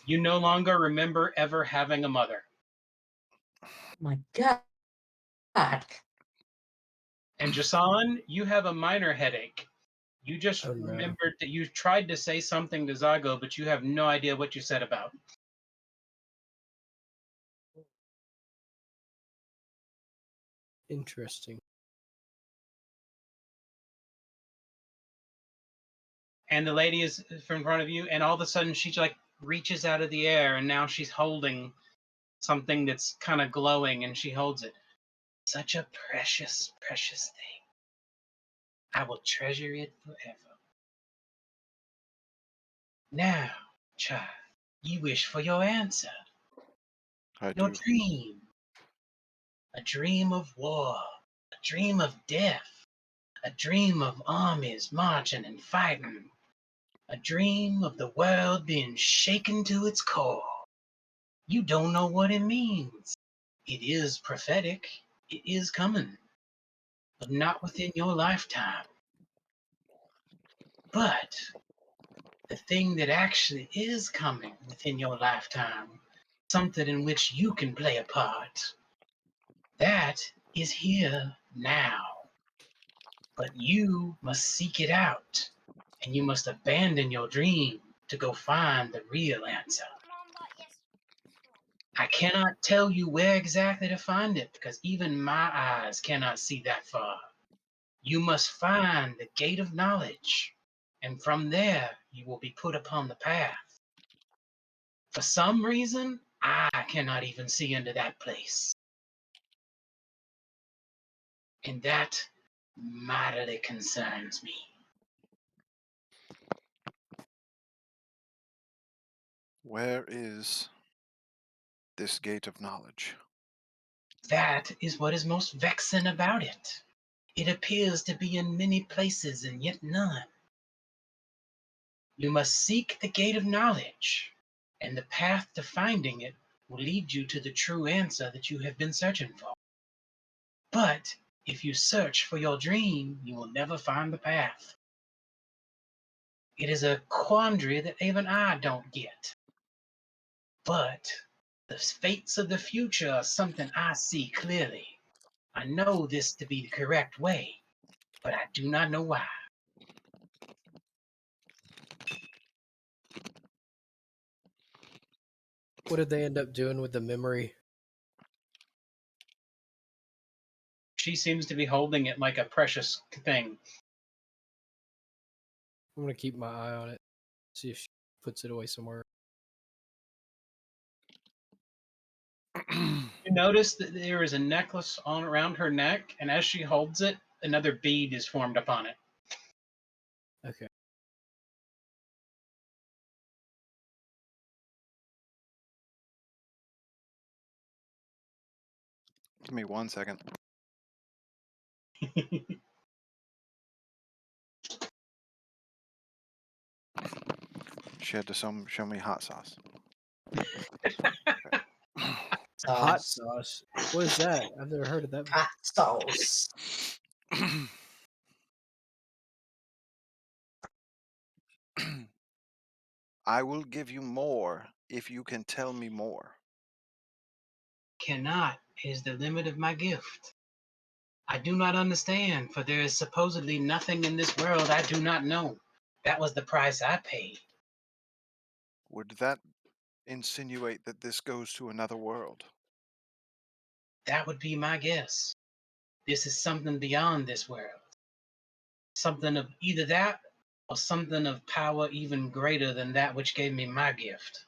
You no longer remember ever having a mother. My God. And Jason, you have a minor headache. You just Oh, no. remembered that you tried to say something to Zago, but you have no idea what you said about. Interesting. And the lady is in front of you, and all of a sudden she like reaches out of the air, and now she's holding something that's kind of glowing, and she holds it. Such a precious, precious thing. I will treasure it forever. Now, child, you wish for your answer. I Your do. dream. A dream of war. A dream of death. A dream of armies marching and fighting. A dream of the world being shaken to its core. You don't know what it means. It is prophetic. It is coming. But not within your lifetime. But the thing that actually is coming within your lifetime, something in which you can play a part, that is here now. But you must seek it out, and you must abandon your dream to go find the real answer. I cannot tell you where exactly to find it because even my eyes cannot see that far. You must find the gate of knowledge, and from there you will be put upon the path. For some reason, I cannot even see into that place. And that mightily concerns me. Where is this gate of knowledge? That is what is most vexing about it. It appears to be in many places and yet none. You must seek the gate of knowledge, and the path to finding it will lead you to the true answer that you have been searching for. But if you search for your dream, you will never find the path. It is a quandary that even I don't get. But the fates of the future are something I see clearly. I know this to be the correct way, but I do not know why. What did they end up doing with the memory? She seems to be holding it like a precious thing. I'm going to keep my eye on it, see if she puts it away somewhere. You notice that there is a necklace on around her neck, and as she holds it, another bead is formed upon it. Okay. Give me 1 second. She had to show me hot sauce. Hot sauce. What is that? I've never heard of that before. Hot sauce. I will give you more if you can tell me more. Cannot is the limit of my gift. I do not understand, for there is supposedly nothing in this world I do not know. That was the price I paid. Would that insinuate that this goes to another world? That would be my guess. This is something beyond this world. Something of either that or something of power even greater than that which gave me my gift.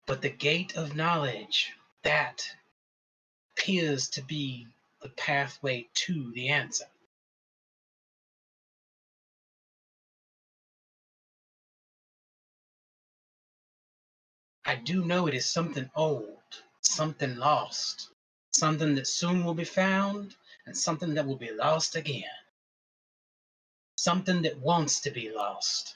But the gate of knowledge, that appears to be the pathway to the answer. I do know it is something old, something lost, something that soon will be found, and something that will be lost again. Something that wants to be lost.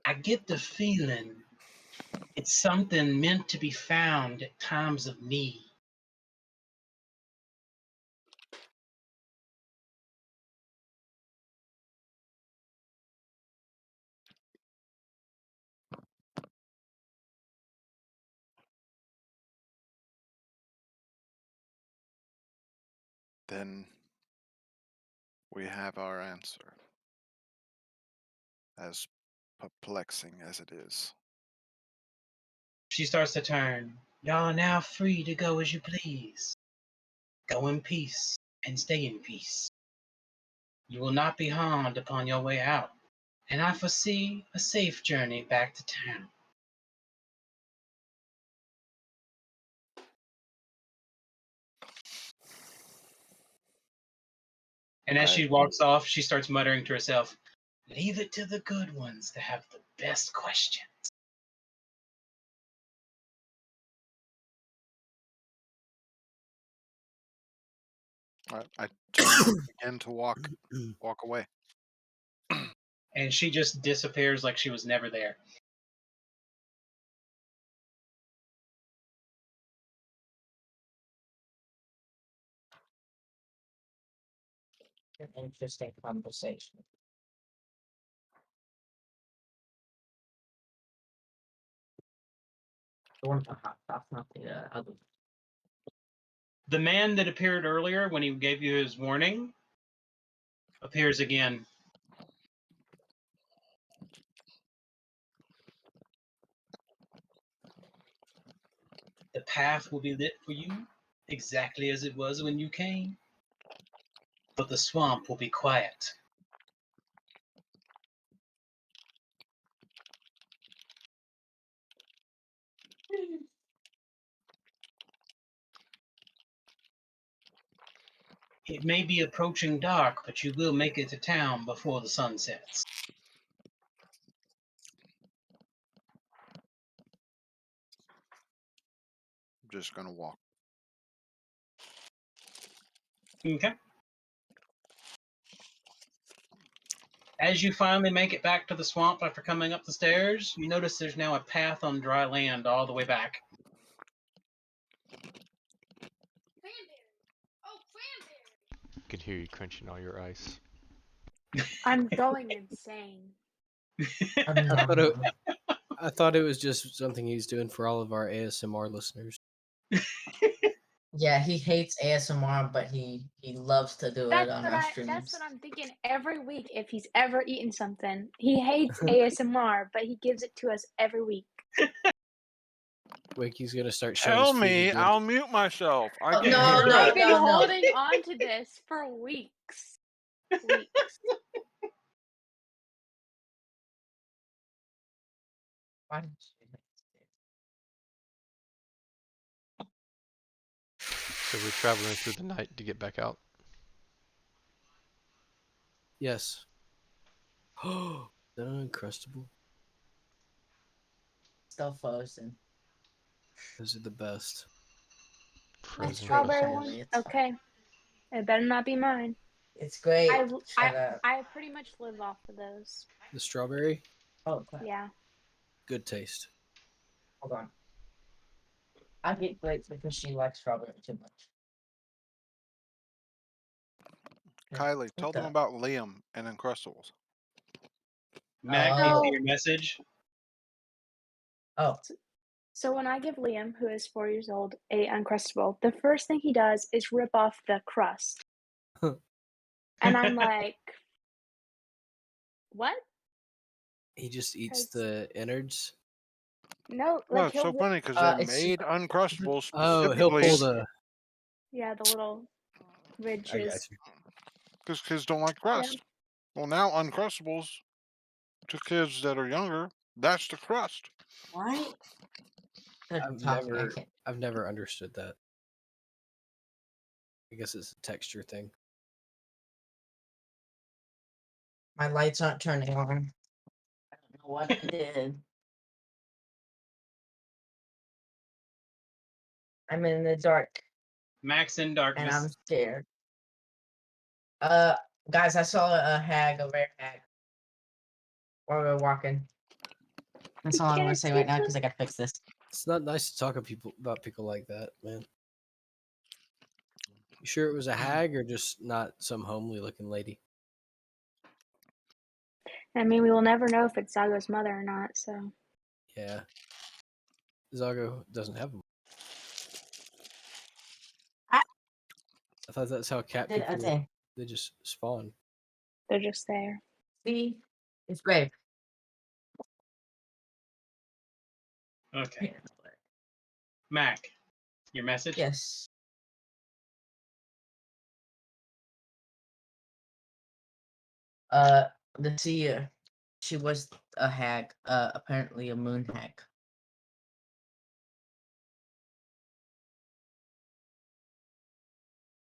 I get the feeling it's something meant to be found at times of need. Then we have our answer, as perplexing as it is. She starts to turn. Y'all are now free to go as you please. Go in peace and stay in peace. You will not be harmed upon your way out, and I foresee a safe journey back to town. And as she walks off, she starts muttering to herself, leave it to the good ones to have the best question. I turn again to walk away. And she just disappears like she was never there. An interesting conversation. The one with the hot sauce, not the other. The man that appeared earlier when he gave you his warning appears again. The path will be lit for you exactly as it was when you came, but the swamp will be quiet. It may be approaching dark, but you will make it to town before the sun sets. I'm just gonna walk. Okay. As you finally make it back to the swamp after coming up the stairs, you notice there's now a path on dry land all the way back. I can hear you crunching all your ice. I'm going insane. I thought it was just something he's doing for all of our ASMR listeners. Yeah, he hates ASMR, but he loves to do it on our That's streams. what I'm thinking every week if he's ever eaten something. He hates ASMR, but he gives it to us every week. Wiki's gonna start showing Tell his me, feet I'll mute myself. I Oh, can no, hear no, I've you. been no. holding on to this for weeks. Weeks. Why did you make So we're traveling through the night to get back out. Yes. Oh, is that uncrustable? still frozen? Those are the best. The Frozen. strawberry Candy, one? it's fine. Okay. It better not be mine. It's great. Shut I up. I pretty much live off of those. The strawberry, Oh, crap. Yeah. good taste. Hold on. I get grapes because she likes strawberry too much. Kylie, tell them the- about Liam and Uncrustables. Mac, do you see your message? Oh, So when I give Liam, who is 4 years old, a Uncrustable, the first thing he does is rip off the crust. And I'm like, what? He just eats 'Cause- the innards. No, Well, like it's so he'll funny because they're it's made Uncrustables Oh, he'll specifically pull the. yeah, the little I got ridges. you. because kids don't like crust. Well, now Uncrustables to kids that are younger, that's the crust. Right? They're I've talking. I never, can't. I've never understood that. I guess it's a texture thing. My lights aren't turning on. I don't know what I did. I'm in the dark Max in and darkness. I'm scared. Uh, guys, I saw a hag, a rare hag, while we were walking. That's all I'm Can I gonna say right see now them? because I gotta fix this. It's not nice to talk about people like that, man. You sure it was a hag or just not some homely looking lady? I mean, we will never know if it's Zago's mother or not, so. Yeah. Zago doesn't have them. I I thought that's how cat did. people Okay. they just spawn. They're just there. See, it's great. Okay. Mac, your message? Yes. Uh, the seer. She was a hag. Apparently a moon hag.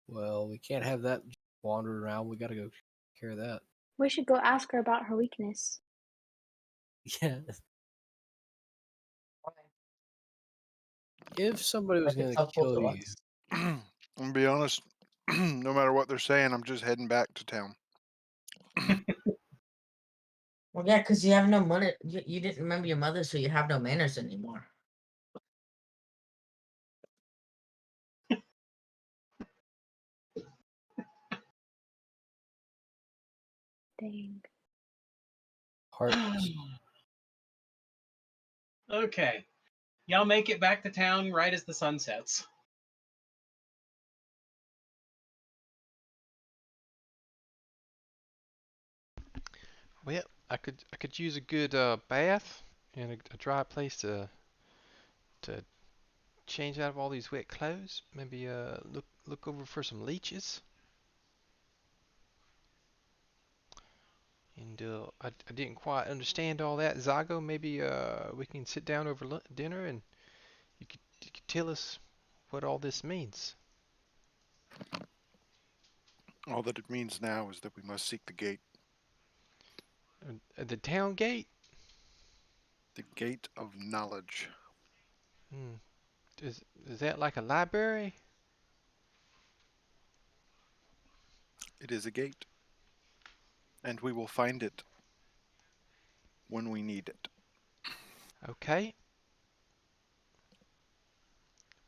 Well, we can't have that wandering around. We got to go take care of that. We should go ask her about her weakness. Yeah. If somebody was Like it's going to helpful kill to you, us. I'm gonna be honest. No matter what they're saying, I'm just heading back to town. Well, yeah, because you have no money. You didn't remember your mother, so you have no manners anymore. Dang. heart. Okay. Y'all make it back to town right as the sun sets. Well, I could use a good bath and a dry place to change out of all these wet clothes. Maybe look over for some leeches. And I didn't quite understand all that, Zago. Maybe we can sit down over dinner and you could tell us what all this means. All that it means now is that we must seek the gate. The town gate. The gate of knowledge. Hmm. Is that like a library? It is a gate, and we will find it when we need it. Okay.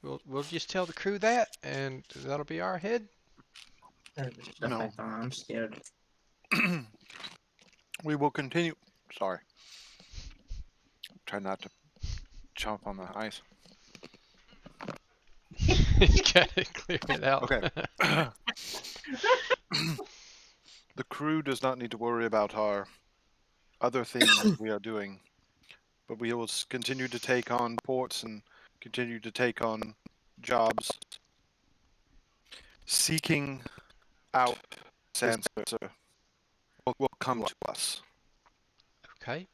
We'll just tell the crew that, and that'll be our head. Stuff I No, thought I'm scared. we will continue. Sorry, try not to chomp on the ice. He's gotta clear it out. Okay. The crew does not need to worry about our other things we are doing, but we will continue to take on ports and continue to take on jobs, seeking out this answer will come to us. Okay.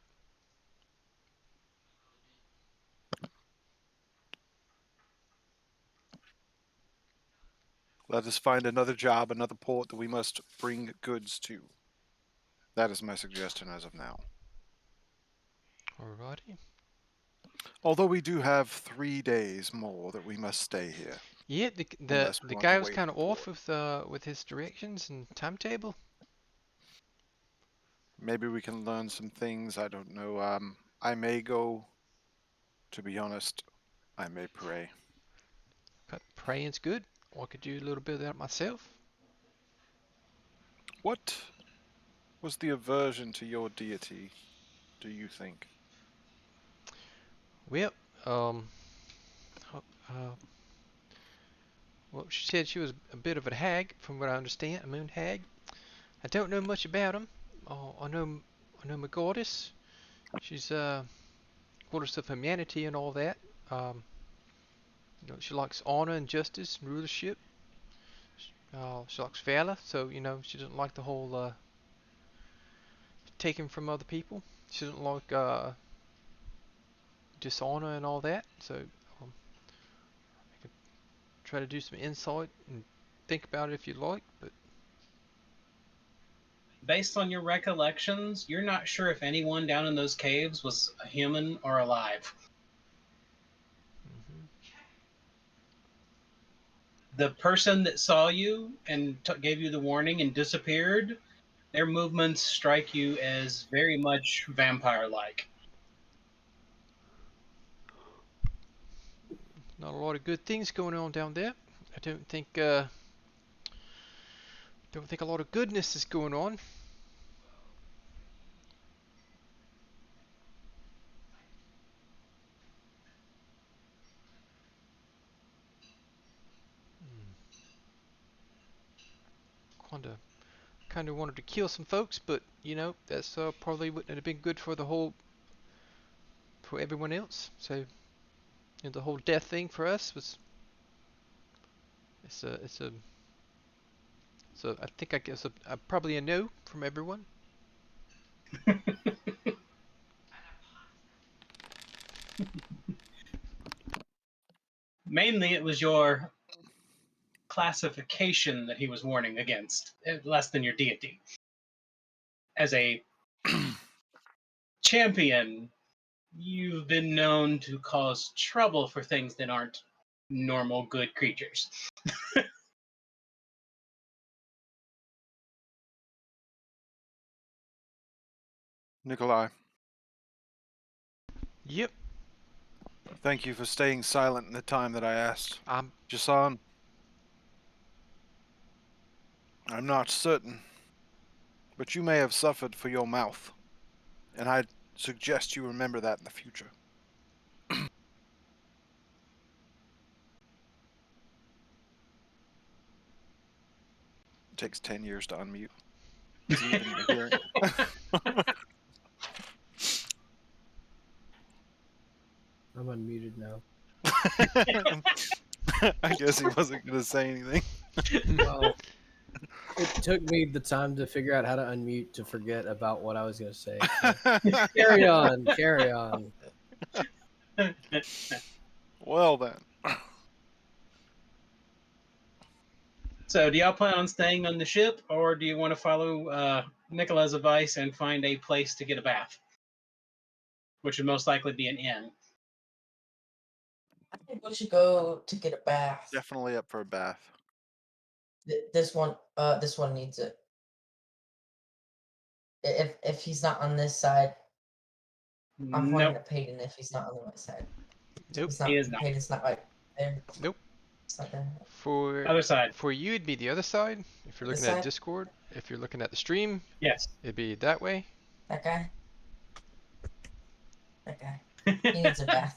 Let us find another job, another port that we must bring goods to. That is my suggestion as of now. Alrighty. Although we do have 3 days more that we must stay here, Yeah, the unless we the want to guy was wait kind of for off port. with his directions and timetable. Maybe we can learn some things. I don't know. I may go. To be honest, I may pray. But praying's good. I could do a little bit of that myself. What was the aversion to your deity, do you think? Well, um, uh, well, she said she was a bit of a hag, from what I understand, a moon hag. I don't know much about him. I know my goddess. She's goddess of humanity and all that. Um, she likes honor and justice and rulership. She likes valor, so she doesn't like the whole taking from other people. She doesn't like dishonor and all that. So I could try to do some insight and think about it if you'd like. But Based on your recollections, you're not sure if anyone down in those caves was a human or alive. mhm. The person that saw you and gave you the warning and disappeared, their movements strike you as very much vampire-like. Not a lot of good things going on down there. I don't think a lot of goodness is going on. Kind of wanted to kill some folks, but you know that's probably wouldn't have been good for for everyone else. So you know, the whole death thing for us was so I think I guess probably a no from everyone. Mainly, it was your classification that he was warning against, less than your deity. As a champion, you've been known to cause trouble for things that aren't normal good creatures. Nikolai, Yep, thank you for staying silent in the time that I asked. I'm Jason, I'm not certain, but you may have suffered for your mouth, and I'd suggest you remember that in the future. It takes 10 years to unmute. Is he even hearing? I'm unmuted now. I guess he wasn't going to say anything. Well, it took me the time to figure out how to unmute to forget about what I was going to say. So. Carry on, carry on. Well then. So, do y'all plan on staying on the ship, or do you want to follow Nicola's advice and find a place to get a bath, which would most likely be an inn? I think we should go to get a bath. Definitely up for a bath. This one needs it. If he's not on this side, I'm pointing Nope, at Peyton. If he's not on the right side, nope, he's not. he is not. Peyton's not right there. nope. It's not there. Other side. For you, it'd be the other side. If you're This looking at side? Discord, if you're looking at the stream, Yes. it'd be that way. That guy. That guy. He needs a bath.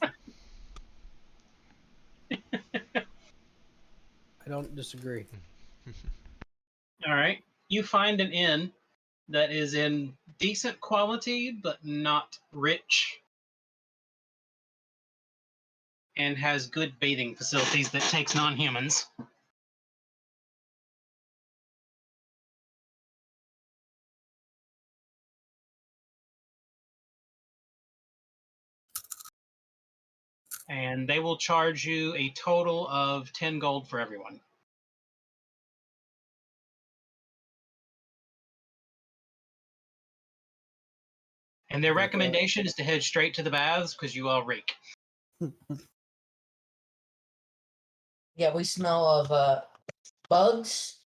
I don't disagree. All right. You find an inn that is in decent quality, but not rich, and has good bathing facilities that takes non-humans. And they will charge you a total of 10 gold for everyone. And their Okay. recommendation is to head straight to the baths because you all reek. Yeah, we smell of bugs,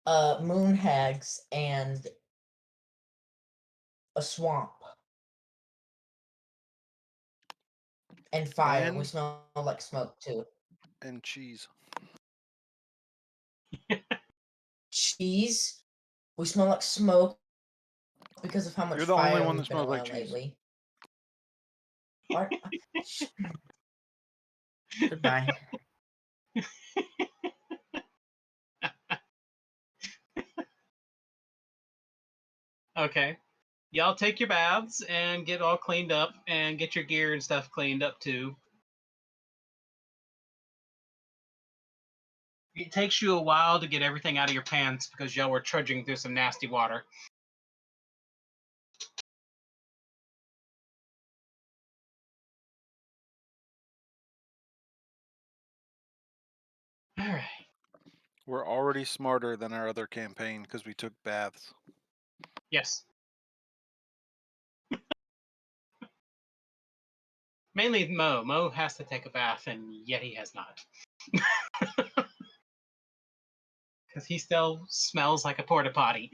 moon hags, and a swamp. And fire. We And- smell like smoke too. And cheese. Cheese. We smell like smoke because of how much You're the only fire one we've that been smells like around cheese. lately. What? Goodbye. Okay. Y'all take your baths and get all cleaned up and get your gear and stuff cleaned up too. It takes you a while to get everything out of your pants because y'all were trudging through some nasty water. We're already smarter than our other campaign because we took baths. Yes. Mainly Mo. Mo has to take a bath, and yet he has not. Because he still smells like a porta potty.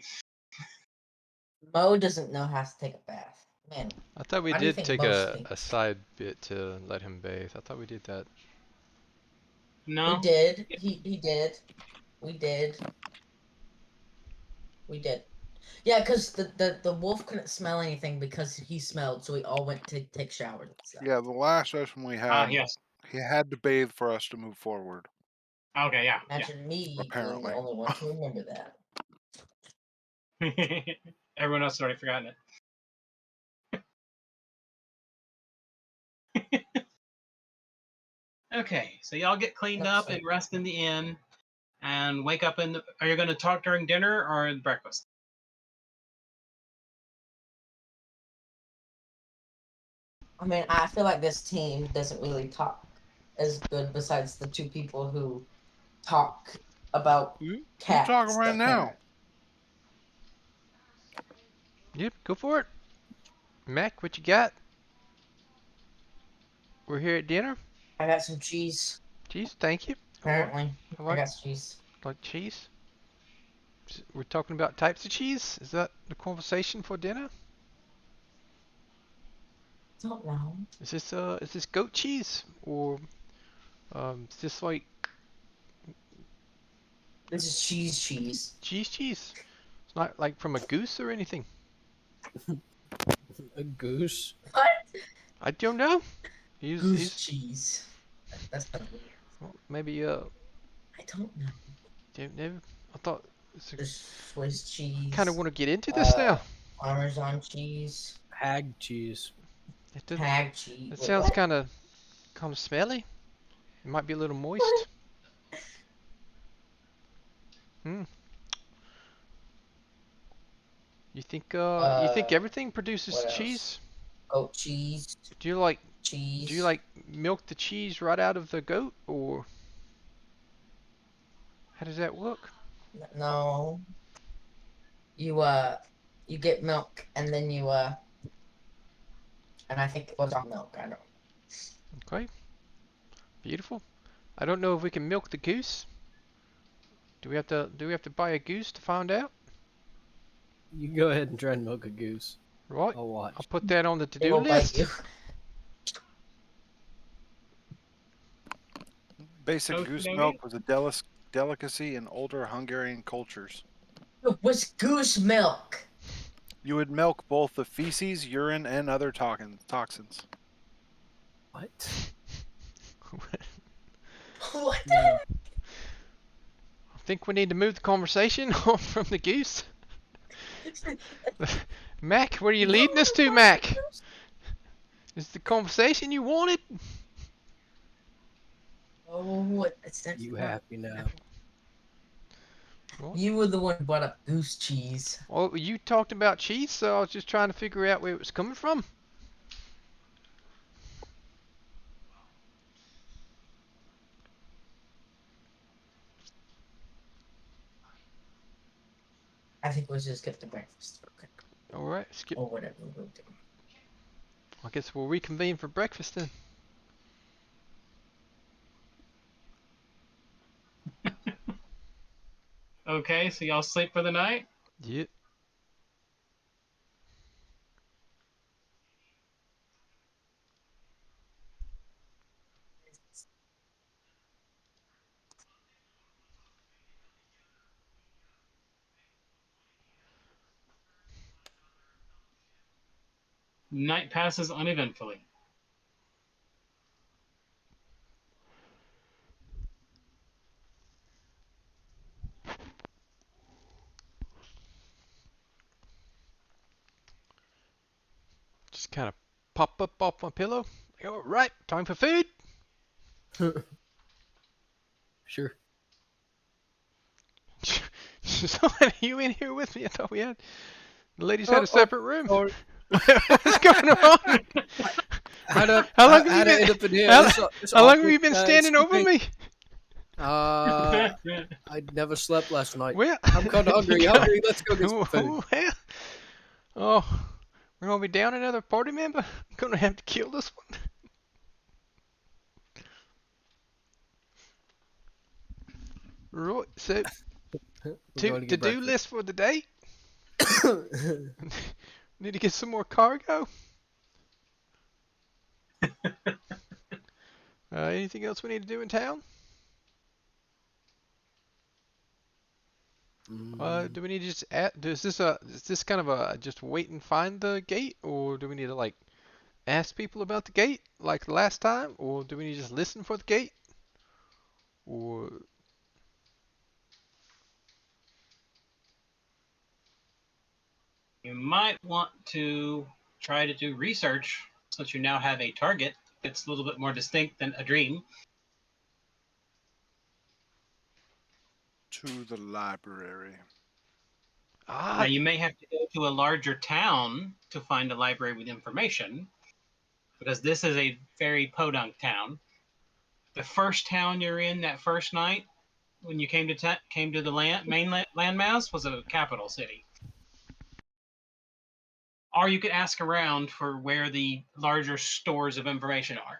Mo doesn't know how to take a bath. Man, I thought we why do you did think take Mo a stinks? side bit to let him bathe. I thought we did that. No. We did. He did. We did. We did. Yeah, because the wolf couldn't smell anything because he smelled, so we all went to take showers and stuff. Yeah, the last session we had, Yes. he had to bathe for us to move forward. Okay, yeah. Imagine me being Apparently. the only one to remember that. Yeah. Everyone else has already forgotten it. Okay, so y'all get cleaned Looks up and like- rest in the inn, and wake up in. Are you going to talk during dinner or breakfast? I mean, I feel like this team doesn't really talk as good besides the two people who talk about You cats. talking right that now? parent. Yep, go for it. Mac, what you got? We're here at dinner. I got some cheese. Cheese, thank you. Apparently, I I like, got cheese. like cheese. We're talking about types of cheese. Is that the conversation for dinner? Don't know. Is this goat cheese or is this like This is cheese. cheese? It's not like from a goose or anything. A goose. What? I don't know. Goose cheese. That's kind of weird. Well, maybe I don't know. never. I thought There's Swiss cheese. kind of want to get into this now. Parmesan cheese. Hag cheese. Hag cheese. It Wait, sounds what? kind of smelly. It might be a little moist. Hmm. You think everything produces what else? cheese? Goat cheese. Do you like Cheese. milk the cheese right out of the goat, or how does that work? No. You get milk and then and I think it was on milk. I don't know. Okay, beautiful. I don't know if we can milk the goose. Do we have to buy a goose to find out? You go ahead and try and milk a goose. Right. I'll watch. I'll put that on the It to-do won't bite list. you. Basic Toast goose nugget? milk was a delicacy in older Hungarian cultures. It was goose milk. You would milk both the feces, urine, and other toxins. What? What the No. heck? I think we need to move the conversation on from the goose. Mac, where are you leading us to, Mac? Is the conversation you wanted? Oh, it's not. You happy now? You were the one who brought up goose cheese. Well, you talked about cheese, so I was just trying to figure out where it was coming from. I think we'll just get to breakfast. Okay. All right, skip. Or whatever we'll do. I guess we'll reconvene for breakfast then. Okay, so y'all sleep for the night? Yep. Night passes uneventfully. Just kind of pop up off my pillow. All right, time for food. Sure. So are you in here with me? I thought we had the ladies had Oh, a separate room. sorry. What's going on? How How long have you to been- end up in here? how- This How long have awkward you been guy standing over sleeping. me? I never slept last night. Well, I'm kind of hungry. you Hungry. Let's go get some food. Well, oh, we're gonna be down another party member. Gonna have to kill this one. Right. So, We're going to get to-do breakfast. list for the day. Need to get some more cargo. Anything else we need to do in town? Do we need to just is this kind of a just wait and find the gate, or do we need to like ask people about the gate like the last time, or do we need to just listen for the gate, or You might want to try to do research since you now have a target that's a little bit more distinct than a dream. To the library. Now, ah you may have to go to a larger town to find a library with information, because this is a very podunk town. The first town you're in that first night, when you came to the main landmass, was a capital city. Or you could ask around for where the larger stores of information are.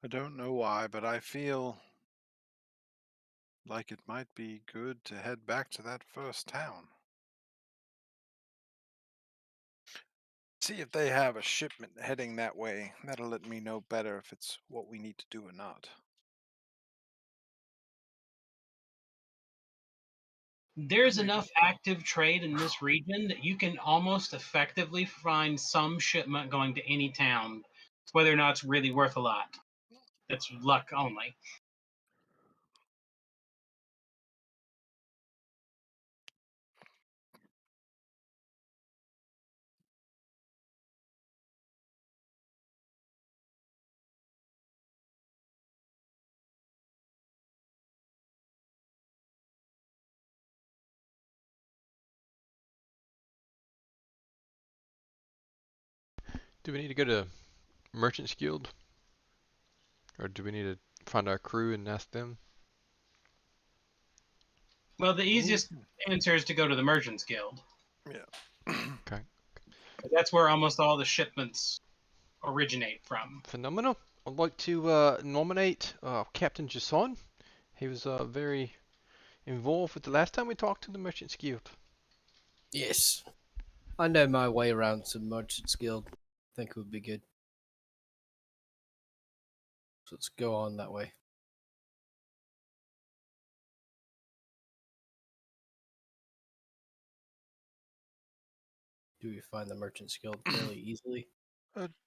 I don't know why, but I feel like it might be good to head back to that first town. See if they have a shipment heading that way. That'll let me know better if it's what we need to do or not. There's enough active trade in this region that you can almost effectively find some shipment going to any town, whether or not it's really worth a lot. That's luck only. do we need to go to Merchants Guild, or do we need to find our crew and ask them? Well, the We easiest can- answer is to go to the Merchants Guild. Yeah. Okay, That's where almost all the shipments originate from. phenomenal. I'd like to nominate Captain Jason. He was very involved with the last time we talked to the Merchants Guild. Yes. I know my way around some Merchants Guild. I think it would be good. So let's go on that way. Do we find the Merchants Guild fairly easily?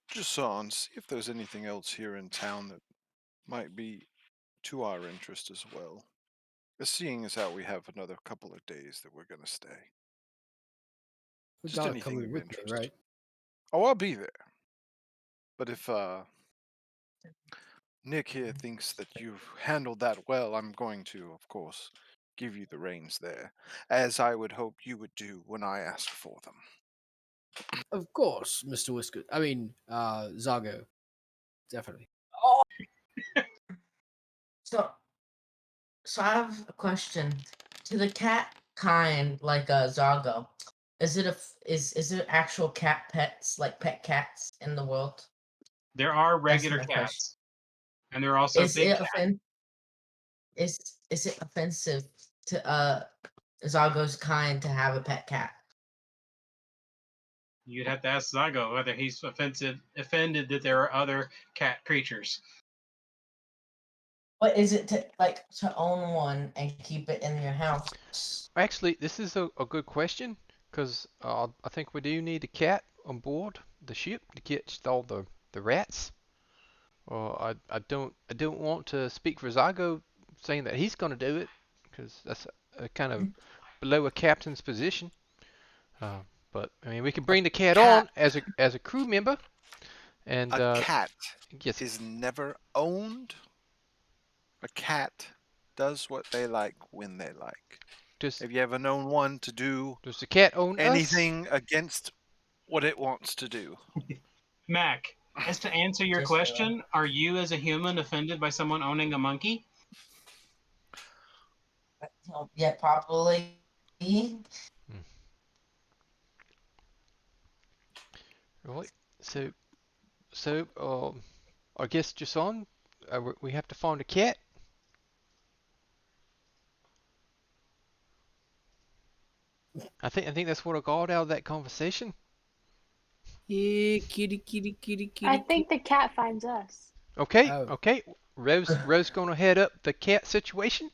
Just on, see if there's anything else here in town that might be to our interest as well. Seeing as how we have another couple of days that we're gonna stay. We Just gotta anything come of with me, interest. right? Oh, I'll be there. But if Nick here thinks that you've handled that well, I'm going to, of course, give you the reins there, as I would hope you would do when I ask for them. Of course, Mr. Whiskers. I mean, Zago. Definitely. Oh, so so I have a question. To the cat kind, like Zago, is it is there actual cat pets, like pet cats in the world? There are That's regular my question. cats, and there are also Is big it cats. is it offensive to Zago's kind to have a pet cat? You'd have to ask Zago whether he's offended that there are other cat creatures. But is it to own one and keep it in your house? Actually, this is a good question because I think we do need a cat on board the ship to catch all the rats. I don't want to speak for Zago saying that he's going to do it because that's kind of below a captain's position. Uh, but I mean, we can bring the cat Cat, on as a crew member, and a cat yes, is never owned. A cat does what they like when they like. Have you ever known one to do Does the cat own us? anything against what it wants to do? Mac, as to answer your Just really. question, are you as a human offended by someone owning a monkey? Yeah, probably. Right. So, I guess just on, we have to find a cat. I think that's what I got out of that conversation. Yeah, kitty, kitty, kitty, kitty. I think the cat finds us. Okay, Oh. okay. Rose gonna head up the cat situation.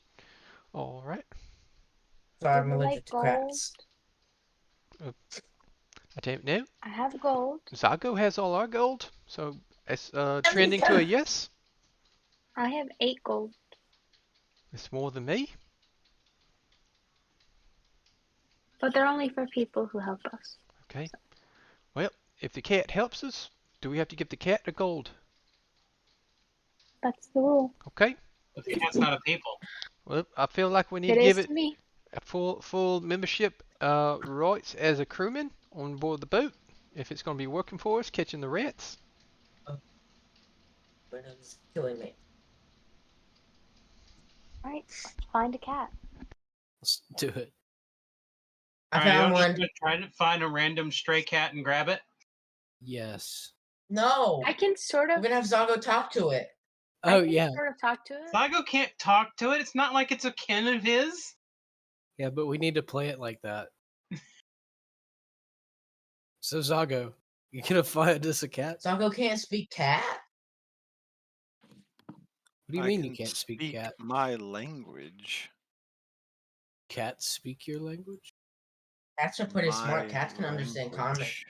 All right. So Would I'm you like allergic to gold? crats. I don't know. I have gold. Zago has all our gold, so it's trending Amica. to a yes. I have 8 gold. It's more than me. But they're only for people who help us. Okay. Well, if the cat helps us, do we have to give the cat the gold? That's the rule. Okay. But the cat's not a people. Well, I feel like we need It to give is it to me. a full membership rights as a crewman on board the boat if it's going to be working for us, catching the rats. It's killing me. Alright, let's find a cat. Let's do it. I Are you found just one. gonna try to find a random stray cat and grab it? Yes. No. I can sort We're of gonna have Zago talk to it. Oh, I can yeah. sort of talk to it. Zago can't talk to it. It's not like it's a kin of his. Yeah, but we need to play it like that. So, Zago, you gonna find us a cat? Zago can't speak cat. What do you I mean you can can't speak cat? my language. Cats speak your language? Cats are pretty smart. My Cats can understand common. language.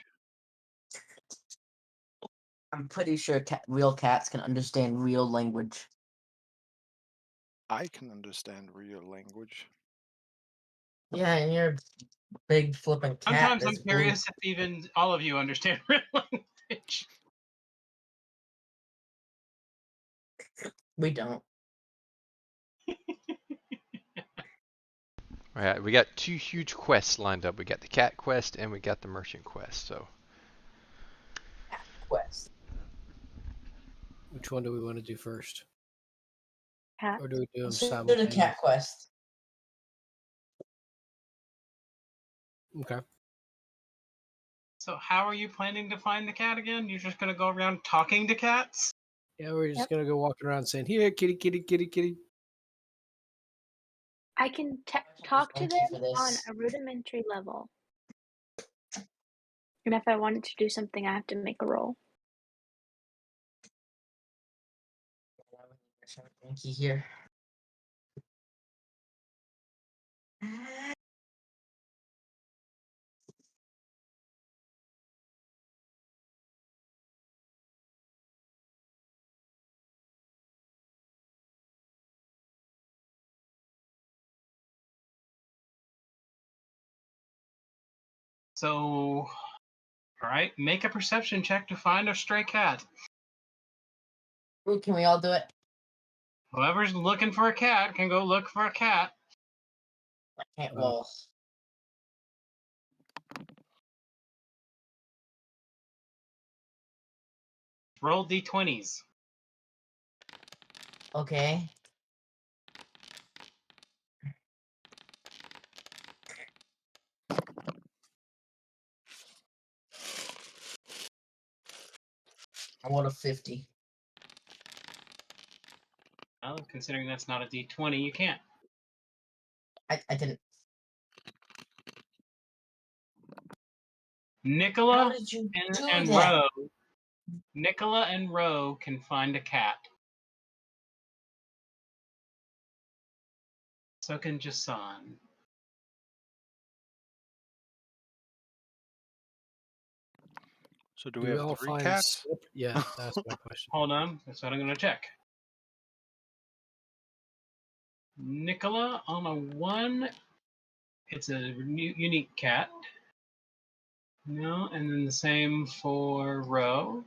I'm pretty sure real cats can understand real language. I can understand real language. Yeah, and you're a big flipping cat. Sometimes I'm that's blue. curious if even all of you understand real language. We don't. All right, we got two huge quests lined up. We got the cat quest and we got the merchant quest. So, Quest. Which one do we want to do first? Cat. Or do we do them Let's do the simultaneously? cat quest. Okay. So how are you planning to find the cat again? You're just gonna go around talking to cats? Yeah, we're just Yep. gonna go walking around saying, "Here, kitty, kitty, kitty, kitty." I can talk to Thank you them for on this. a rudimentary level. And if I wanted to do something, I have to make a roll. Thank you here. So, all right, make a perception check to find a stray cat. Ooh, can we all do it? Whoever's looking for a cat can go look for a cat. I can't Oh. roll. Roll d20s. Okay. I rolled a 50. Well, considering that's not a d20, you can't. I didn't. How Nicola did you do and that? Roe. Nicola and Roe can find a cat. So can Jason. So do Do we we have all 3 find? cats? Yeah, that's my question. Hold on, that's what I'm going to check. Nicola on a 1, it's a unique cat. No, and then the same for Roe.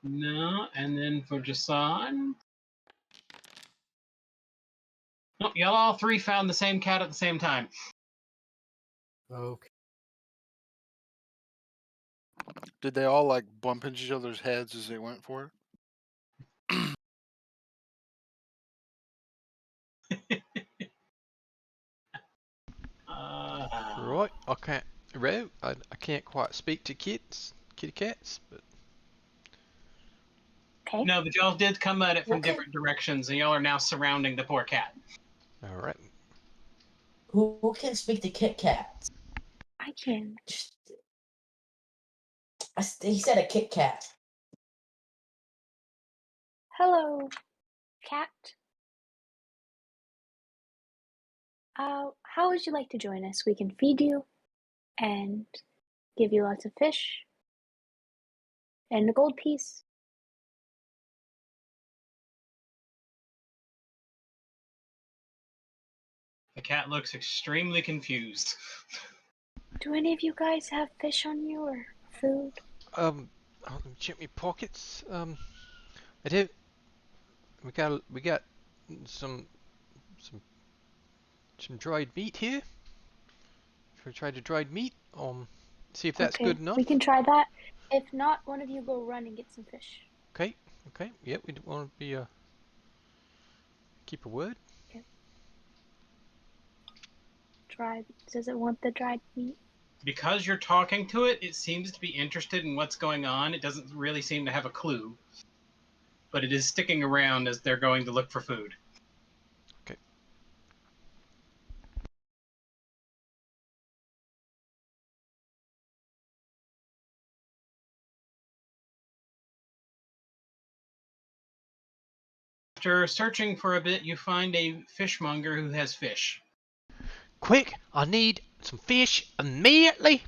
No, and then for Jason. Nope, y'all all three found the same cat at the same time. Okay. Did they all like bump into each other's heads as they went for it? Right. I can't. I can't quite speak to kitty cats, but Okay. No, but y'all did come at it from Okay. different directions, and y'all are now surrounding the poor cat. all right. Who can speak to Kit Kat? I can. He said a Kit Kat. Hello, cat. How would you like to join us? We can feed you and give you lots of fish and a gold piece. The cat looks extremely confused. Do any of you guys have fish on you or food? Let me check my pockets. I do. We got some some some dried meat here. Should we try the dried meat? See if that's good Okay, enough. we can try that. If not, one of you go run and get some fish. Okay. Okay. Yeah, we don't want to be keep a word. Okay. Dried. Does it want the dried meat? Because you're talking to it, it seems to be interested in what's going on. It doesn't really seem to have a clue. But it is sticking around as they're going to look for food. Okay. After searching for a bit, you find a fishmonger who has fish. Quick! I need some fish immediately.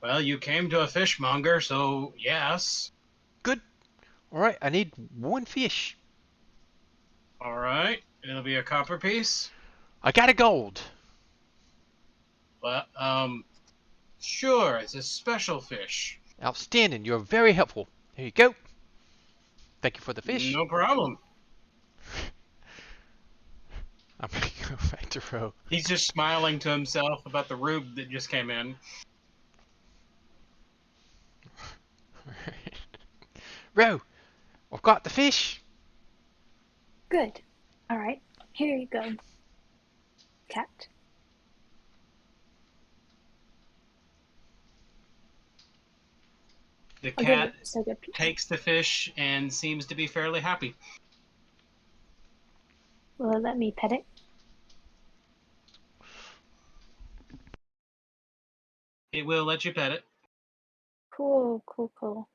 Well, you came to a fishmonger, so yes. Good. All right. I need one fish. All right, it'll be a copper piece. I got a gold. But sure, it's a special fish. Outstanding. You're very helpful. Here you go. Thank you for the fish. No problem. I'm gonna go back to row. He's just smiling to himself about the rube that just came in. Row, I've got the fish. Good. All right. Here you go, cat. The I'll give cat it just a good piece. takes the fish and seems to be fairly happy. Will it let me pet it? It will let you pet it. Cool, cool, cool.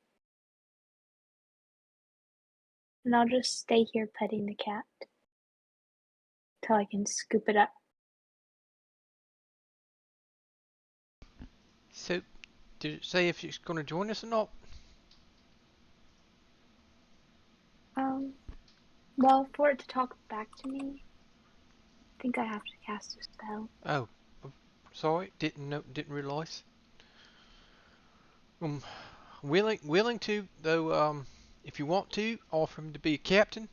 And I'll just stay here petting the cat till I can scoop it up. So, did it say if she's going to join us or not? Well, for it to talk back to me, I think I have to cast a spell. Oh, sorry, didn't know, didn't realise. Willing to though. If you want to offer him to be a captain,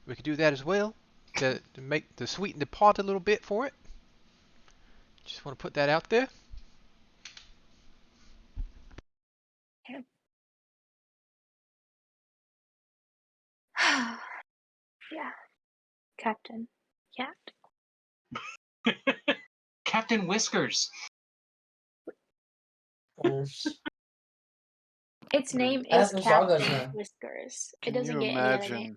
we could do that as well. To make to sweeten the pot a little bit for it. Just want to put that out there. Okay. Yeah, Captain Cat. Captain Whiskers. Its name That's is Zago's Captain name. Whiskers. It Can doesn't you get any other name. imagine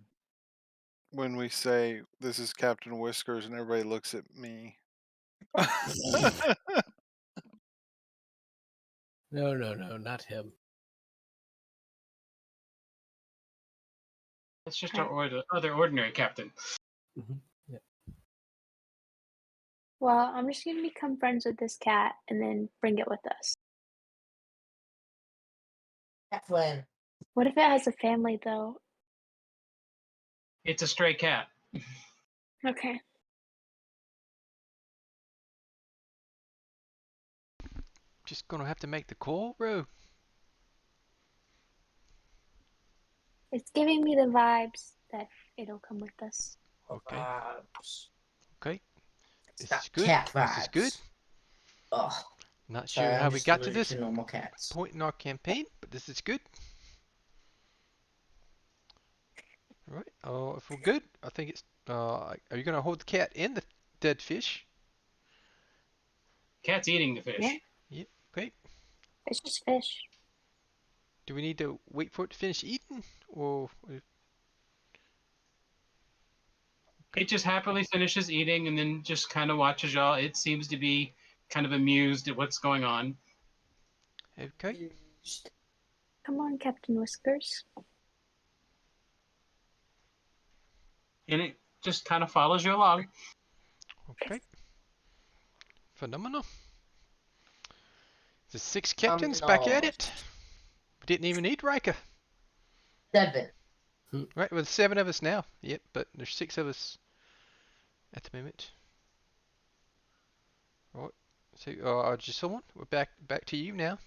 when we say this is Captain Whiskers and everybody looks at me? No, not him. That's just Right. our other ordinary captain. Yeah. Well, I'm just gonna become friends with this cat and then bring it with us. Cat friend. What if it has a family though? It's a stray cat. Okay. Just gonna have to make the call, bro. It's giving me the vibes that it'll come with us. Okay. Vibes. Okay. It's This got is good. cat This is good. vibes. Ugh. Not Sorry, sure I'm how we just got to allergic this to normal cats. point in our campaign, but this is good. All right. If we're good, I think it's. Are you gonna hold the cat and the dead fish? Cat's eating the Yeah, fish. Yep. Okay. it's just fish. Do we need to wait for it to finish eating, or? It just happily finishes eating and then just kind of watches y'all. It seems to be kind of amused at what's going on. Okay. Come on, Captain Whiskers. And it just kind of follows you along. Okay. Phenomenal. The 6 captains back at it. We didn't even need Riker. 7. Right, well, 7 of us now. Yep, but there's 6 of us at the moment. Right. So, just someone. We're back to you now.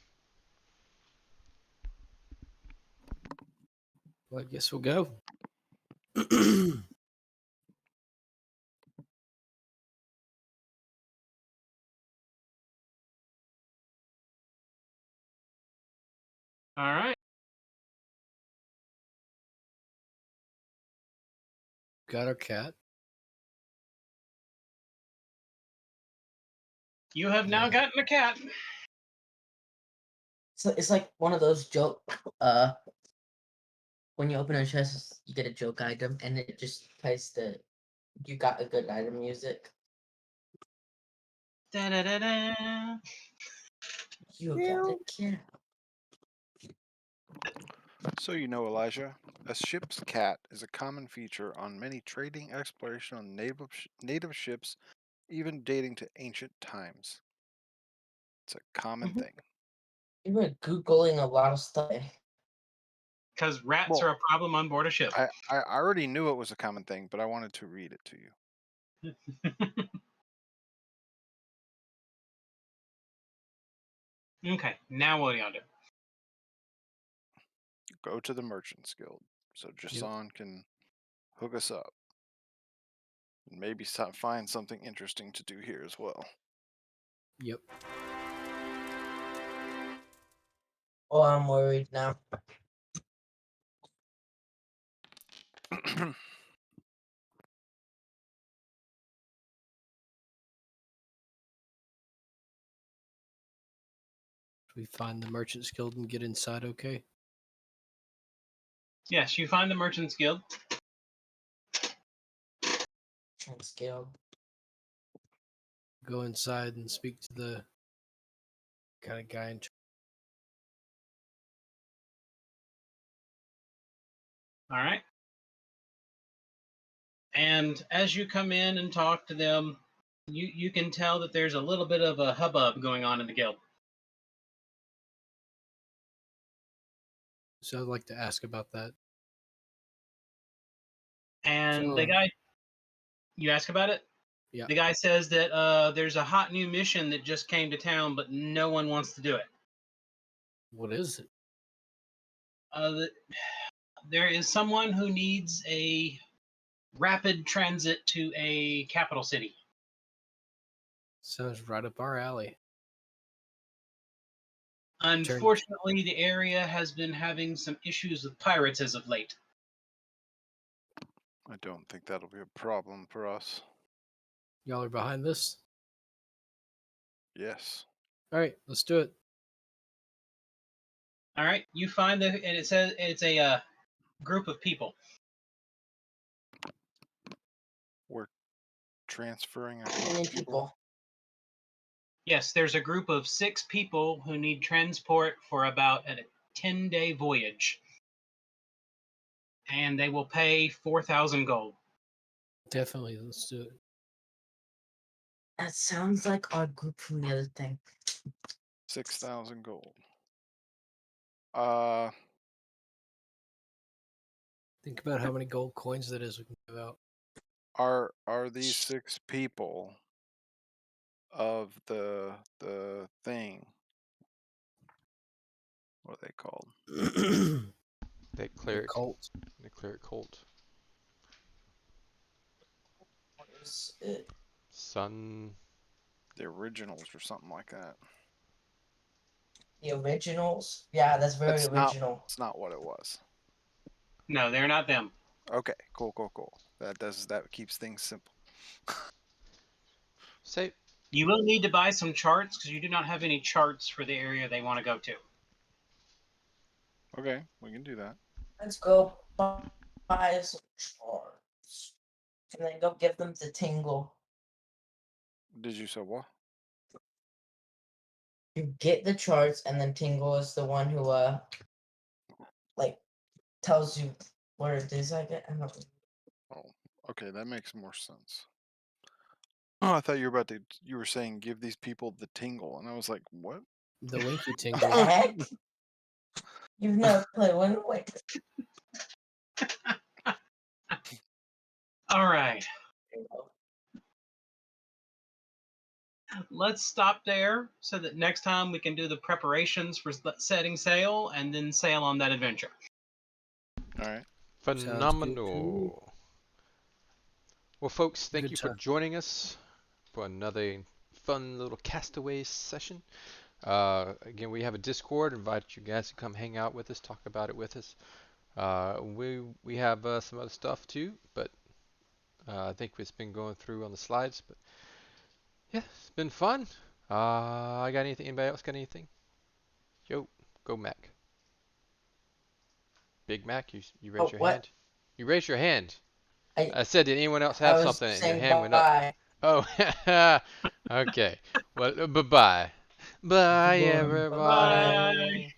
Well, I guess we'll go. All right. Got our cat. You have now Yeah. gotten a cat. So it's like one of those joke. When you open a chest, you get a joke item, and it just plays the "You got a good item" music. Da-da-da-da. You got a cat. So you know, Elijah, a ship's cat is a common feature on many trading, exploration on native ships, even dating to ancient times. It's a common Mhm. thing. You were googling a lot of stuff. Because rats Well, are a problem on board a ship. I already knew it was a common thing, but I wanted to read it to you. Okay, now what do y'all do? Go to the Merchants Guild so Jason can hook us up. And maybe find something interesting to do here as well. Yep. Oh, I'm worried now. We find the Merchants Guild and get inside. Okay. Yes, you find the Merchants Guild. Scale. Go inside and speak to the kind of guy in charge. All right. And as you come in and talk to them, you can tell that there's a little bit of a hubbub going on in the guild. So I'd like to ask about that. And the So, guy, you ask about it? yeah. The guy says that there's a hot new mission that just came to town, but no one wants to do it. What is it? There is someone who needs a rapid transit to a capital city. Sounds right up our alley. Unfortunately, the area has been having some issues with pirates as of late. I don't think that'll be a problem for us. Y'all are behind this? Yes. All right, let's do it. All right, you find and it says it's a group of people. We're transferring a How group many of people. people? Yes, there's a group of 6 people who need transport for about a 10-day voyage, and they will pay 4,000 gold. Definitely, let's do it. That sounds like our group from the other thing. 6,000 gold. Uh, Think about how many gold coins that is we can give out. are these 6 people of the thing? What are they called? That The cleric. cult. The cleric cult. is it? Sun. The originals or something like that. The originals? Yeah, that's very That's not. original. It's not what it was. No, they're not them. Okay, cool. That keeps things simple. Say. You will need to buy some charts because you do not have any charts for the area they want to go to. Okay, we can do that. Let's go buy some charts. And then go give them to Tingle. Did you say what? You get the charts, and then Tingle is the one who like tells you what it is. I get. I don't. Oh, okay, that makes more sense. Oh, I thought you were about to. You were saying give these people the tingle, and I was like, what? The Winky Tingle. Heck, you've never played Wind Waker. All right. Let's stop there so that next time we can do the preparations for setting sail and then sail on that adventure. All right. Phenomenal. Well, folks, thank Good you for time. joining us for another fun little Castaways session. Again, we have a Discord. Invite you guys to come hang out with us, talk about it with us. We have some other stuff too, but I think it's been going through on the slides. But yeah, it's been fun. I got anything? Anybody else got anything? Yo, go Mac. Big Mac, you raised your what? hand. You raised your hand. I I said, did anyone else I have was something? And your saying hand went up. bye. Oh, okay. Well, bye-bye. Bye, Bye-bye. everybody. Bye.